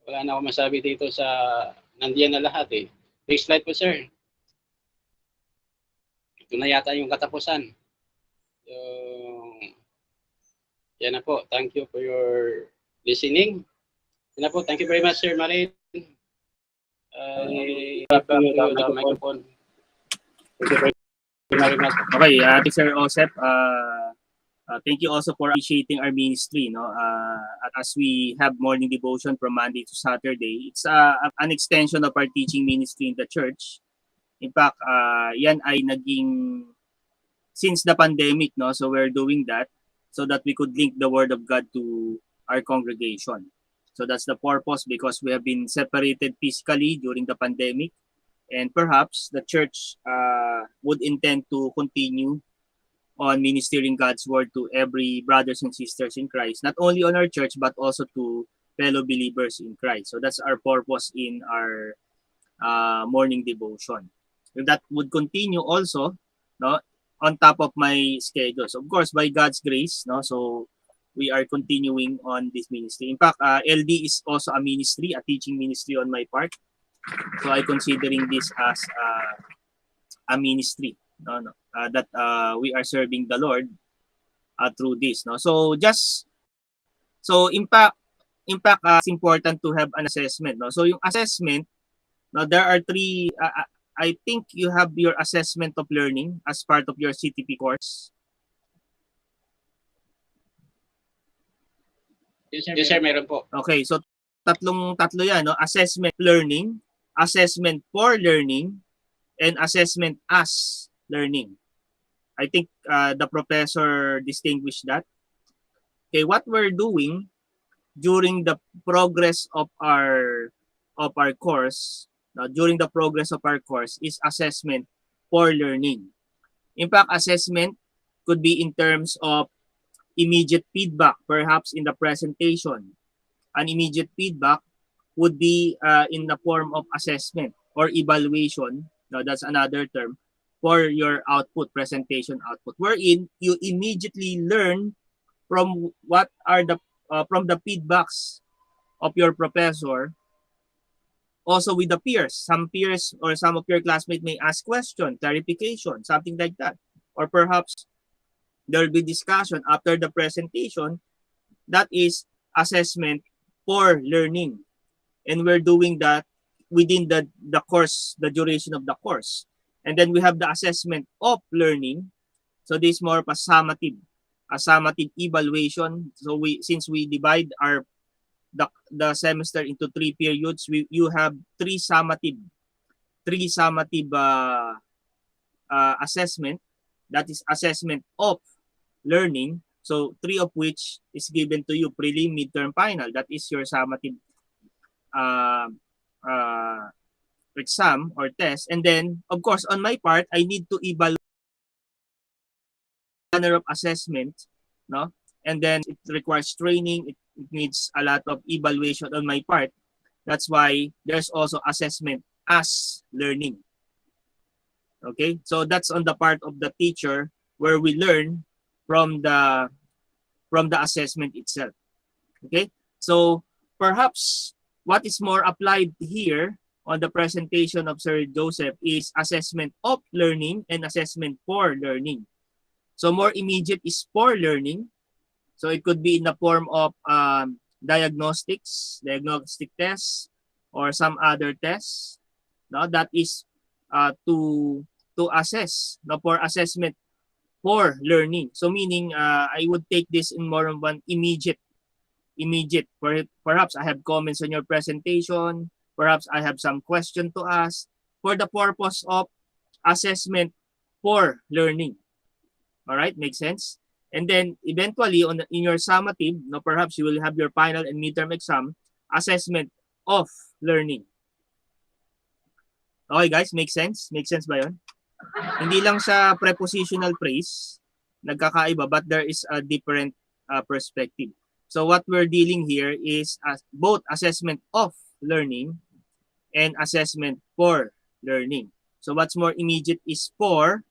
Wala na ako masabi dito sa nandiyan na lahat eh. Next slide po, sir. Ito na yata yung katapusan. Yung Yan na po. Thank you for your listening. Yan na po. Thank you very much, Sir Marin. Back to you the microphone. Thank you very much. Okay, Sir Osep, thank you also for appreciating our ministry. No, as we have morning devotion from Monday to Saturday, it's an extension of our teaching ministry in the church. In fact, yan ay naging since the pandemic, no. So we're doing that so that we could link the Word of God to our congregation. So that's the purpose, because we have been separated physically during the pandemic, and perhaps the church would intend to continue on ministering God's word to every brothers and sisters in Christ, not only on our church but also to fellow believers in Christ. So that's our purpose in our morning devotion. If that would continue also, no, on top of my schedules, of course, by God's grace, no. So we are continuing on this ministry. In fact, LD is also a ministry, a teaching ministry on my part. So I considering this as a ministry, no, that we are serving the Lord through this, no. So impact, it's important to have an assessment, no. So yung assessment, no, there are three. I think you have your assessment of learning as part of your CTP course. Yes, sir, meron po. Okay, so tatlo yan, no? Assessment learning, assessment for learning, and assessment as learning. I think the professor distinguished that. Okay, what we're doing during the progress of our course, during the progress of our course, is assessment for learning. In fact, assessment could be in terms of immediate feedback, perhaps in the presentation. An immediate feedback would be in the form of assessment or evaluation. Now, that's another term for your output, presentation output, wherein you immediately learn from what are the from the feedbacks of your professor. Also with the peers, some peers or some of your classmates may ask question, clarification, something like that, or perhaps there will be discussion after the presentation. That is assessment for learning, and we're doing that within the course, the duration of the course. And then we have the assessment of learning. So this is more of a summative evaluation. So since we divide the semester into 3 periods, you have three summative assessment. That is assessment of learning. So 3 of which is given to you, prelim, midterm, final. That is your summative exam or test. And then, of course, on my part, I need to evaluate manner of assessment, no? And then it requires training. It needs a lot of evaluation on my part. That's why there's also assessment as learning. Okay, so that's on the part of the teacher, where we learn from the assessment itself. Okay, so perhaps what is more applied here on the presentation of Sir Joseph is assessment of learning and assessment for learning. So more immediate is for learning. So it could be in the form of diagnostic tests, or some other tests. No, that is to assess, no, for assessment for learning. So meaning I would take this in more of an immediate. Perhaps I have comments on your presentation. Perhaps I have some question to ask for the purpose of assessment for learning. All right, makes sense. And then eventually in your summative, no, perhaps you will have your final and midterm exam, assessment of learning. Okay guys, make sense? Make sense ba yun? Hindi lang sa prepositional phrase, nagkakaiba, but there is a different perspective. So what we're dealing here is both assessment of learning and assessment for learning. So what's more immediate is for,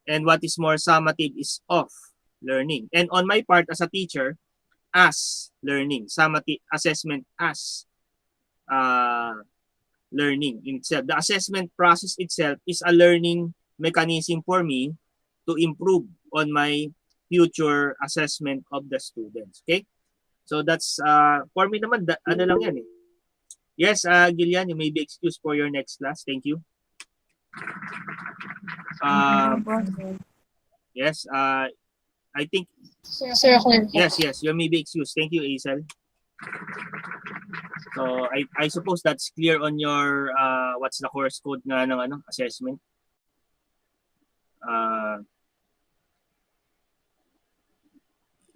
and what is more summative is of learning. And on my part as a teacher, as learning, summative assessment as learning in itself. The assessment process itself is a learning mechanism for me to improve on my future assessment of the students. Okay? So that's, for me naman, ano lang yan eh. Yes, Gillian, you may be excused for your next class. Thank you. Yes, I think, Sir, ako yes, you may be excused. Thank you, Aisel. So I suppose that's clear on your what's the course code nga ng assessment.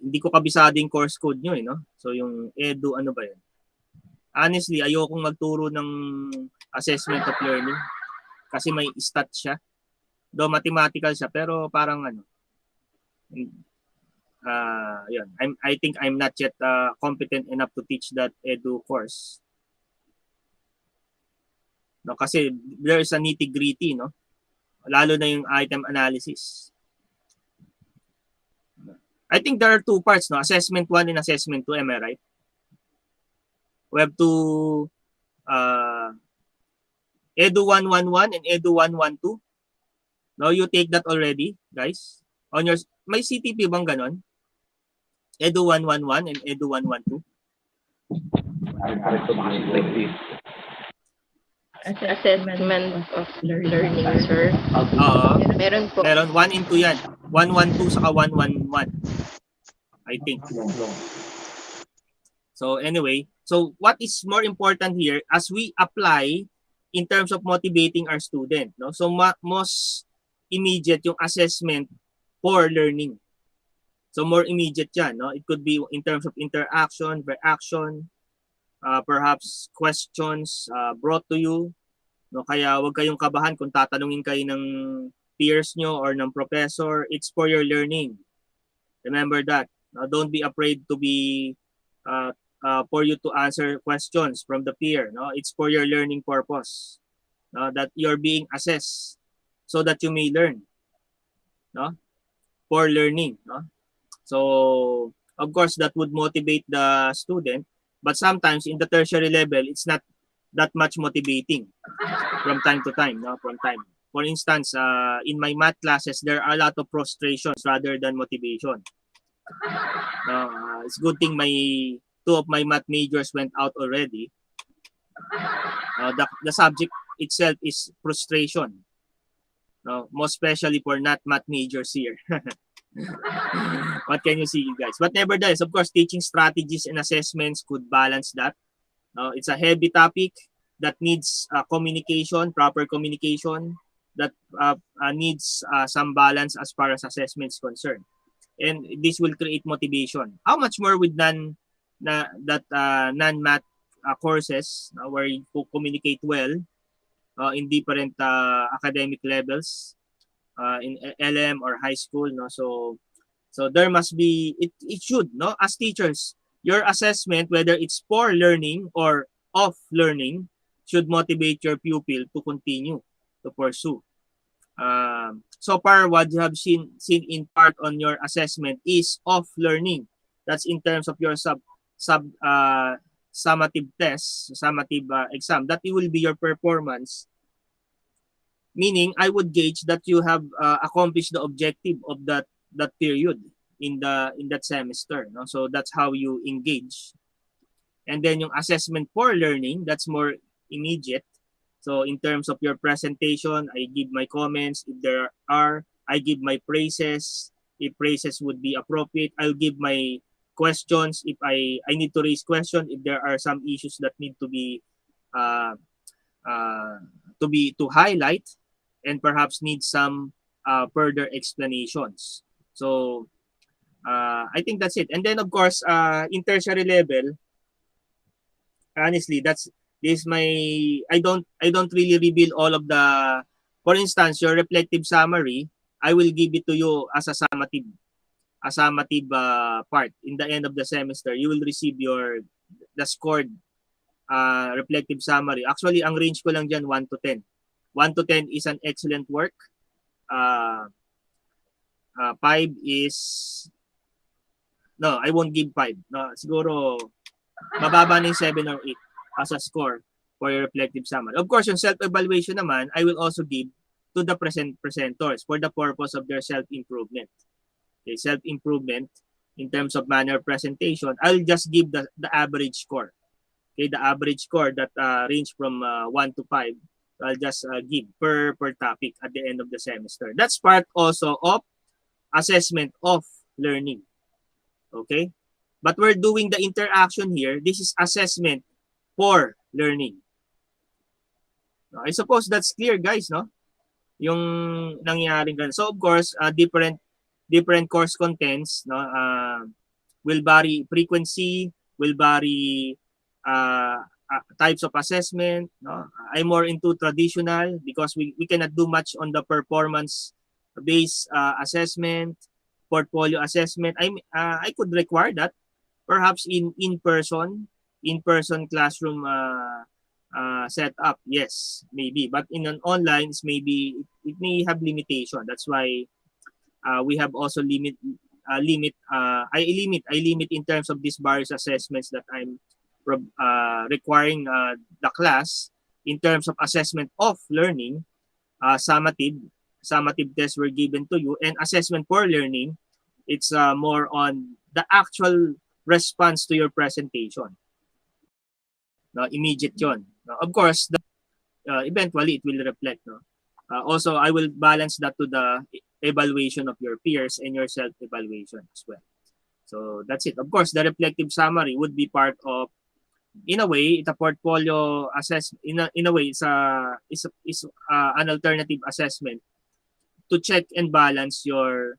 Hindi ko kabisado yung course code nyo no? So yung EDU ano ba yun? Honestly, ayokong magturo ng assessment of learning kasi may stat siya. Though mathematical siya pero parang yun. I think I'm not yet competent enough to teach that EDU course. No, kasi there's a nitty-gritty, no? Lalo na yung item analysis. I think there are two parts, no? Assessment 1 and assessment 2, am I right? We have to EDU111 and EDU112. No, you take that already, guys. On your may CTP bang ganon? EDU111 and EDU112. Assessment of learning, sir. Meron po. Meron 1 and 2 yan. 112 saka 111. I think. So anyway, so what is more important here as we apply in terms of motivating our student, no? So most immediate yung assessment for learning. So more immediate yan, no? It could be in terms of interaction, reaction, perhaps questions brought to you, no? Kaya wag kayong kabahan kung tatanungin kayo ng peers nyo or ng professor. It's for your learning. Remember that. Don't be afraid to be for you to answer questions from the peer. No, it's for your learning purpose. That you're being assessed so that you may learn. No, for learning. No, so of course that would motivate the student, but sometimes in the tertiary level, it's not that much motivating from time to time. No, from time. For instance, in my math classes, there are a lot of frustrations rather than motivation. It's good thing two of my math majors went out already. The subject itself is frustration. Most especially for not math majors here. What can you see, guys? But nevertheless, of course, teaching strategies and assessments could balance that. It's a heavy topic that needs communication, proper communication, that needs some balance as far as assessment is concerned. And this will create motivation. How much more with non-math courses where you communicate well in different academic levels in LM or high school. No? So there must be, it should, no? As teachers, your assessment, whether it's for learning or of learning, should motivate your pupil to continue to pursue. So far, what you have seen in part on your assessment is of learning. That's in terms of your summative test, summative exam. That will be your performance. Meaning, I would gauge that you have accomplished the objective of that period in that semester. No? So that's how you engage. And then yung assessment for learning, that's more immediate. So in terms of your presentation, I give my comments. If there are, I give my praises. If praises would be appropriate, I'll give my questions. If I need to raise questions, if there are some issues that need to be to highlight, and perhaps need some further explanations. So I think that's it. And then of course, in tertiary level, honestly, this my I don't really reveal all of the. For instance, your reflective summary, I will give it to you as a summative part. In the end of the semester, you will receive the scored reflective summary. Actually, ang range ko lang dyan 1 to 10. 1 to 10 is an excellent work. 5 is no, I won't give 5. No, siguro mababa na yung 7 or 8 as a score for your reflective summary. Of course, yung self-evaluation naman, I will also give to the presenters for the purpose of their self-improvement. Okay, self-improvement in terms of manner of presentation, I'll just give the average score. Okay, the average score that range from 1 to 5, I'll just give per topic at the end of the semester. That's part also of assessment of learning. Okay? But we're doing the interaction here. This is assessment for learning. I suppose that's clear, guys, no? Yung nangyaring ganun. So, of course, different course contents, no? Will vary frequency, will vary types of assessment, no? I'm more into traditional because we cannot do much on the performance based assessment, portfolio assessment. I could require that perhaps in person classroom setup, yes, maybe, but in an online maybe it may have limitation. That's why we have also I limit in terms of these various assessments that I'm requiring the class in terms of assessment of learning. Summative tests were given to you, and assessment for learning, it's more on the actual response to your presentation. No, immediate yon. No, of course, eventually it will reflect. No? Also, I will balance that to the evaluation of your peers and your self-evaluation as well. So that's it. Of course, the reflective summary would be part of, in a way, it's a portfolio assessment. In a way, it's an alternative assessment to check and balance your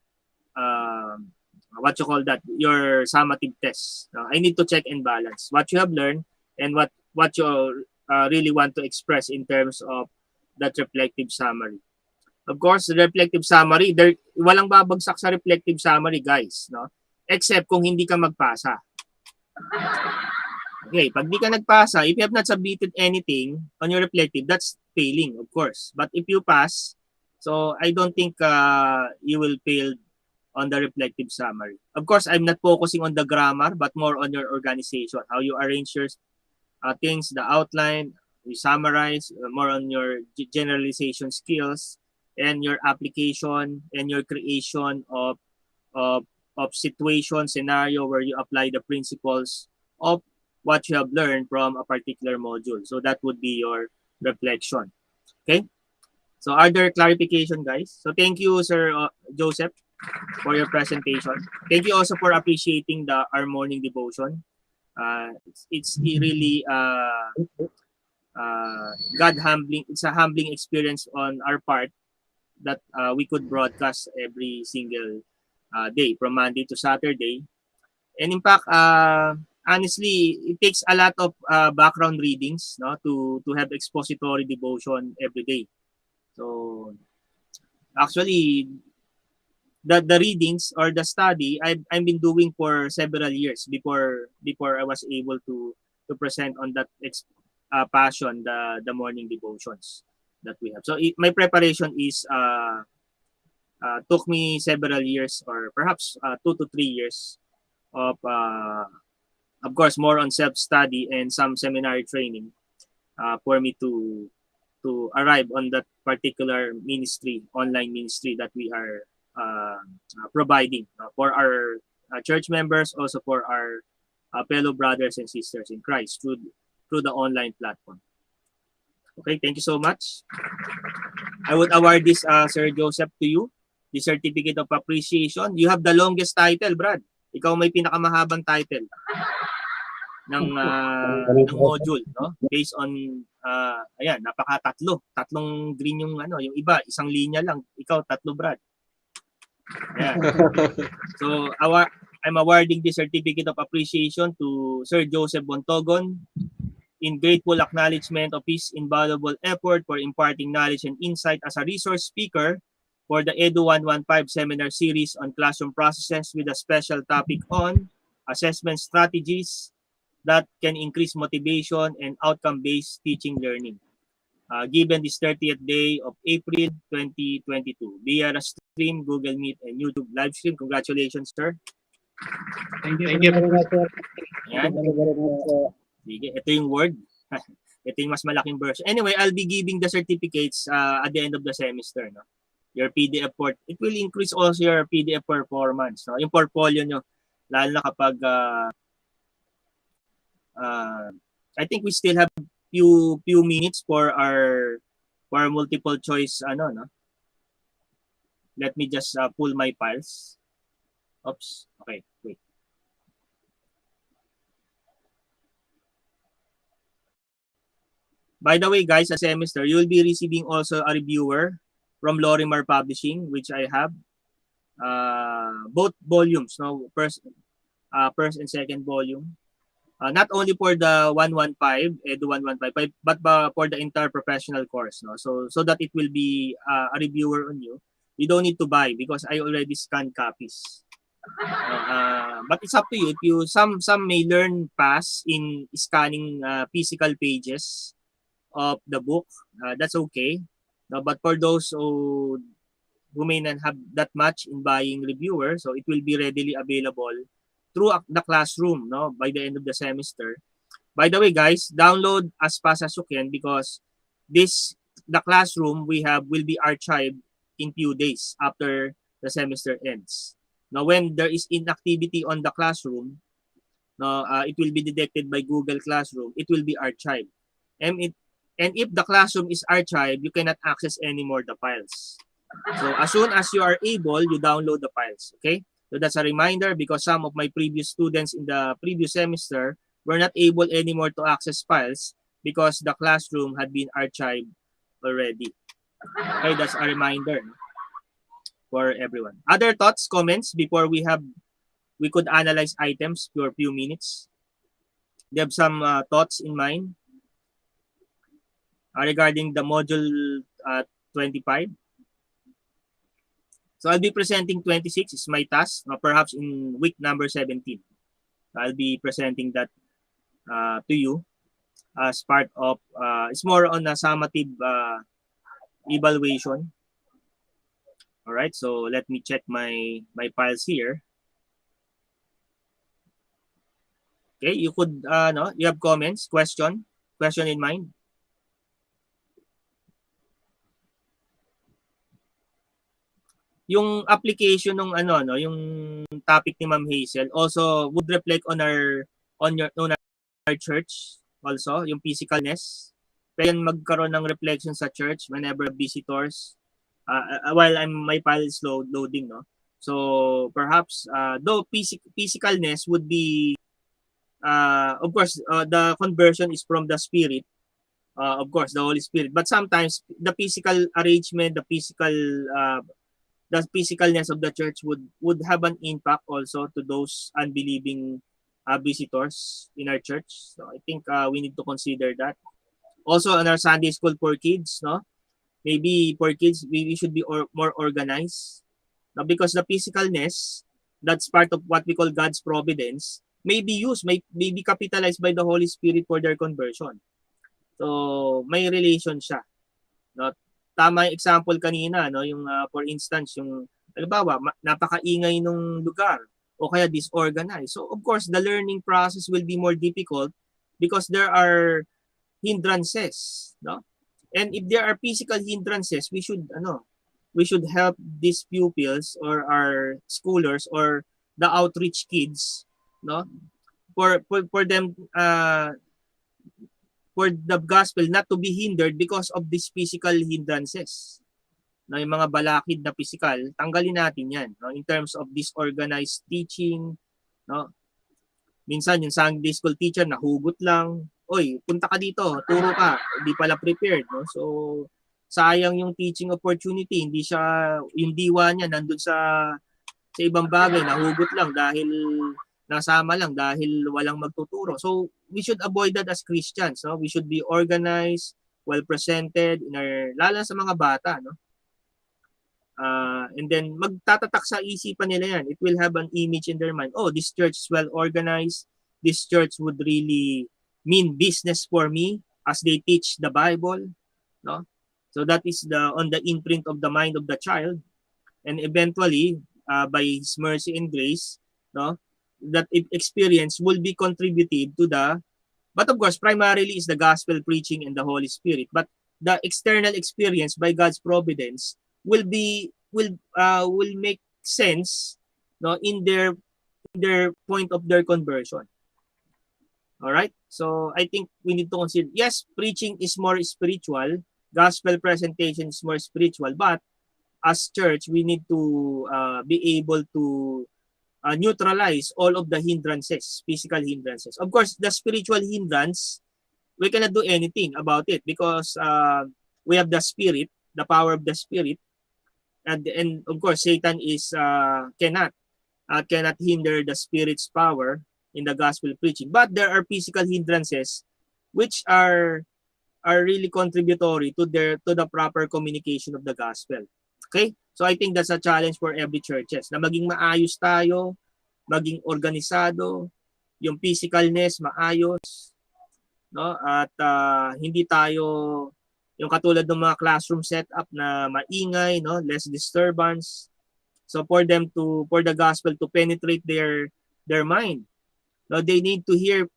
what you call that, your summative tests. I need to check and balance what you have learned and what you really want to express in terms of that reflective summary. Of course, the reflective summary, walang babagsak sa reflective summary, guys, no? Except kung hindi ka magpasa. Okay, pag di ka nagpasa, if you have not submitted anything on your reflective, that's failing, of course. But if you pass, so I don't think you will fail on the reflective summary. Of course, I'm not focusing on the grammar, but more on your organization, how you arrange your things, the outline, you summarize, more on your generalization skills, and your application and your creation of situation scenario where you apply the principles of what you have learned from a particular module. So that would be your reflection. Okay. So are there clarification, guys? So thank you, Sir Joseph, for your presentation. Thank you also for appreciating our morning devotion. It's really God humbling. It's a humbling experience on our part that we could broadcast every single day from Monday to Saturday. And in fact, honestly, it takes a lot of background readings, no, to have expository devotion every day. So actually, the readings or the study I've been doing for several years before I was able to present on that passion, the morning devotions that we have. So my preparation is took me several years, or perhaps 2 to 3 years of course, more on self-study and some seminary training for me to arrive on that particular ministry, online ministry that we are providing for our church members, also for our fellow brothers and sisters in Christ through the online platform. Okay, thank you so much. I would award this, Sir Joseph, to you, the Certificate of Appreciation. You have the longest title, Brad. Ikaw may pinakamahabang title ng module, no? Based on ayan, tatlong green yung yung iba, isang linya lang, ikaw tatlo, Brad. Yeah. So I'm awarding the Certificate of Appreciation to Sir Joseph Bontogon in grateful acknowledgement of his invaluable effort for imparting knowledge and insight as a resource speaker for the EDU115 seminar series on classroom processes, with a special topic on assessment strategies that can increase motivation and outcome-based teaching learning. Given this 30th day of April 2022 via a stream, Google Meet, and YouTube live stream. Congratulations, sir. Thank you very much, sir. Ayan. Sige, ito yung word. Ito yung mas malaking version. Anyway, I'll be giving the certificates at the end of the semester. No? your PDF port. It will increase also your PDF performance. No? Yung portfolio nyo, lalo na kapag I think we still have few minutes for our multiple choice no. Let me just pull my files. Oops. Okay, wait. By the way, guys, a semester, you will be receiving also a reviewer from Lorimar Publishing, which I have. Both volumes, no, first and second volume. Not only for the 115, EDU115, but for the entire professional course, no. So that it will be a reviewer on you. You don't need to buy because I already scanned copies. But it's up to you. If you some may learn fast in scanning physical pages of the book, that's okay. But for those who may not have that much in buying reviewer, so it will be readily available through the classroom, no, by the end of the semester. By the way, guys, download as fast as you can because the classroom we have will be archived in few days after the semester ends. Now, when there is inactivity on the classroom, no, it will be detected by Google Classroom. It will be archived, and if the classroom is archived, you cannot access anymore the files. So as soon as you are able, you download the files. Okay. So that's a reminder because some of my previous students in the previous semester were not able anymore to access files because the classroom had been archived already. Okay, that's a reminder for everyone. Other thoughts, comments before we could analyze items for a few minutes? Do you have some thoughts in mind regarding the module 25? So I'll be presenting 26 is my task, perhaps in week number 17. I'll be presenting that to you as part of, it's more on a summative evaluation. All right, so let me check my files here. Okay, you could, you have comments, question in mind? Yung application ng yung topic ni Ma'am Hazel also would reflect on our church also, yung physicalness. Pwede magkaroon ng reflection sa church whenever visitors while my file is loading, no. So perhaps though physicalness would be of course the conversion is from the spirit, of course the Holy Spirit, but sometimes the physical arrangement, the physicalness of the church would have an impact also to those unbelieving visitors in our church. So I think we need to consider that. Also in our Sunday school for kids, no? Maybe for kids we should be more organized. Now, because the physicalness, that's part of what we call God's providence, may be used, may be capitalized by the Holy Spirit for their conversion. So may relation siya. No? Tama yung example kanina, no, yung for instance yung halimbawa napakaingay nung lugar o kaya disorganized. So of course the learning process will be more difficult because there are hindrances, no? And if there are physical hindrances, we should help these pupils or our schoolers or the outreach kids, no? For them for the gospel not to be hindered because of these physical hindrances. No, yung mga balakid na physical, tanggalin natin yan, no, in terms of disorganized teaching, no. Minsan yung Sunday school teacher nahugot lang, oy, punta ka dito, turo ka, hindi pala prepared, no. So sayang yung teaching opportunity, hindi siya yung diwa niya nandun sa ibang bagay, nahugot lang dahil nasama lang dahil walang magtuturo. So we should avoid that as Christians, no? We should be organized, well presented in our, lalo sa mga bata, no? And then magtatatak sa isipan nila yan. It will have an image in their mind. Oh, this church is well organized. This church would really mean business for me as they teach the Bible, no? So that is on the imprint of the mind of the child, and eventually by His mercy and grace, no, that experience will be contributed to but of course primarily is the gospel preaching and the Holy Spirit, but the external experience by God's providence will make sense, no, in their point of their conversion. All right? So I think we need to consider, yes, preaching is more spiritual, gospel presentation is more spiritual, but as church, we need to be able to neutralize all of the hindrances, physical hindrances. Of course, the spiritual hindrance, we cannot do anything about it because we have the spirit, the power of the spirit, and of course, Satan is cannot hinder the spirit's power in the gospel preaching. But there are physical hindrances which are really contributory to the proper communication of the gospel. Okay? So I think that's a challenge for every churches na maging maayos tayo, maging organisado, yung physicalness maayos, no? At hindi tayo yung katulad ng mga classroom setup na maingay, no? Less disturbance. So for the gospel to penetrate their mind, no, they need to hear,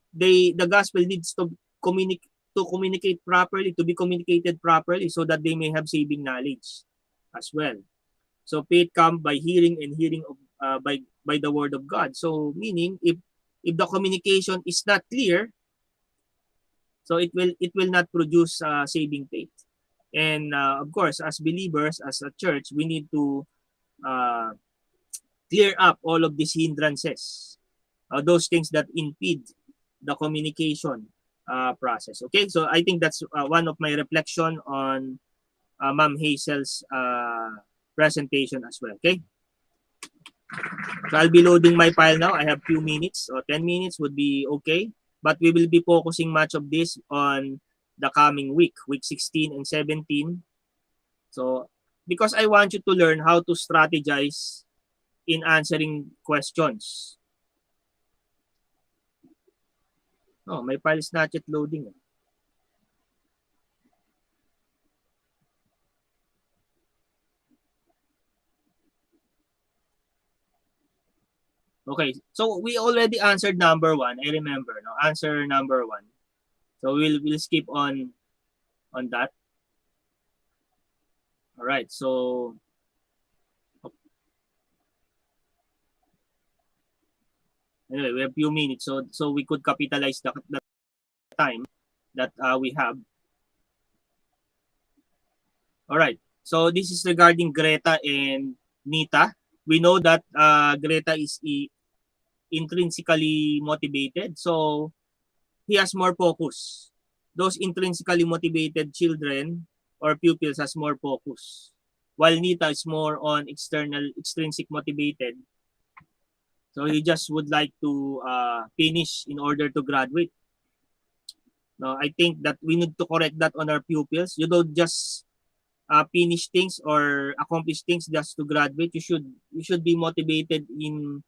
the gospel needs to communicate properly, to be communicated properly so that they may have saving knowledge as well. So faith comes by hearing, and hearing of by the word of God. So meaning if the communication is not clear, so it will not produce saving faith. And of course, as believers, as a church, we need to clear up all of these hindrances, those things that impede the communication process. Okay, so I think that's one of my reflection on Ma'am Hazel's presentation as well. Okay, so I'll be loading my file now. I have few minutes, or 10 minutes would be okay, but we will be focusing much of this on the coming week 16 and 17. So because I want you to learn how to strategize in answering questions. Oh, my file is not yet loading. Okay, so we already answered number 1. I remember, no? Answer number 1. So we'll skip on that. All right, so anyway, we have few minutes, so we could capitalize the time that we have. All right, so this is regarding Greta and Nita. We know that Greta is intrinsically motivated, so he has more focus. Those intrinsically motivated children or pupils has more focus, while Nita is more on extrinsic motivated. So he just would like to finish in order to graduate. No, I think that we need to correct that on our pupils. You don't just finish things or accomplish things just to graduate. You should be motivated in,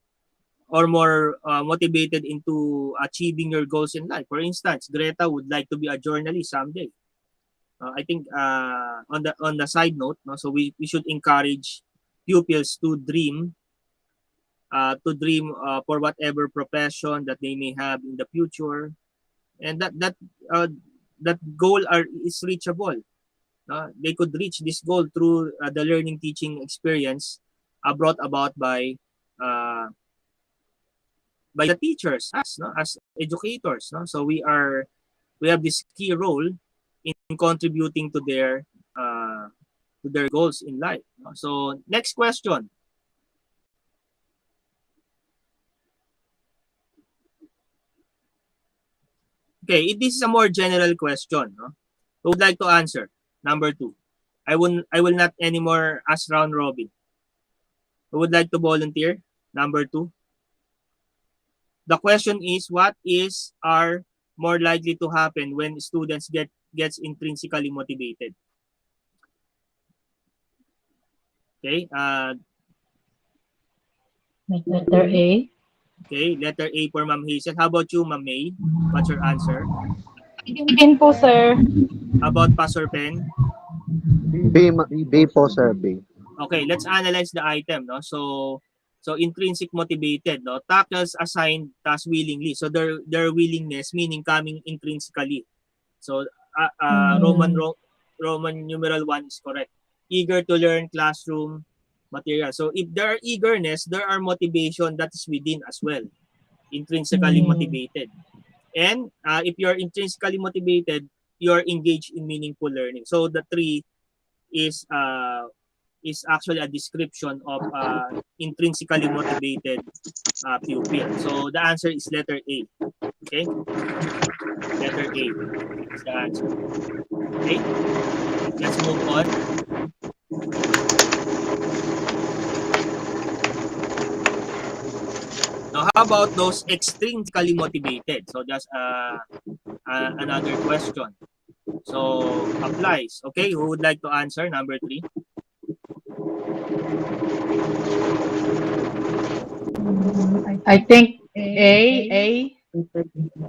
or more motivated into achieving your goals in life. For instance, Greta would like to be a journalist someday. I think on the side note, no, so we should encourage pupils to dream for whatever profession that they may have in the future, and that goal is reachable. They could reach this goal through the learning teaching experience brought about by the teachers, as educators. So we have this key role in contributing to their goals in life. So next question. Okay, this is a more general question. Who would like to answer? Number 2. I will not anymore ask round robin. Who would like to volunteer? Number 2. The question is, what are more likely to happen when students gets intrinsically motivated? Okay. Letter A. Okay, letter A for Ma'am Hazel. How about you, Ma'am May? What's your answer? Begin po, sir. How about Pastor Pen? B po, sir, B. Okay, let's analyze the item. So intrinsic motivated, tackles assigned tasks willingly. So their willingness, meaning coming intrinsically. So Roman numeral 1 is correct. eager to learn classroom material. So if there are eagerness, there are motivation that is within as well, intrinsically motivated. And if you're intrinsically motivated, you're engaged in meaningful learning. So the 3 is actually a description of intrinsically motivated pupil. So the answer is letter A. Okay? Letter A is the answer. Okay? Let's move on. Now, how about those extrinsically motivated? So just another question. So applies. Okay, who would like to answer number 3? I think A.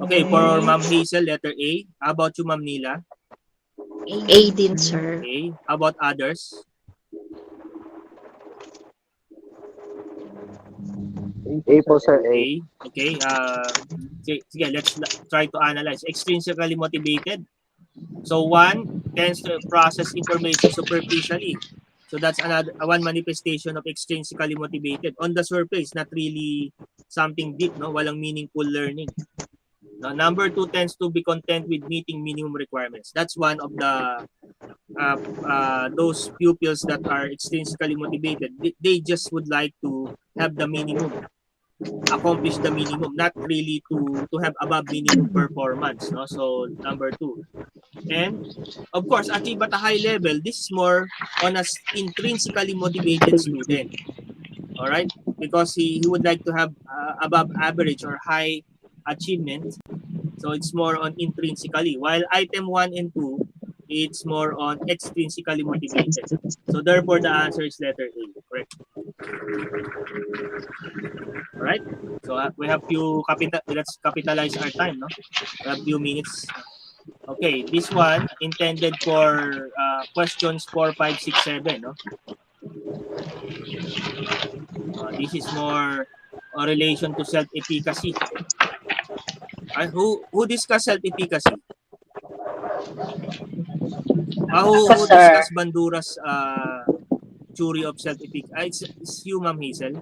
Okay, for Ma'am Hazel, letter A. How about you, Ma'am Nila? A din, sir. Okay. How about others? A po, sir. A. A. Okay. Sige, let's try to analyze. Extrinsically motivated. So 1 tends to process information superficially. So that's another one manifestation of extrinsically motivated. On the surface, not really something deep, no? Walang meaningful learning. Now, number 2 tends to be content with meeting minimum requirements. That's one of the those pupils that are extrinsically motivated. They just would like to have the minimum, accomplish the minimum, not really to have above minimum performance. No? So number 2. And of course, achieve at a high level. This is more on an intrinsically motivated student. All right, because he would like to have above average or high achievement. So it's more on intrinsically. While item 1 and 2, it's more on extrinsically motivated. So therefore, the answer is letter A. Correct. All right. So we have few let's capitalize our time. No, we have few minutes. Okay, this one intended for questions 4, 5, 6, 7. No, this is more a relation to self-efficacy. Who discuss self-efficacy? Who discuss Bandura's theory of self-efficacy? It's you, Ma'am Hazel.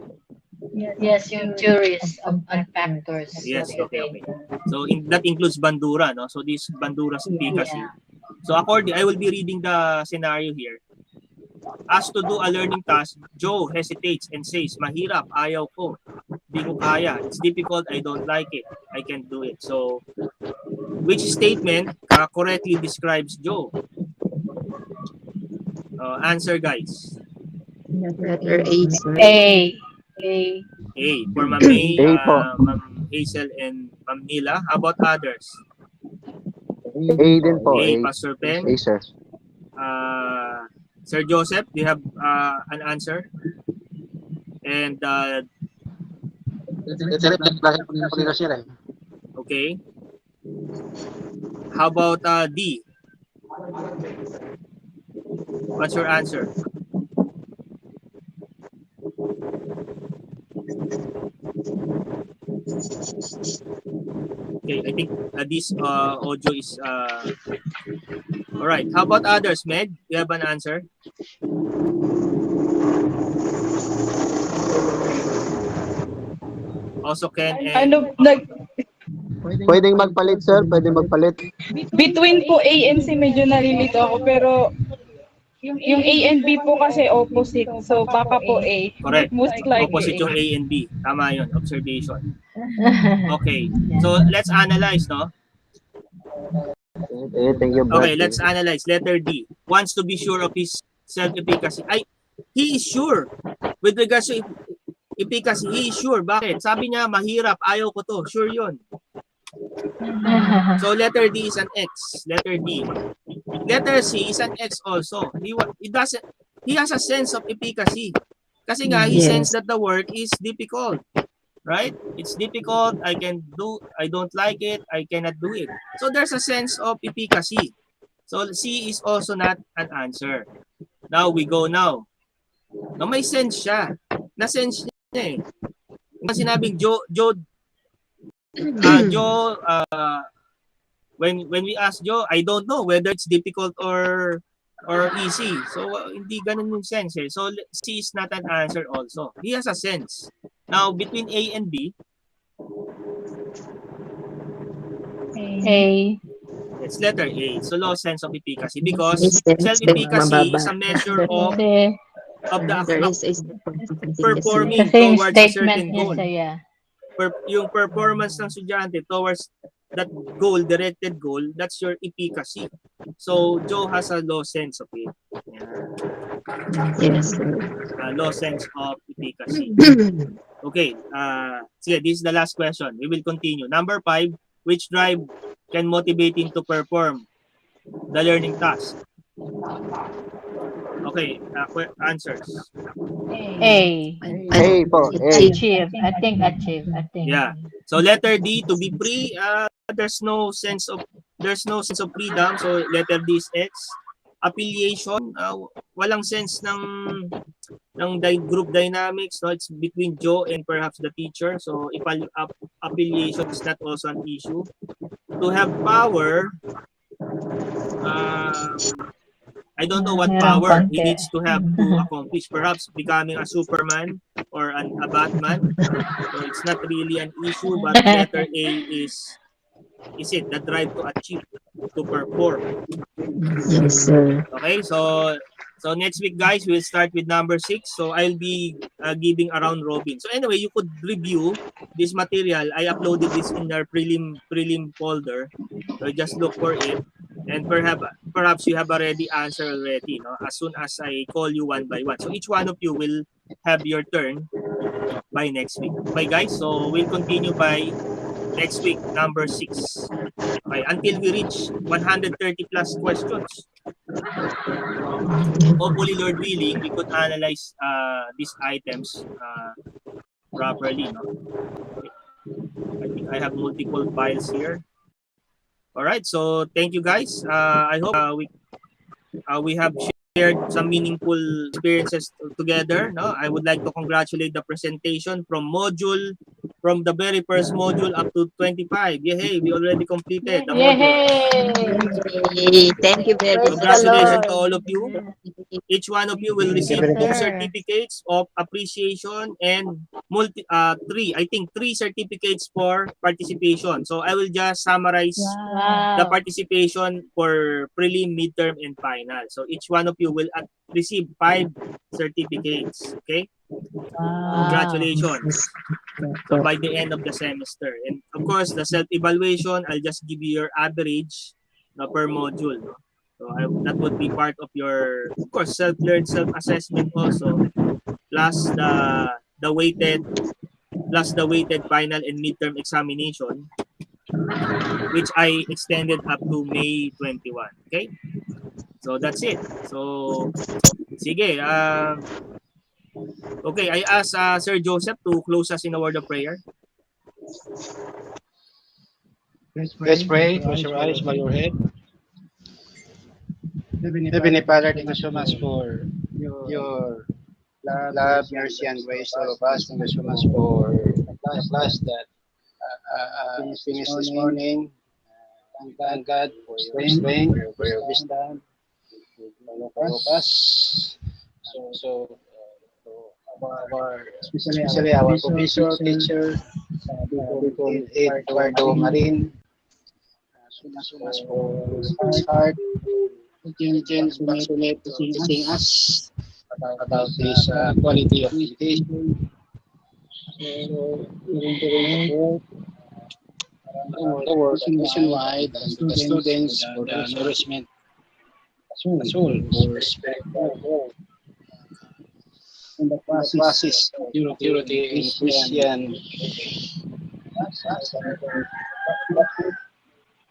Yes, yung theories of factors. Yes, okay. So that includes Bandura, no? So this Bandura's efficacy. Yeah. So according, I will be reading the scenario here. Asked to do a learning task, Joe hesitates and says, mahirap, ayaw ko, di ko kaya, it's difficult, I don't like it, I can't do it. So, which statement correctly describes Joe? Answer, guys. Letter A, sir. A. A. For Ma'am May, A po. Ma'am Hazel, and Ma'am Nila. How about others? A din po. A. A. Pastor Pen. A, sir. Sir Joseph, do you have an answer? And okay. How about D? What's your answer? Okay, I think this audio is all right. How about others, Meg? Do you have an answer? Also Ken and Pwedeng magpalit, sir. Pwedeng magpalit. Between po A and C medyo nalilito ako, pero yung A and B po kasi opposite. So baka po A. correct. Most likely Opposite A. yung A and B. Tama yun. Observation. Okay. So let's analyze, no? Okay, thank you. Okay, let's analyze. Letter D. Wants to be sure of his self-efficacy. He is sure. With regards to efficacy, he is sure. Bakit? Sabi niya, mahirap. Ayaw ko to. Sure yun. So letter D is an X. Letter D. Letter C is an X also. He has a sense of efficacy. Kasi nga, he sensed that the work is difficult. Right? It's difficult. I don't like it. I cannot do it. So there's a sense of efficacy. So C is also not an answer. Now we go now. Now may sense siya. Na-sense niya eh. Yung sinabing when we ask Joe, I don't know whether it's difficult or or easy. So hindi ganun yung sense eh. So C is not an answer also. He has a sense. Now between A and B, A. it's letter A. So low sense of efficacy because May sense pero self-efficacy is mababa. a measure of Kasi the There is a efficacy. the performing same towards a statement certain niya goal. saya. Yung performance ng estudyante towards that goal, directed goal, that's your efficacy. So Joe has a low sense of it. Yes, sir. Low sense of efficacy. Okay, sige, this is the last question. We will continue. Number 5, which drive can motivate him to perform the learning task? Okay, answers. A. A po, A. Achieve. I think achieve. Yeah. So letter D, to be free, there's no sense of freedom. So letter D is X. Affiliation, walang sense ng group dynamics, no? It's between Joe and perhaps the teacher. So affiliation is not also an issue. To have power, I don't know what Merong power he konti. needs to have to accomplish. Perhaps becoming a Superman or a Batman. So it's not really an issue, but letter A is it the drive to achieve, to perform. Yes, sir. Okay, so next week, guys, we'll start with number 6. So I'll be giving a round robin. So anyway, you could review this material. I uploaded this in our prelim folder. So just look for it, and perhaps you have already answered already. No, as soon as I call you one by one. So each one of you will have your turn by next week. Okay, guys. So we'll continue by next week, number 6. Okay, until we reach 130 plus questions. Hopefully, Lord willing, we could analyze these items properly. No? I think I have multiple files here. All right, so thank you, guys. I hope we have shared some meaningful experiences together. No, I would like to congratulate the presentation from the very first module up to 25. Yay, we already completed the module. Yay. Thank you very Praise the much. Congratulations Lord. to all of you. Each one of you will receive very 2 much. certificates of appreciation and three certificates for participation. So I will just summarize the Wow. participation for prelim, midterm, and final. So each one of you will receive 5 certificates. Okay? Wow. Congratulations. So by the end of the semester. And of course, the self-evaluation, I'll just give you your average per module. No? So that would be part of your, of course, self-learned, self-assessment also, plus the weighted final and midterm examination, which I extended up to May 21. Okay? So that's it. So, sige. Okay, I ask Sir Joseph to close us in a word of prayer. Let's pray. Close your eyes, bow your head. Heavenly Father, thank you so much for your love, mercy, and grace to all of us. Thank you so much for the class that finished this morning. Thank God for your strength, for your wisdom, for all of us. So especially our professor, teacher, Deacon Eduardo Marin, so much for his heart, diligence, passionate to teaching us about this quality of education. So, the work nationwide and to the students for the nourishment, soul, for spiritual and the classes, purity in Christian.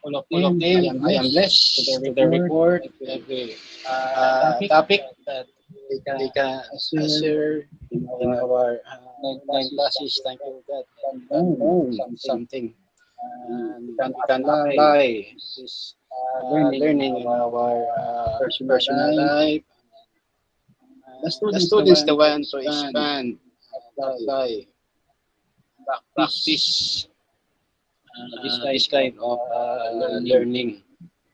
All of them, I am blessed to the report, every topic that they can answer in our 9 classes. Thank you that we can learn something and we can apply this learning in our personal life. The students the one to expand, apply, practice this kind of learning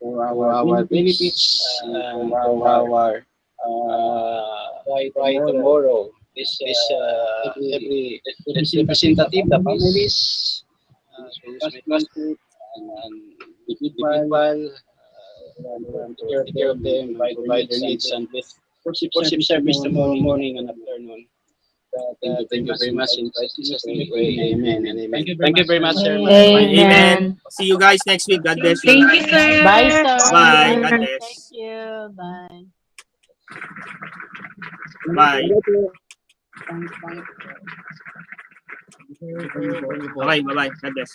for our benefits and for our by tomorrow. This every representative, the families, those may passport, and the people, take care of them, provide their needs, and worship service tomorrow morning and afternoon. Thank you very much. In Christ Jesus' name we pray. Amen and amen. Thank you very much, sir. Amen. See you guys next week. God bless you. Thank you, sir. Bye, sir. Bye. God Thank bless. you. Bye. Bye. Okay, bye-bye. God bless.